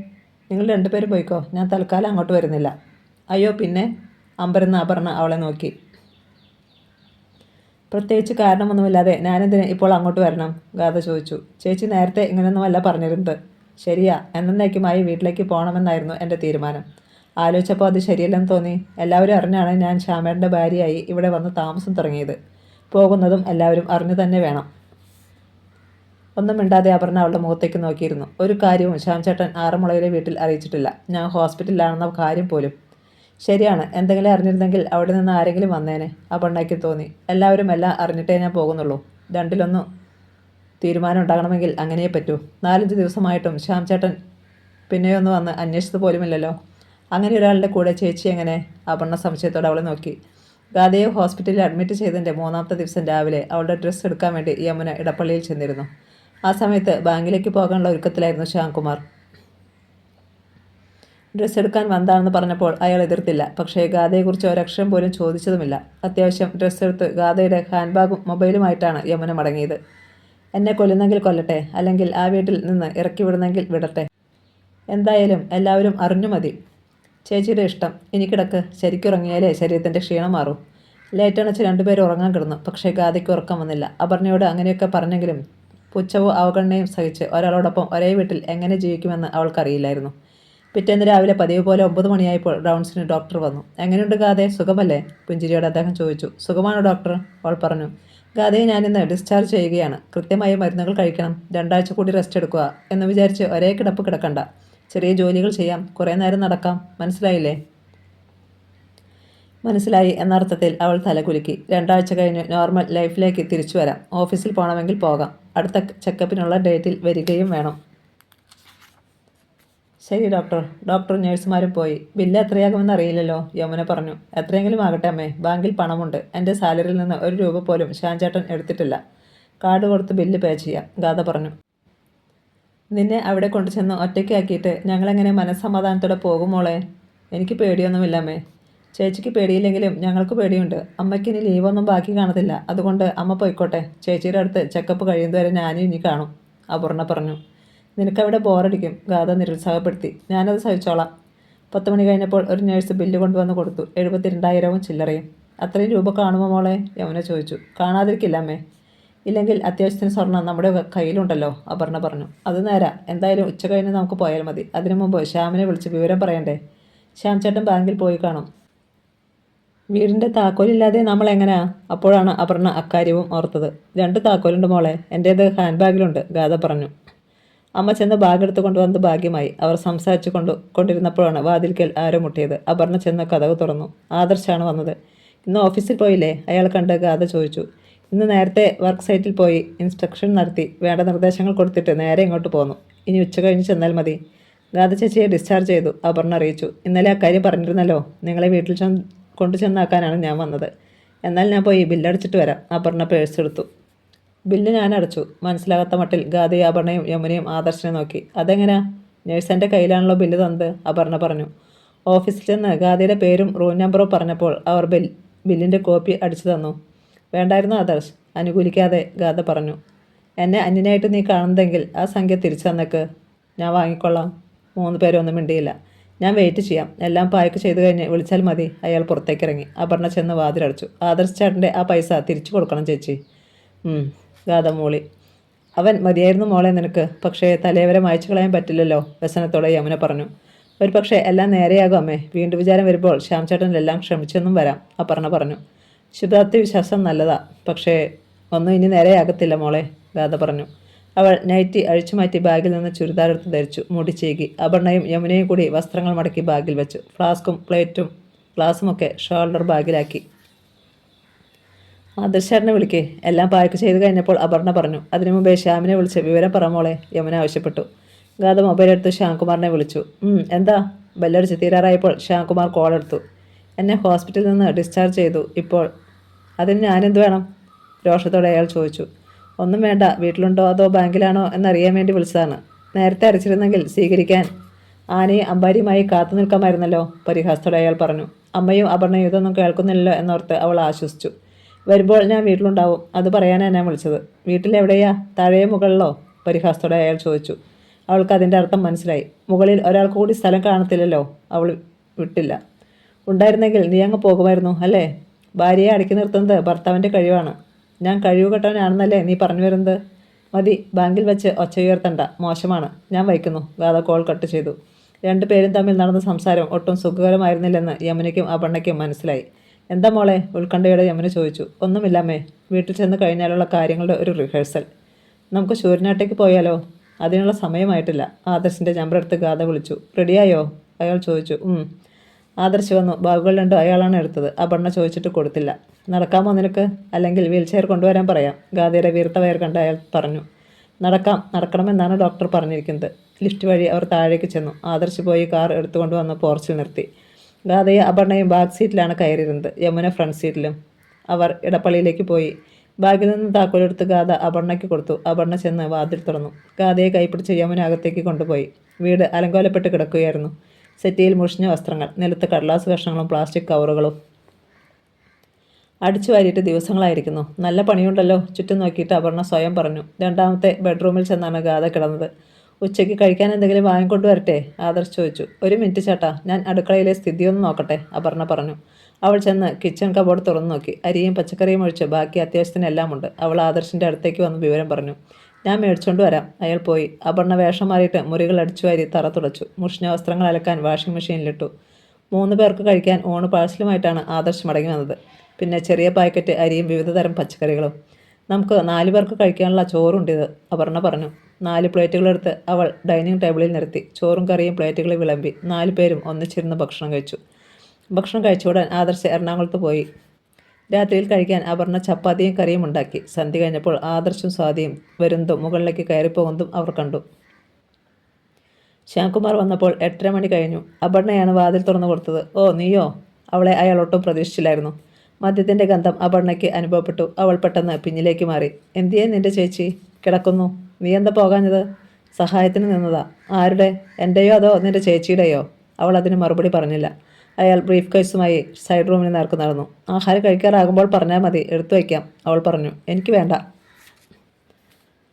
നിങ്ങൾ രണ്ടുപേരും പോയിക്കോ, ഞാൻ തൽക്കാലം അങ്ങോട്ട് വരുന്നില്ല. അയ്യോ പിന്നെ? അമ്പരന്ന് അപർണ അവളെ നോക്കി. പ്രത്യേകിച്ച് കാരണമൊന്നുമില്ലാതെ ഞാനെന്തിന് ഇപ്പോൾ അങ്ങോട്ട് വരണം? ഗാഥ ചോദിച്ചു. ചേച്ചി നേരത്തെ ഇങ്ങനെയൊന്നുമല്ല പറഞ്ഞിരുന്നത്. ശരിയാ, എന്നേക്കുമായി വീട്ടിലേക്ക് പോകണമെന്നായിരുന്നു എൻ്റെ തീരുമാനം. ആലോചിച്ചപ്പോൾ അത് ശരിയല്ലെന്ന് തോന്നി. എല്ലാവരും അറിഞ്ഞാണ് ഞാൻ ശ്യാമേട്ടൻ്റെ ഭാര്യയായി ഇവിടെ വന്ന് താമസം തുടങ്ങിയത്. പോകുന്നതും എല്ലാവരും അറിഞ്ഞു തന്നെ വേണം. ഒന്നും മിണ്ടാതെ അപർണ അവളുടെ മുഖത്തേക്ക് നോക്കിയിരുന്നു. ഒരു കാര്യവും ശ്യാം ചേട്ടൻ ആറന്മുളയിലെ വീട്ടിൽ അറിയിച്ചിട്ടില്ല. ഞാൻ ഹോസ്പിറ്റലിലാണെന്ന കാര്യം പോലും. ശരിയാണ്, എന്തെങ്കിലും അറിഞ്ഞിരുന്നെങ്കിൽ അവിടെ നിന്ന് ആരെങ്കിലും വന്നേനെ, അപർണയ്ക്ക് തോന്നി. എല്ലാവരും എല്ലാം അറിഞ്ഞിട്ടേ ഞാൻ പോകുന്നുള്ളൂ. രണ്ടിലൊന്നും തീരുമാനം ഉണ്ടാകണമെങ്കിൽ അങ്ങനെയേ പറ്റൂ. 4-5 ദിവസമായിട്ടും ശ്യാം ചേട്ടൻ പിന്നെയൊന്ന് വന്ന് അന്വേഷിച്ചത് പോലുമില്ലല്ലോ. അങ്ങനെ ഒരാളുടെ കൂടെ ചേച്ചി എങ്ങനെ? അപർണ സംശയത്തോടെ അവളെ നോക്കി. ഗാഥയെ ഹോസ്പിറ്റലിൽ അഡ്മിറ്റ് ചെയ്തതിൻ്റെ 3ാമത്തെ ദിവസം രാവിലെ അവളുടെ ഡ്രസ്സ് എടുക്കാൻ വേണ്ടി യമുന ഇടപ്പള്ളിയിൽ ചെന്നിരുന്നു. ആ സമയത്ത് ബാങ്കിലേക്ക് പോകാനുള്ള ഒരുക്കത്തിലായിരുന്നു ശ്യാംകുമാർ. ഡ്രസ്സ് എടുക്കാൻ വന്നതാണെന്ന് പറഞ്ഞപ്പോൾ അയാൾ എതിർത്തില്ല. പക്ഷേ ഗാഥയെക്കുറിച്ച് ഒരക്ഷരം പോലും ചോദിച്ചതുമില്ല. അത്യാവശ്യം ഡ്രസ്സ് എടുത്ത് ഗാഥയുടെ ഹാൻഡ് ബാഗും മൊബൈലുമായിട്ടാണ് യമുന മടങ്ങിയത്. എന്നെ കൊല്ലുന്നെങ്കിൽ കൊല്ലട്ടെ, അല്ലെങ്കിൽ ആ വീട്ടിൽ നിന്ന് ഇറക്കി വിടുന്നെങ്കിൽ വിടട്ടെ. എന്തായാലും എല്ലാവരും അറിഞ്ഞു മതി. ചേച്ചിയുടെ ഇഷ്ടം. ഇനി കിടക്ക്. ശരിക്കുറങ്ങിയാലേ ശരീരത്തിൻ്റെ ക്ഷീണം മാറും. ലേറ്റണച്ച് രണ്ടുപേരും ഉറങ്ങാൻ കിടന്നു. പക്ഷേ ഗാഥയ്ക്ക് ഉറക്കം വന്നില്ല. അപർണയോട് അങ്ങനെയൊക്കെ പറഞ്ഞെങ്കിലും പുച്ഛവും അവഗണനയും സഹിച്ച് ഒരാളോടൊപ്പം ഒരേ വീട്ടിൽ എങ്ങനെ ജീവിക്കുമെന്ന് അവൾക്കറിയില്ലായിരുന്നു. പിറ്റേന്ന് രാവിലെ പതിവ് പോലെ 9 മണിയായപ്പോൾ റൗണ്ട്സിന് ഡോക്ടർ വന്നു. എങ്ങനെയുണ്ട് ഗാഥേ, സുഖമല്ലേ? പുഞ്ചിരിയോടെ അദ്ദേഹം ചോദിച്ചു. സുഖമാണോ ഡോക്ടർ? അവൾ പറഞ്ഞു. ഗാഥയെ ഞാനിന്ന് ഡിസ്ചാർജ് ചെയ്യുകയാണ്. കൃത്യമായ മരുന്നുകൾ കഴിക്കണം. 2 ആഴ്ച കൂടി റെസ്റ്റ് എടുക്കുക എന്ന് വിചാരിച്ച് ഒരേ കിടപ്പ് കിടക്കണ്ട. ചെറിയ ജോലികൾ ചെയ്യാം. കുറേ നേരം നടക്കാം. മനസ്സിലായില്ലേ? മനസ്സിലായി എന്നർത്ഥത്തിൽ അവൾ തലകുലുക്കി. 2 ആഴ്ച കഴിഞ്ഞ് നോർമൽ ലൈഫിലേക്ക് തിരിച്ചു വരാം. ഓഫീസിൽ പോകണമെങ്കിൽ പോകാം. അടുത്ത ചെക്കപ്പിനുള്ള ഡേറ്റിൽ വരികയും വേണം. ശരി ഡോക്ടർ. ഡോക്ടറും നഴ്സുമാരും പോയി. ബില്ല് എത്രയാകുമെന്ന് അറിയില്ലല്ലോ, യമുന പറഞ്ഞു. എത്രയെങ്കിലും ആകട്ടെ അമ്മേ, ബാങ്കിൽ പണമുണ്ട്. എൻ്റെ സാലറിയിൽ നിന്ന് 1 രൂപ പോലും ഷാൻചേട്ടൻ എടുത്തിട്ടില്ല. കാർഡ് കൊടുത്ത് ബില്ല് പേ ചെയ്യാം, ഗാഥ പറഞ്ഞു. നിന്നെ അവിടെ കൊണ്ടുചെന്ന് ഒറ്റയ്ക്കാക്കിയിട്ട് ഞങ്ങളെങ്ങനെ മനസ്സമാധാനത്തോടെ പോകും മോളെ? എനിക്ക് പേടിയൊന്നുമില്ല അമ്മേ. ചേച്ചിക്ക് പേടിയില്ലെങ്കിലും ഞങ്ങൾക്ക് പേടിയുണ്ട്. അമ്മയ്ക്ക് ഇനി ലീവൊന്നും ബാക്കി കാണത്തില്ല. അതുകൊണ്ട് അമ്മ പോയിക്കോട്ടെ. ചേച്ചിയുടെ അടുത്ത് ചെക്കപ്പ് കഴിയുന്നതുവരെ ഞാനും ഇനി കാണും, അപർണ പറഞ്ഞു. നിനക്കവിടെ ബോറടിക്കും, ഗാഥ നിരുത്സാഹപ്പെടുത്തി. ഞാനത് സഹിച്ചോളാം. 10 മണി കഴിഞ്ഞപ്പോൾ ഒരു നേഴ്സ് ബില്ല് കൊണ്ടുവന്ന് കൊടുത്തു. 72,000 ചില്ലറയും. അത്രയും രൂപ കാണുമോ മോളെ, യമുന ചോദിച്ചു. കാണാതിരിക്കില്ല അമ്മേ. ഇല്ലെങ്കിൽ അത്യാവശ്യത്തിന് സ്വർണ്ണം നമ്മുടെ കയ്യിലുണ്ടല്ലോ, അപർണ പറഞ്ഞു. അത് നേരാ. എന്തായാലും ഉച്ച കഴിഞ്ഞ് നമുക്ക് പോയാൽ മതി. അതിനു മുമ്പ് ശ്യാമിനെ വിളിച്ച് വിവരം പറയണ്ടേ? ശ്യാം ചേട്ടൻ ബാങ്കിൽ പോയി കാണും. വീടിൻ്റെ താക്കോലില്ലാതെ നമ്മൾ എങ്ങനെയാ? അപ്പോഴാണ് അപർണ അക്കാര്യവും ഓർത്തത്. 2 താക്കോലുണ്ട് മോളെ. എൻ്റേത് ഹാൻഡ് ബാഗിലുണ്ട്, ഗാഥ പറഞ്ഞു. അമ്മ ചെന്ന് ബാഗ് എടുത്ത് കൊണ്ടുവന്നത് ഭാഗ്യമായി. അവർ സംസാരിച്ചു കൊണ്ടിരുന്നപ്പോഴാണ് വാതിൽക്കൽ ആരോ മുട്ടിയത്. അപർണ ചെന്ന് കതക് തുറന്നു. ആദർശാണ് വന്നത്. ഇന്ന് ഓഫീസിൽ പോയില്ലേ, അയാൾ കണ്ട് ഗാഥ ചോദിച്ചു. ഇന്ന് നേരത്തെ വർക്ക് സൈറ്റിൽ പോയി ഇൻസ്ട്രക്ഷൻ നടത്തി വേണ്ട നിർദ്ദേശങ്ങൾ കൊടുത്തിട്ട് നേരെ ഇങ്ങോട്ട് പോന്നു. ഇനി ഉച്ച കഴിഞ്ഞ് ചെന്നാൽ മതി. ഗാഥ ചേച്ചിയെ ഡിസ്ചാർജ് ചെയ്തു, അപർണ അറിയിച്ചു. ഇന്നലെ അക്കാര്യം പറഞ്ഞിരുന്നല്ലോ. നിങ്ങളെ വീട്ടിൽ കൊണ്ടുചെന്നാക്കാനാണ് ഞാൻ വന്നത്. എന്നാൽ ഞാൻ പോയി ബില്ലടിച്ചിട്ട് വരാം. അപർണ പേഴ്സ് എടുത്തു. ബില്ല് ഞാൻ അടച്ചു. മനസ്സിലാകാത്ത മട്ടിൽ ഗാഥയെ അപർണയും യമുനയും ആദർശനെ നോക്കി. അതെങ്ങനെയാ? നേഴ്സിൻ്റെ കയ്യിലാണല്ലോ ബില്ല് തന്നത്, അപർണ പറഞ്ഞു. ഓഫീസിൽ ചെന്ന് ഗാഥയുടെ പേരും റൂം നമ്പറും പറഞ്ഞപ്പോൾ അവർ ബില്ലിൻ്റെ കോപ്പി അടിച്ചു തന്നു. വേണ്ടായിരുന്നു ആദർശ്, അനുകൂലിക്കാതെ ഗാഥ പറഞ്ഞു. എന്നെ അന്യനായിട്ട് നീ കാണുന്നതെങ്കിൽ ആ സംഖ്യ തിരിച്ചു തന്നേക്ക്. ഞാൻ വാങ്ങിക്കൊള്ളാം. 3 പേരും ഒന്നും മിണ്ടിയില്ല. ഞാൻ വെയിറ്റ് ചെയ്യാം. എല്ലാം പായ്ക്ക് ചെയ്ത് കഴിഞ്ഞ് വിളിച്ചാൽ മതി. അയാൾ പുറത്തേക്കിറങ്ങി. അപർണ ചെന്ന് വാതിലടച്ചു. ആദർശ് ചേട്ടൻ്റെ ആ പൈസ തിരിച്ചു കൊടുക്കണം ചേച്ചി. ഗാഥ മൂളി. അവൻ മതിയായിരുന്നു മോളെ നിനക്ക്. പക്ഷേ തലവരെ മായ്ച്ചു കളയാൻ പറ്റില്ലല്ലോ, വ്യസനത്തോടെ യമുന പറഞ്ഞു. ഒരു പക്ഷേ എല്ലാം നേരെയാകും അമ്മേ. വീണ്ടും വിചാരം വരുമ്പോൾ ശ്യാം ചേട്ടനെല്ലാം ക്ഷമിച്ചെന്നും വരാം, അപർണ പറഞ്ഞു. ശുഭാപ്തി വിശ്വാസം നല്ലതാ, പക്ഷേ ഒന്നും ഇനി നേരെയാകത്തില്ല മോളെ, ഗാഥ പറഞ്ഞു. അവൾ നൈറ്റി അഴിച്ചുമാറ്റി ബാഗിൽ നിന്ന് ചുരിദാറെടുത്ത് ധരിച്ചു. മുടി ചീകി. അപർണയും യമുനയും കൂടി വസ്ത്രങ്ങൾ മടക്കി ബാഗിൽ വെച്ചു. ഫ്ലാസ്കും പ്ലേറ്റും ഗ്ലാസുമൊക്കെ ഷോൾഡർ ബാഗിലാക്കി. ആദർശേട്ടനെ വിളിക്കേ. എല്ലാം പായ്ക്ക് ചെയ്ത് കഴിഞ്ഞപ്പോൾ അപർണ പറഞ്ഞു. അതിനു മുമ്പേ ശ്യാമിനെ വിളിച്ച് വിവരം പറ മോളെ, യമുന ആവശ്യപ്പെട്ടു. ഗാഥ മൊബൈൽ എടുത്ത് ശ്യാംകുമാറിനെ വിളിച്ചു. എന്താ? ബെല്ലടിച്ച് തീരാറായപ്പോൾ ശ്യാംകുമാർ കോൾ എടുത്തു. എന്നെ ഹോസ്പിറ്റലിൽ നിന്ന് ഡിസ്ചാർജ് ചെയ്തു. ഇപ്പോൾ അതിന് ഞാനെന്ത് വേണം, രോഷത്തോടെ അയാൾ ചോദിച്ചു. ഒന്നും വേണ്ട. വീട്ടിലുണ്ടോ അതോ ബാങ്കിലാണോ എന്നറിയാൻ വേണ്ടി വിളിച്ചതാണ്. നേരത്തെ അരച്ചിരുന്നെങ്കിൽ സ്വീകരിക്കാൻ ആനയും അമ്പാരിയുമായി കാത്തു നിൽക്കാമായിരുന്നല്ലോ, പരിഹാസത്തോടെ അയാൾ പറഞ്ഞു. അമ്മയും അപർണയും ഇതൊന്നും കേൾക്കുന്നില്ലല്ലോ എന്നോർത്ത് അവൾ ആശ്വസിച്ചു. വരുമ്പോൾ ഞാൻ വീട്ടിലുണ്ടാവും. അത് പറയാനാണ് ഞാൻ വിളിച്ചത്. വീട്ടിലെവിടെയാ? താഴെയോ മുകളിലോ, പരിഹാസത്തോടെ അയാൾ ചോദിച്ചു. അവൾക്ക് അതിൻ്റെ അർത്ഥം മനസ്സിലായി. മുകളിൽ ഒരാൾക്ക് കൂടി സ്ഥലം കാണത്തില്ലല്ലോ. അവൾ വിട്ടില്ല. ഉണ്ടായിരുന്നെങ്കിൽ നീ അങ്ങ് പോകുമായിരുന്നു അല്ലേ? ഭാര്യയെ അടക്കി നിർത്തുന്നത് ഭർത്താവിൻ്റെ കഴിവാണ്. ഞാൻ കഴിവുകെട്ടവനാണെന്നല്ലേ നീ പറഞ്ഞു വരുന്നത്? മതി, ബാങ്കിൽ വെച്ച് ഒച്ച ഉയർത്തണ്ട, മോശമാണ്. ഞാൻ വയ്ക്കുന്നു. ഗാഥ കോൾ കട്ട് ചെയ്തു. 2 പേരും തമ്മിൽ നടന്ന സംസാരം ഒട്ടും സുഖകരമായിരുന്നില്ലെന്ന് യമുനയ്ക്കും അപർണയ്ക്കും മനസ്സിലായി. എന്താ മോളെ, ഉത്കണ്ഠയോടെ യമുന ചോദിച്ചു. ഒന്നുമില്ലമ്മേ. വീട്ടിൽ ചെന്ന് കഴിഞ്ഞാലുള്ള കാര്യങ്ങളുടെ ഒരു റിഹേഴ്സൽ. നമുക്ക് ശൂരനാട്ടേക്ക് പോയാലോ? അതിനുള്ള സമയമായിട്ടില്ല. ആദർശിൻ്റെ നമ്പർ എടുത്ത് ഗാഥ വിളിച്ചു. റെഡിയായോ, അയാൾ ചോദിച്ചു. ആദർശ് വന്നു. ബാഗുകൾ 2 അയാളാണ് എടുത്തത്. അപർണ ചോദിച്ചിട്ട് കൊടുത്തില്ല. നടക്കാമോ നിനക്ക്? അല്ലെങ്കിൽ വീൽ ചെയർ കൊണ്ടുവരാൻ പറയാം, ഗാഥയുടെ വീർത്ത വയർ കണ്ട് അയാൾ പറഞ്ഞു. നടക്കണമെന്നാണ് ഡോക്ടർ പറഞ്ഞിരിക്കുന്നത്. ലിഫ്റ്റ് വഴി അവർ താഴേക്ക് ചെന്നു. ആദർശ് പോയി കാർ എടുത്തുകൊണ്ട് വന്ന് പോർച്ചിൽ നിർത്തി. ഗാഥയും അപർണയും ബാക്ക് സീറ്റിലാണ് കയറിയിരുന്നത്. യമുന ഫ്രണ്ട് സീറ്റിലും. അവർ ഇടപ്പള്ളിയിലേക്ക് പോയി. ബാഗിൽ നിന്ന് താക്കോലെടുത്ത് ഗാഥ അപർണയ്ക്ക് കൊടുത്തു. അപർണ ചെന്ന് വാതിൽ തുറന്നു. ഗാഥയെ കൈപ്പിടിച്ച് യമുന അകത്തേക്ക് കൊണ്ടുപോയി. വീട് അലങ്കോലപ്പെട്ട് കിടക്കുകയായിരുന്നു. സെറ്റിയിൽ മുഷിഞ്ഞ വസ്ത്രങ്ങൾ, നിലത്ത് കടലാസ് കഷ്ണങ്ങളും പ്ലാസ്റ്റിക് കവറുകളും. അടിച്ചു വാരിയിട്ട് ദിവസങ്ങളായിരിക്കുന്നു. നല്ല പണിയുണ്ടല്ലോ, ചുറ്റും നോക്കിയിട്ട് അപർണ സ്വയം പറഞ്ഞു. 2ാമത്തെ ബെഡ്റൂമിൽ ചെന്നാണ് ഗാഥ കിടന്നത്. ഉച്ചയ്ക്ക് കഴിക്കാൻ എന്തെങ്കിലും വാങ്ങിക്കൊണ്ട് വരട്ടെ, ആദർശ് ചോദിച്ചു. 1 മിനിറ്റ് ചേട്ടാ, ഞാൻ അടുക്കളയിലെ സ്ഥിതിയൊന്നും നോക്കട്ടെ, അപർണ പറഞ്ഞു. അവൾ ചെന്ന് കിച്ചൺ കബോർഡ് തുറന്നു നോക്കി. അരിയും പച്ചക്കറിയും ഒഴിച്ച് ബാക്കി അത്യാവശ്യത്തിന് എല്ലാം ഉണ്ട്. അവൾ ആദർശിൻ്റെ അടുത്തേക്ക് വന്ന് വിവരം പറഞ്ഞു. ഞാൻ മേടിച്ചുകൊണ്ട് വരാം. അയാൾ പോയി. അപർണ വേഷം മാറിയിട്ട് മുറികൾ അടിച്ചുവാരി തറ തുടച്ചു. മുഷിഞ്ഞ വസ്ത്രങ്ങൾ അലക്കാൻ വാഷിംഗ് മെഷീനിലിട്ടു. 3 പേർക്ക് കഴിക്കാൻ ഊണ് പാഴ്സലുമായിട്ടാണ് ആദർശ് മടങ്ങി വന്നത്. പിന്നെ ചെറിയ പാക്കറ്റ് അരിയും വിവിധ തരം പച്ചക്കറികളും. നമുക്ക് 4 പേർക്ക് കഴിക്കാനുള്ള ചോറുണ്ടിത്, അപർണ പറഞ്ഞു. 4 പ്ലേറ്റുകളെടുത്ത് അവൾ ഡൈനിങ് ടേബിളിൽ നിരത്തി. ചോറും കറിയും പ്ലേറ്റുകളിൽ വിളമ്പി. 4 പേരും ഒന്നിച്ചിരുന്ന് ഭക്ഷണം കഴിച്ചു. ഭക്ഷണം കഴിച്ചുകൂടാൻ ആദർശ് എറണാകുളത്ത് പോയി. രാത്രിയിൽ കഴിക്കാൻ അപർണ ചപ്പാത്തിയും കറിയും ഉണ്ടാക്കി. സന്ധ്യ കഴിഞ്ഞപ്പോൾ ആദർശും സ്വാതിയും വരുന്നതും മുകളിലേക്ക് കയറിപ്പോകുന്നതും അവർ കണ്ടു. ശ്യാംകുമാർ വന്നപ്പോൾ 8:30 മണി കഴിഞ്ഞു. അപർണയാണ് വാതിൽ തുറന്നു കൊടുത്തത്. ഓ, നീയോ? അവളെ അയാൾ ഒട്ടും പ്രതീക്ഷിച്ചില്ലായിരുന്നു. മദ്യത്തിൻ്റെ ഗന്ധം അപർണയ്ക്ക് അനുഭവപ്പെട്ടു. അവൾ പെട്ടെന്ന് പിന്നിലേക്ക് മാറി. എന്തിയേ നിന്റെ ചേച്ചി? കിടക്കുന്നു. നീ എന്താ പോകാഞ്ഞത്? സഹായത്തിന് നിന്നതാ. ആരുടെ? എൻ്റെയോ അതോ നിന്റെ ചേച്ചിയുടെയോ? അവൾ അതിന് മറുപടി പറഞ്ഞില്ല. അയാൾ ബ്രീഫ് കേസുമായി സൈഡ് റൂമിന് നേർക്ക് നടന്നു. ആഹാരം കഴിക്കാറാകുമ്പോൾ പറഞ്ഞാൽ മതി, എടുത്തു വയ്ക്കാം, അവൾ പറഞ്ഞു. എനിക്ക് വേണ്ട.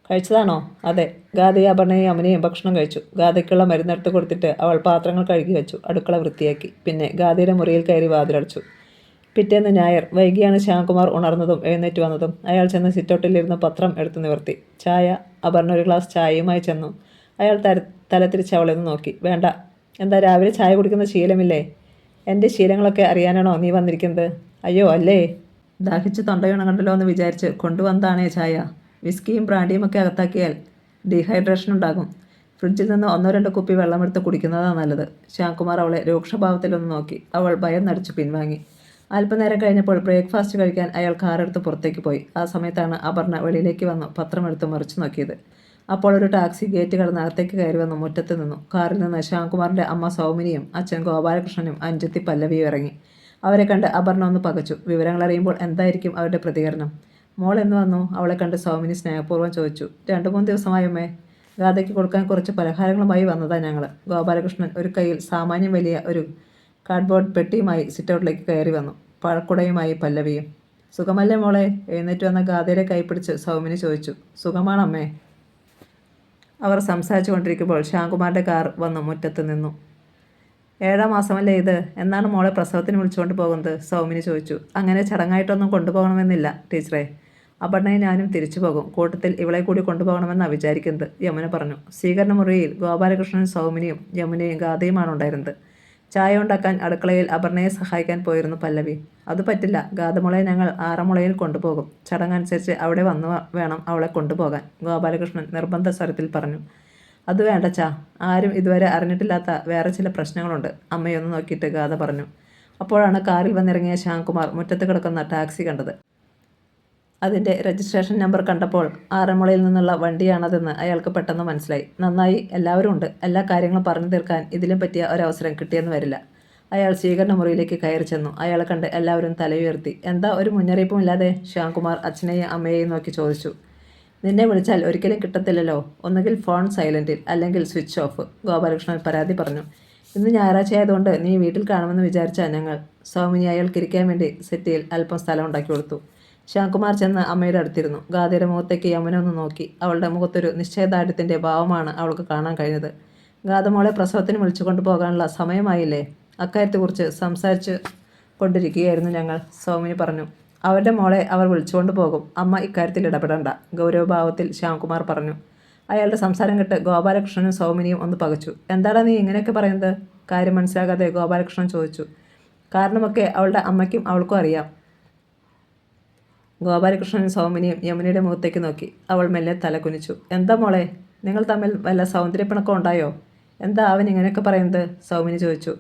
കഴിച്ചതാണോ? അതെ. ഗാദയും അപർണയും അമനയും ഭക്ഷണം കഴിച്ചു. ഗാദയ്ക്കുള്ള മരുന്നെടുത്ത് കൊടുത്തിട്ട് അവൾ പാത്രങ്ങൾ കഴുകി വെച്ചു. അടുക്കള വൃത്തിയാക്കി. പിന്നെ ഗാദയുടെ മുറിയിൽ കയറി വാതിലടച്ചു. പിറ്റേന്ന് ഞായർ വൈകിയാണ് ശ്യാംകുമാർ ഉണർന്നതും എഴുന്നേറ്റ് വന്നതും. അയാൾ ചെന്ന് സിറ്റൗട്ടിലിരുന്ന് പത്രം എടുത്തു നിവർത്തി. ചായ. അപർണ ഒരു ഗ്ലാസ് ചായയുമായി ചെന്നു. അയാൾ തലത്തിരിച്ച് അവളെ ഒന്ന് നോക്കി. വേണ്ട. എന്താ, രാവിലെ ചായ കുടിക്കുന്ന ശീലമില്ലേ? എൻ്റെ ശീലങ്ങളൊക്കെ അറിയാനാണോ നീ വന്നിരിക്കുന്നത്? അയ്യോ അല്ലേ, ദാഹിച്ച് തൊണ്ടയുണങ്ങണ്ടല്ലോ എന്ന് വിചാരിച്ച് കൊണ്ടുവന്നതാണേ ചായ. വിസ്കിയും ബ്രാൻഡിയും ഒക്കെ അകത്താക്കിയാൽ ഡീഹൈഡ്രേഷൻ ഉണ്ടാകും. ഫ്രിഡ്ജിൽ നിന്ന് 1-2 കുപ്പി വെള്ളമെടുത്ത് കുടിക്കുന്നതാണ് നല്ലത്. ശ്യാംകുമാർ അവളെ രൂക്ഷഭാവത്തിലൊന്ന് നോക്കി. അവൾ ഭയം നടിച്ചു പിൻവാങ്ങി. അല്പനേരം കഴിഞ്ഞപ്പോൾ ബ്രേക്ക്ഫാസ്റ്റ് കഴിക്കാൻ അയാൾ കാറെടുത്ത് പുറത്തേക്ക് പോയി. ആ സമയത്താണ് അപർണ വെളിയിലേക്ക് വന്ന് പത്രമെടുത്ത് മറിച്ചു നോക്കിയത്. അപ്പോൾ ഒരു ടാക്സി ഗേറ്റ് കടന്ന് അകത്തേക്ക് കയറി വന്ന് മുറ്റത്ത് നിന്നു. കാറിൽ നിന്ന് ശ്യാംകുമാറിൻ്റെ അമ്മ സൗമിനിയും അച്ഛൻ ഗോപാലകൃഷ്ണനും അനുജത്തി പല്ലവിയും ഇറങ്ങി. അവരെ കണ്ട് അപർണ ഒന്ന് പകച്ചു. വിവരങ്ങൾ അറിയുമ്പോൾ എന്തായിരിക്കും അവരുടെ പ്രതികരണം? മോൾ എന്ന് വന്നു? അവളെ കണ്ട് സൗമിനി സ്നേഹപൂർവ്വം ചോദിച്ചു. 2-3 ദിവസമായമ്മേ. ഗാഥയ്ക്ക് കൊടുക്കാൻ കുറച്ച് പലഹാരങ്ങളുമായി വന്നതാണ് ഞങ്ങൾ. ഗോപാലകൃഷ്ണൻ ഒരു കയ്യിൽ സാമാന്യം വലിയ ഒരു കാർഡ്ബോർഡ് പെട്ടിയുമായി സിറ്റൗട്ടിലേക്ക് കയറി വന്നു. പഴക്കുടയുമായി പല്ലവിയും. സുഖമല്ലേ മോളെ? എഴുന്നേറ്റ് വന്ന ഗാഥയുടെ കൈപ്പിടിച്ച് സൗമിനി ചോദിച്ചു. സുഖമാണമ്മേ. അവർ സംസാരിച്ചു കൊണ്ടിരിക്കുമ്പോൾ ശ്യാംകുമാറിൻ്റെ കാർ വന്ന് മുറ്റത്ത് നിന്നു. 7-ാം മാസമല്ലേ ഇത്? എന്നാണ് മോളെ പ്രസവത്തിന് വിളിച്ചുകൊണ്ട് പോകുന്നത്? സൗമിനി ചോദിച്ചു. അങ്ങനെ ചടങ്ങായിട്ടൊന്നും കൊണ്ടുപോകണമെന്നില്ല ടീച്ചറെ. അപർണയും ഞാനും തിരിച്ചു പോകും. കൂട്ടത്തിൽ ഇവളെ കൂടി കൊണ്ടുപോകണമെന്നാണ് വിചാരിക്കുന്നത്, യമുന പറഞ്ഞു. സ്വീകരണ മുറിയിൽ ഗോപാലകൃഷ്ണനും സൗമിനിയും യമുനയും ഗാഥയുമാണ് ഉണ്ടായിരുന്നത്. ചായ ഉണ്ടാക്കാൻ അടുക്കളയിൽ അപർണയെ സഹായിക്കാൻ പോയിരുന്നു പല്ലവി. അത് പറ്റില്ല, ഗാഥമുളയെ ഞങ്ങൾ ആറന്മുളയിൽ കൊണ്ടുപോകും. ചടങ്ങനുസരിച്ച് അവിടെ വന്നു വേണം അവളെ കൊണ്ടുപോകാൻ, ഗോപാലകൃഷ്ണൻ നിർബന്ധ സ്വരത്തിൽ പറഞ്ഞു. അത് വേണ്ടച്ചാ, ആരും ഇതുവരെ അറിഞ്ഞിട്ടില്ലാത്ത വേറെ ചില പ്രശ്നങ്ങളുണ്ട്, അമ്മയൊന്ന് നോക്കിയിട്ട് ഗാഥ പറഞ്ഞു. അപ്പോഴാണ് കാറിൽ വന്നിറങ്ങിയ ശ്യാംകുമാർ മുറ്റത്ത് കിടക്കുന്ന ടാക്സി കണ്ടത്. അതിൻ്റെ രജിസ്ട്രേഷൻ നമ്പർ കണ്ടപ്പോൾ ആറന്മുളയിൽ നിന്നുള്ള വണ്ടിയാണതെന്ന് അയാൾക്ക് പെട്ടെന്ന് മനസ്സിലായി. നന്നായി, എല്ലാവരും ഉണ്ട്. എല്ലാ കാര്യങ്ങളും പറഞ്ഞു തീർക്കാൻ ഇതിലും പറ്റിയ ഒരവസരം കിട്ടിയെന്ന് വരില്ല. അയാൾ സ്വീകരണ മുറിയിലേക്ക് കയറി ചെന്നു. അയാളെ കണ്ട് എല്ലാവരും തലയുയർത്തി. എന്താ ഒരു മുന്നറിയിപ്പും ഇല്ലാതെ? ശ്യാംകുമാർ അച്ഛനെയും അമ്മയെയും നോക്കി ചോദിച്ചു. നിന്നെ വിളിച്ചാൽ ഒരിക്കലും കിട്ടത്തില്ലല്ലോ. ഒന്നുകിൽ ഫോൺ സൈലൻറ്റിൽ, അല്ലെങ്കിൽ സ്വിച്ച് ഓഫ്, ഗോപാലകൃഷ്ണൻ പരാതി പറഞ്ഞു. ഇന്ന് ഞായറാഴ്ച ആയതുകൊണ്ട് നീ വീട്ടിൽ കാണുമെന്ന് വിചാരിച്ചാൽ ഞങ്ങൾ. സൗമിനി അയാൾക്ക് ഇരിക്കാൻ വേണ്ടി സെറ്റിയിൽ അല്പം സ്ഥലം ഉണ്ടാക്കി കൊടുത്തു. ശ്യാംകുമാർ ചെന്ന് അമ്മയുടെ അടുത്തിരുന്നു. ഗാഥയുടെ മുഖത്തേക്ക് യമുന ഒന്ന് നോക്കി. അവളുടെ മുഖത്തൊരു നിശ്ചയദാർഢ്യത്തിൻ്റെ ഭാവമാണ് അവൾക്ക് കാണാൻ കഴിഞ്ഞത്. ഗാഥ മോളെ പ്രസവത്തിന് വിളിച്ചുകൊണ്ട് പോകാനുള്ള സമയമായില്ലേ? അക്കാര്യത്തെക്കുറിച്ച് സംസാരിച്ച് കൊണ്ടിരിക്കുകയായിരുന്നു ഞങ്ങൾ, സൗമിനി പറഞ്ഞു. അവരുടെ മോളെ അവർ വിളിച്ചുകൊണ്ട് പോകും. അമ്മ ഇക്കാര്യത്തിൽ ഇടപെടണ്ട, ഗൗരവഭാവത്തിൽ ശ്യാംകുമാർ പറഞ്ഞു. അയാളുടെ സംസാരം കേട്ട് ഗോപാലകൃഷ്ണനും സൗമിനിയും ഒന്ന് പകച്ചു. എന്താടാ നീ ഇങ്ങനെയൊക്കെ പറയുന്നത്? കാര്യം മനസ്സിലാകാതെ ഗോപാലകൃഷ്ണൻ ചോദിച്ചു. കാരണമൊക്കെ അവളുടെ അമ്മയ്ക്കും അവൾക്കും അറിയാം. ഗോപാലകൃഷ്ണനും സൗമിനിയും യമുനയുടെ മുഖത്തേക്ക് നോക്കി. അവൾ മെല്ലെ തല കുനിച്ചു. എന്താ മോളെ, നിങ്ങൾ തമ്മിൽ വല്ല സൗന്ദര്യപ്പിണക്കം ഉണ്ടായോ? എന്താ അവൻ ഇങ്ങനെയൊക്കെ പറയുന്നത്? സൗമിനി ചോദിച്ചു.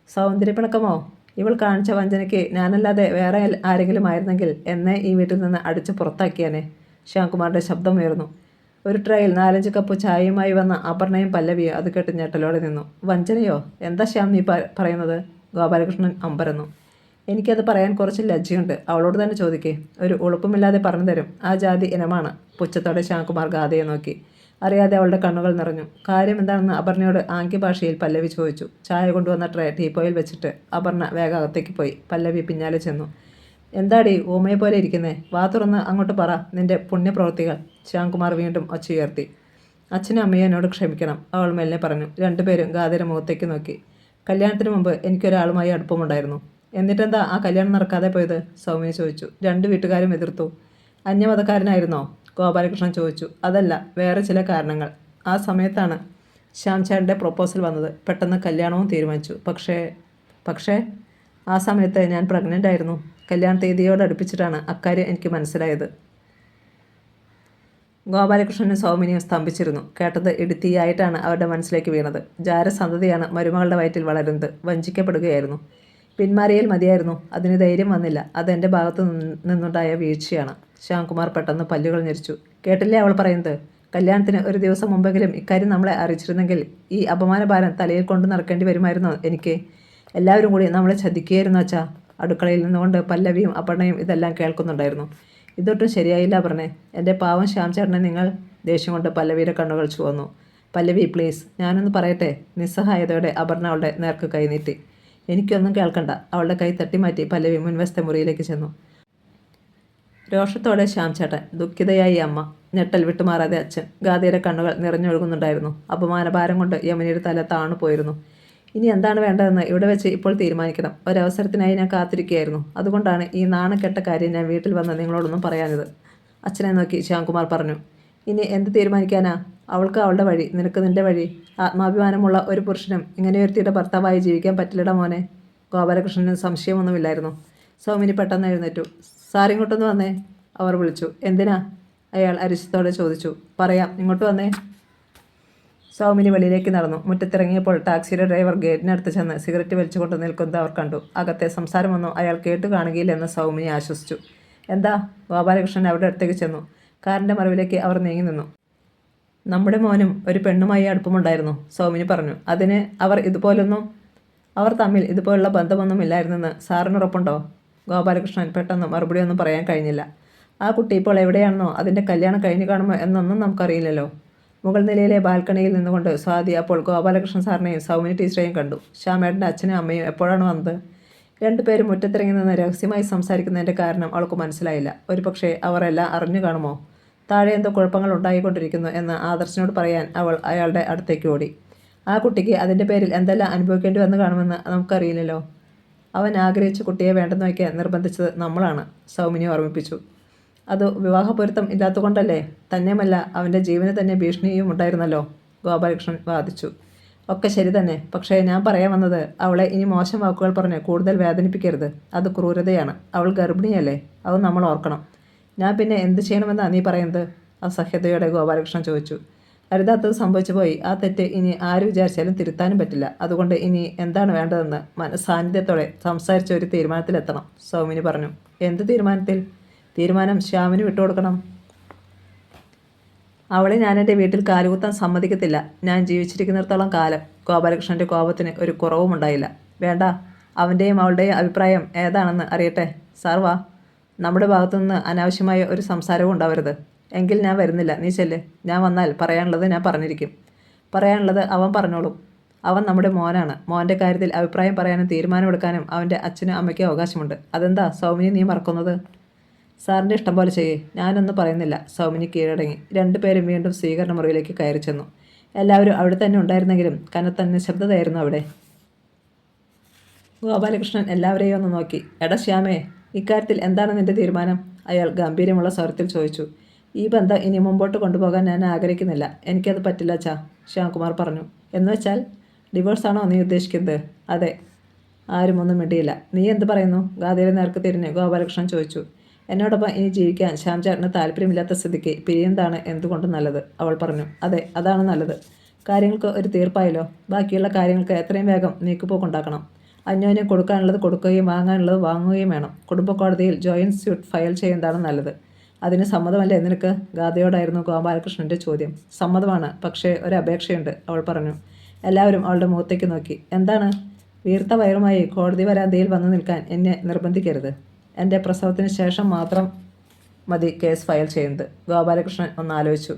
സൗന്ദര്യപ്പിണക്കമോ? ഇവൾ കാണിച്ച വഞ്ചനയ്ക്ക് ഞാനല്ലാതെ വേറെ ആരെങ്കിലും ആയിരുന്നെങ്കിൽ എന്നെ ഈ വീട്ടിൽ നിന്ന് അടിച്ച് പുറത്താക്കിയാനെ. ശ്യാംകുമാറിൻ്റെ ശബ്ദമുയർന്നു. ഒരു ട്രേയിൽ 4-5 കപ്പ് ചായയുമായി വന്ന അപർണയും പല്ലവിയും അത് കേട്ട് ഞെട്ടലോടെ നിന്നു. വഞ്ചനയോ? എന്താ ശ്യാം നീ പറയുന്നത്? ഗോപാലകൃഷ്ണൻ അമ്പരന്നു. എനിക്കത് പറയാൻ കുറച്ച് ലജ്ജയുണ്ട്. അവളോട് തന്നെ ചോദിക്കേ, ഒരു ഉളുപ്പുമില്ലാതെ പറഞ്ഞു തരും. ആ ജാതി ഇനമാണ്. പുച്ഛത്തോടെ ശ്യാംകുമാർ ഗാഥയെ നോക്കി. അറിയാതെ അവളുടെ കണ്ണുകൾ നിറഞ്ഞു. കാര്യം എന്താണെന്ന് അപർണയോട് ആംഗ്യഭാഷയിൽ പല്ലവി ചോദിച്ചു. ചായ കൊണ്ടുവന്ന ട്രേ ടീപ്പോയിൽ വെച്ചിട്ട് അപർണ വേഗം അകത്തേക്ക് പോയി. പല്ലവി പിന്നാലെ ചെന്നു. എന്താടി ഊമയെ പോലെ ഇരിക്കുന്നേ? വാ തുറന്ന് അങ്ങോട്ട് പറ നിന്റെ പുണ്യപ്രവൃത്തികൾ. ശ്യാംകുമാർ വീണ്ടും ഒച്ചയുയർത്തി. അച്ഛനും അമ്മയും എന്നോട് ക്ഷമിക്കണം, അവൾ മെല്ലെ പറഞ്ഞു. രണ്ടുപേരും ഗാഥയുടെ മുഖത്തേക്ക് നോക്കി. കല്യാണത്തിന് മുമ്പ് എനിക്കൊരാളുമായി അടുപ്പമുണ്ടായിരുന്നു. എന്നിട്ടെന്താ ആ കല്യാണം നടക്കാതെ പോയത്? സൗമിനി ചോദിച്ചു. 2 വീട്ടുകാരും എതിർത്തു. അന്യമതക്കാരനായിരുന്നോ? ഗോപാലകൃഷ്ണൻ ചോദിച്ചു. അതല്ല, വേറെ ചില കാരണങ്ങൾ. ആ സമയത്താണ് ശ്യാംചാണ്ടിൻ്റെ പ്രൊപ്പോസൽ വന്നത്. പെട്ടെന്ന് കല്യാണവും തീരുമാനിച്ചു. പക്ഷേ ആ സമയത്ത് ഞാൻ പ്രഗ്നൻ്റ് ആയിരുന്നു. കല്യാണ തീയതിയോട് അടുപ്പിച്ചിട്ടാണ് അക്കാര്യം എനിക്ക് മനസ്സിലായത്. ഗോപാലകൃഷ്ണനും സൗമിനിയും സ്തംഭിച്ചിരുന്നു. കേട്ടത് ഇടുത്തിയായിട്ടാണ് അവരുടെ മനസ്സിലേക്ക് വീണത്. ജാരസന്തതിയാണ് മരുമകളുടെ വയറ്റിൽ വളരുന്നത്. വഞ്ചിക്കപ്പെടുകയായിരുന്നു. പിന്മാറിയാൽ മതിയായിരുന്നു. അതിന് ധൈര്യം വന്നില്ല. അതെൻ്റെ ഭാഗത്തു നിന്നുണ്ടായ വീഴ്ചയാണ്. ശ്യാംകുമാർ പെട്ടെന്ന് പല്ലുകൾ ഞെരിച്ചു. കേട്ടില്ലേ അവൾ പറയുന്നത്? കല്യാണത്തിന് ഒരു ദിവസം മുമ്പെങ്കിലും ഇക്കാര്യം നമ്മളെ അറിയിച്ചിരുന്നെങ്കിൽ ഈ അപമാനഭാരം തലയിൽ കൊണ്ട് നടക്കേണ്ടി വരുമായിരുന്നോ എനിക്ക്? എല്ലാവരും കൂടി നമ്മളെ ചതിക്കുകയായിരുന്നു അച്ഛാ. അടുക്കളയിൽ നിന്നുകൊണ്ട് പല്ലവിയും അപർണയും ഇതെല്ലാം കേൾക്കുന്നുണ്ടായിരുന്നു. ഇതൊട്ടും ശരിയായില്ല പറഞ്ഞേ. എൻ്റെ പാവം ശ്യാം ചേട്ടനെ നിങ്ങൾ. ദേഷ്യം കൊണ്ട് പല്ലവിയുടെ കണ്ണുകൾ ചുവന്നു. പല്ലവി പ്ലീസ്, ഞാനൊന്ന് പറയട്ടെ. നിസ്സഹായതയോടെ അപർണ അവളുടെ നേർക്ക് കൈനീട്ടി. എനിക്കൊന്നും കേൾക്കണ്ട. അവളുടെ കൈ തട്ടിമാറ്റി പല്ലവി മുൻവശത്തെ മുറിയിലേക്ക് ചെന്നു. രോഷത്തോടെ ശ്യാം ചേട്ടൻ, ദുഃഖിതയായി അമ്മ, ഞെട്ടൽ വിട്ടുമാറാതെ അച്ഛൻ. ഗാദിയുടെ കണ്ണുകൾ നിറഞ്ഞൊഴുകുന്നുണ്ടായിരുന്നു. അപമാനഭാരം കൊണ്ട് യമുനയുടെ തല താണു പോയിരുന്നു. ഇനി എന്താണ് വേണ്ടതെന്ന് ഇവിടെ വെച്ച് ഇപ്പോൾ തീരുമാനിക്കണം. ഒരവസരത്തിനായി ഞാൻ കാത്തിരിക്കുകയായിരുന്നു. അതുകൊണ്ടാണ് ഈ നാണക്കെട്ട കാര്യം ഞാൻ വീട്ടിൽ വന്ന് നിങ്ങളോടൊന്നും പറയാഞ്ഞത്. അച്ഛനെ നോക്കി ശ്യാംകുമാർ പറഞ്ഞു. ഇനി എന്ത് തീരുമാനിക്കാനാ? അവൾക്ക് അവളുടെ വഴി, നിനക്ക് നിൻ്റെ വഴി. ആത്മാഭിമാനമുള്ള ഒരു പുരുഷനും ഇങ്ങനെയൊരുത്തിയുടെ ഭർത്താവായി ജീവിക്കാൻ പറ്റില്ലട മോനെ. ഗോപാലകൃഷ്ണന് സംശയമൊന്നുമില്ലായിരുന്നു. സൗമിനി പെട്ടെന്ന് എഴുന്നേറ്റു. സാർ ഇങ്ങോട്ടൊന്ന് വന്നേ, അവർ വിളിച്ചു. എന്തിനാ? അയാൾ അരിശത്തോടെ ചോദിച്ചു. പറയാം, ഇങ്ങോട്ട് വന്നേ. സൗമിനി വെളിയിലേക്ക് നടന്നു. മുറ്റത്തിറങ്ങിയപ്പോൾ ടാക്സിയുടെ ഡ്രൈവർ ഗേറ്റിനടുത്ത് ചെന്ന് സിഗരറ്റ് വലിച്ചുകൊണ്ട് നിൽക്കുന്നത് അവർ കണ്ടു. അകത്തെ സംസാരമൊന്നും അയാൾ കേട്ടു കാണുകയില്ലെന്ന് സൗമിനി ആശ്വസിച്ചു. എന്താ? ഗോപാലകൃഷ്ണൻ അവരുടെ അടുത്തേക്ക് ചെന്നു. കാറിൻ്റെ മറവിലേക്ക് അവർ നീങ്ങി നിന്നു. നമ്മുടെ മോനും ഒരു പെണ്ണുമായി അടുപ്പമുണ്ടായിരുന്നു, സൗമിനി പറഞ്ഞു. അതിന് അവർ തമ്മിൽ ഇതുപോലുള്ള ബന്ധമൊന്നുമില്ലായിരുന്നെന്ന് സാറിന് ഉറപ്പുണ്ടോ? ഗോപാലകൃഷ്ണൻ പെട്ടെന്ന് മറുപടിയൊന്നും പറയാൻ കഴിഞ്ഞില്ല. ആ കുട്ടി ഇപ്പോൾ എവിടെയാണെന്നോ അതിൻ്റെ കല്യാണം കഴിഞ്ഞു കാണുമോ എന്നൊന്നും നമുക്കറിയില്ലല്ലോ. മുകൾ നിലയിലെ ബാൽക്കണിയിൽ നിന്നുകൊണ്ട് സ്വാതി അപ്പോൾ ഗോപാലകൃഷ്ണൻ സാറിനെയും സൗമിനി ടീച്ചറെയും കണ്ടു. ശ്യാമേട്ടൻ്റെ അച്ഛനും അമ്മയും എപ്പോഴാണ് വന്നത്? രണ്ടുപേരും മുറ്റത്തിറങ്ങി നിന്ന് രഹസ്യമായി സംസാരിക്കുന്നതിൻ്റെ കാരണം അവൾക്ക് മനസ്സിലായില്ല. ഒരുപക്ഷെ അവർ എല്ലാം അറിഞ്ഞു കാണുമോ? താഴെ എന്തോ കുഴപ്പങ്ങൾ ഉണ്ടായിക്കൊണ്ടിരിക്കുന്നു എന്ന് ആദർശിനോട് പറയാൻ അവൾ അയാളുടെ അടുത്തേക്ക് ഓടി. ആ കുട്ടിക്ക് അതിൻ്റെ പേരിൽ എന്തെല്ലാം അനുഭവിക്കേണ്ടി വന്നു കാണുമെന്ന് നമുക്കറിയില്ലല്ലോ. അവൻ ആഗ്രഹിച്ച കുട്ടിയെ വേണ്ടെന്ന് വയ്ക്കാൻ നിർബന്ധിച്ചത് നമ്മളാണ്, സൗമിനി ഓർമ്മിപ്പിച്ചു. അത് വിവാഹപൊരുത്തം ഇല്ലാത്തതുകൊണ്ടല്ലേ? തന്നെയുമല്ല, അവൻ്റെ ജീവന് തന്നെ ഭീഷണിയും ഉണ്ടായിരുന്നല്ലോ, ഗോപാലകൃഷ്ണൻ വാദിച്ചു. ഒക്കെ ശരി തന്നെ. പക്ഷേ ഞാൻ പറയാൻ വന്നത്, അവളെ ഇനി മോശം വാക്കുകൾ പറഞ്ഞ് കൂടുതൽ വേദനിപ്പിക്കരുത്. അത് ക്രൂരതയാണ്. അവൾ ഗർഭിണിയല്ലേ? അത് നമ്മൾ ഓർക്കണം. ഞാൻ പിന്നെ എന്ത് ചെയ്യണമെന്നാണ് നീ പറയുന്നത്? അസഹ്യതയോടെ ഗോപാലകൃഷ്ണൻ ചോദിച്ചു. അരുതാത്തത് സംഭവിച്ചു പോയി. ആ തെറ്റ് ഇനി ആര് വിചാരിച്ചാലും തിരുത്താനും പറ്റില്ല. അതുകൊണ്ട് ഇനി എന്താണ് വേണ്ടതെന്ന് മനസ്സാന്നിധ്യത്തോടെ സംസാരിച്ച ഒരു തീരുമാനത്തിലെത്തണം, സൗമിനി പറഞ്ഞു. എന്ത് തീരുമാനത്തിൽ? തീരുമാനം ശ്യാമിന് വിട്ടുകൊടുക്കണം. അവളെ ഞാൻ എൻ്റെ വീട്ടിൽ കാലുകുത്താൻ സമ്മതിക്കത്തില്ല. ഞാൻ ജീവിച്ചിരിക്കുന്നിടത്തോളം കാലം. ഗോപാലകൃഷ്ണൻ്റെ കോപത്തിന് ഒരു കുറവുമുണ്ടായില്ല. വേണ്ട, അവൻ്റെയും അവളുടെയും അഭിപ്രായം ഏതാണെന്ന് അറിയട്ടെ. സാർ വാ. നമ്മുടെ ഭാഗത്തുനിന്ന് അനാവശ്യമായ ഒരു സംസാരവും ഉണ്ടാവരുത്. എങ്കിൽ ഞാൻ വരുന്നില്ല, നീ ചെല്ല്. ഞാൻ വന്നാൽ പറയാനുള്ളത് ഞാൻ പറഞ്ഞിരിക്കും. പറയാനുള്ളത് അവൻ പറഞ്ഞോളും. അവൻ നമ്മുടെ മോനാണ്. മോൻ്റെ കാര്യത്തിൽ അഭിപ്രായം പറയാനും തീരുമാനമെടുക്കാനും അവൻ്റെ അച്ഛനും അമ്മയ്ക്കും അവകാശമുണ്ട്. അതെന്താ സൗമിനി നീ മറക്കുന്നത്? സാറിൻ്റെ ഇഷ്ടം പോലെ ചെയ്യേ. ഞാനൊന്നും പറയുന്നില്ല. സൗമിനി കീഴടങ്ങി. രണ്ടുപേരും വീണ്ടും സ്വീകരണ മുറിയിലേക്ക് കയറി ചെന്നു. എല്ലാവരും അവിടെ തന്നെ ഉണ്ടായിരുന്നെങ്കിലും കനത്ത നിശബ്ദതയായിരുന്നു അവിടെ. ഗോപാലകൃഷ്ണൻ എല്ലാവരെയും ഒന്ന് നോക്കി. എടാ ശ്യാമേ, ഇക്കാര്യത്തിൽ എന്താണ് നിൻ്റെ തീരുമാനം? അയാൾ ഗംഭീരമുള്ള സ്വരത്തിൽ ചോദിച്ചു. ഈ ബന്ധം ഇനി മുമ്പോട്ട് കൊണ്ടുപോകാൻ ഞാൻ ആഗ്രഹിക്കുന്നില്ല. എനിക്കത് പറ്റില്ല അച്ഛാ, ശ്യാംകുമാർ പറഞ്ഞു. എന്നുവെച്ചാൽ ഡിവോഴ്സാണോ നീ ഉദ്ദേശിക്കുന്നത്? അതെ. ആരും ഒന്നും മിണ്ടിയില്ല. നീ എന്ത് പറയുന്നു? ഗാദിയുടെ നേർക്ക് തിരിഞ്ഞ് ഗോപാലകൃഷ്ണൻ ചോദിച്ചു. എന്നോടൊപ്പം ഇനി ജീവിക്കാൻ ശ്യാം ചേട്ടന് താല്പര്യമില്ലാത്ത സ്ഥിതിക്ക് പിരിയുന്നതാണ് എന്തുകൊണ്ടും നല്ലത്, അവൾ പറഞ്ഞു. അതെ, അതാണ് നല്ലത്. കാര്യങ്ങൾക്ക് ഒരു തീർപ്പായല്ലോ. ബാക്കിയുള്ള കാര്യങ്ങൾക്ക് എത്രയും വേഗം നീക്കുപോക്കുണ്ടാക്കണം. അന്യോന്യം കൊടുക്കാനുള്ളത് കൊടുക്കുകയും വാങ്ങാനുള്ളത് വാങ്ങുകയും വേണം. കുടുംബ കോടതിയിൽ ജോയിൻറ്റ് സ്യൂട്ട് ഫയൽ ചെയ്യുന്നതാണ് നല്ലത്. അതിന് സമ്മതമല്ലേ നിനക്ക്? ഗാദയോടായിരുന്നു ഗോപാലകൃഷ്ണൻ്റെ ചോദ്യം. സമ്മതമാണ്, പക്ഷേ ഒരപേക്ഷയുണ്ട്, അവൾ പറഞ്ഞു. എല്ലാവരും അവളുടെ മുഖത്തേക്ക് നോക്കി. എന്താണ്? വീർത്ത വയറുമായി കോടതി വരാന്തയിൽ വന്നു നിൽക്കാൻ എന്നെ നിർബന്ധിക്കരുത്. എൻ്റെ പ്രസവത്തിന് ശേഷം മാത്രം മതി കേസ് ഫയൽ ചെയ്യുന്നത്. ഗോപാലകൃഷ്ണൻ ഒന്ന് ആലോചിച്ചു.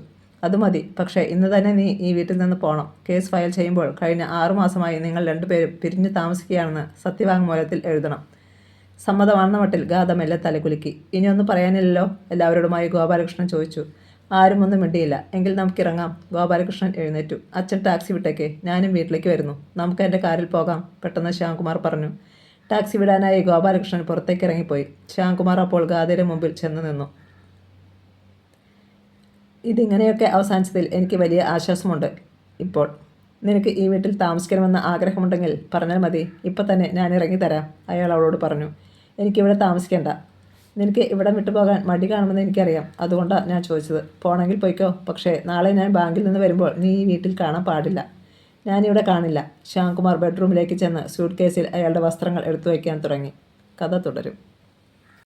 അത് മതി, പക്ഷേ ഇന്ന് തന്നെ നീ ഈ വീട്ടിൽ നിന്ന് പോകണം. കേസ് ഫയൽ ചെയ്യുമ്പോൾ കഴിഞ്ഞ 6 മാസമായി നിങ്ങൾ രണ്ടുപേരും പിരിഞ്ഞു താമസിക്കുകയാണെന്ന് സത്യവാങ്മൂലത്തിൽ എഴുതണം. സമ്മതമാണെന്ന മട്ടിൽ ഗാഥ മെല്ലെ തലകുലുക്കി. ഇനിയൊന്നും പറയാനില്ലല്ലോ, എല്ലാവരോടുമായി ഗോപാലകൃഷ്ണൻ ചോദിച്ചു. ആരും ഒന്നും മിണ്ടിയില്ല. എങ്കിൽ നമുക്കിറങ്ങാം. ഗോപാലകൃഷ്ണൻ എഴുന്നേറ്റു. അച്ഛൻ ടാക്സി വിട്ടേക്ക്, ഞാനും വീട്ടിലേക്ക് വരുന്നു. നമുക്ക് എൻ്റെ കാറിൽ പോകാം, പെട്ടെന്ന് ശ്യാംകുമാർ പറഞ്ഞു. ടാക്സി വിടാനായി ഗോപാലകൃഷ്ണൻ പുറത്തേക്ക് ഇറങ്ങിപ്പോയി. ശ്യാംകുമാർ അപ്പോൾ ഗാഥയുടെ മുമ്പിൽ ചെന്ന് നിന്നു. ഇതിങ്ങനെയൊക്കെ അവസാനിച്ചതിൽ എനിക്ക് വലിയ ആശ്വാസമുണ്ട്. ഇപ്പോൾ നിനക്ക് ഈ വീട്ടിൽ താമസിക്കണമെന്ന് ആഗ്രഹമുണ്ടെങ്കിൽ പറഞ്ഞാൽ മതി. ഇപ്പം തന്നെ ഞാൻ ഇറങ്ങിത്തരാം, അയാൾ അവളോട് പറഞ്ഞു. എനിക്കിവിടെ താമസിക്കേണ്ട. നിനക്ക് ഇവിടെ വിട്ടു പോകാൻ മടി കാണുമെന്ന് എനിക്കറിയാം. അതുകൊണ്ടാണ് ഞാൻ ചോദിച്ചത്. പോണെങ്കിൽ പോയിക്കോ. പക്ഷേ നാളെ ഞാൻ ബാങ്കിൽ നിന്ന് വരുമ്പോൾ നീ ഈ വീട്ടിൽ കാണാൻ പാടില്ല. ഞാനിവിടെ കാണില്ല. ശ്യാംകുമാർ ബെഡ്റൂമിലേക്ക് ചെന്ന് സ്യൂട്ട് കേസിൽ അയാളുടെ വസ്ത്രങ്ങൾ എടുത്തു വയ്ക്കാൻ തുടങ്ങി. കഥ തുടരും.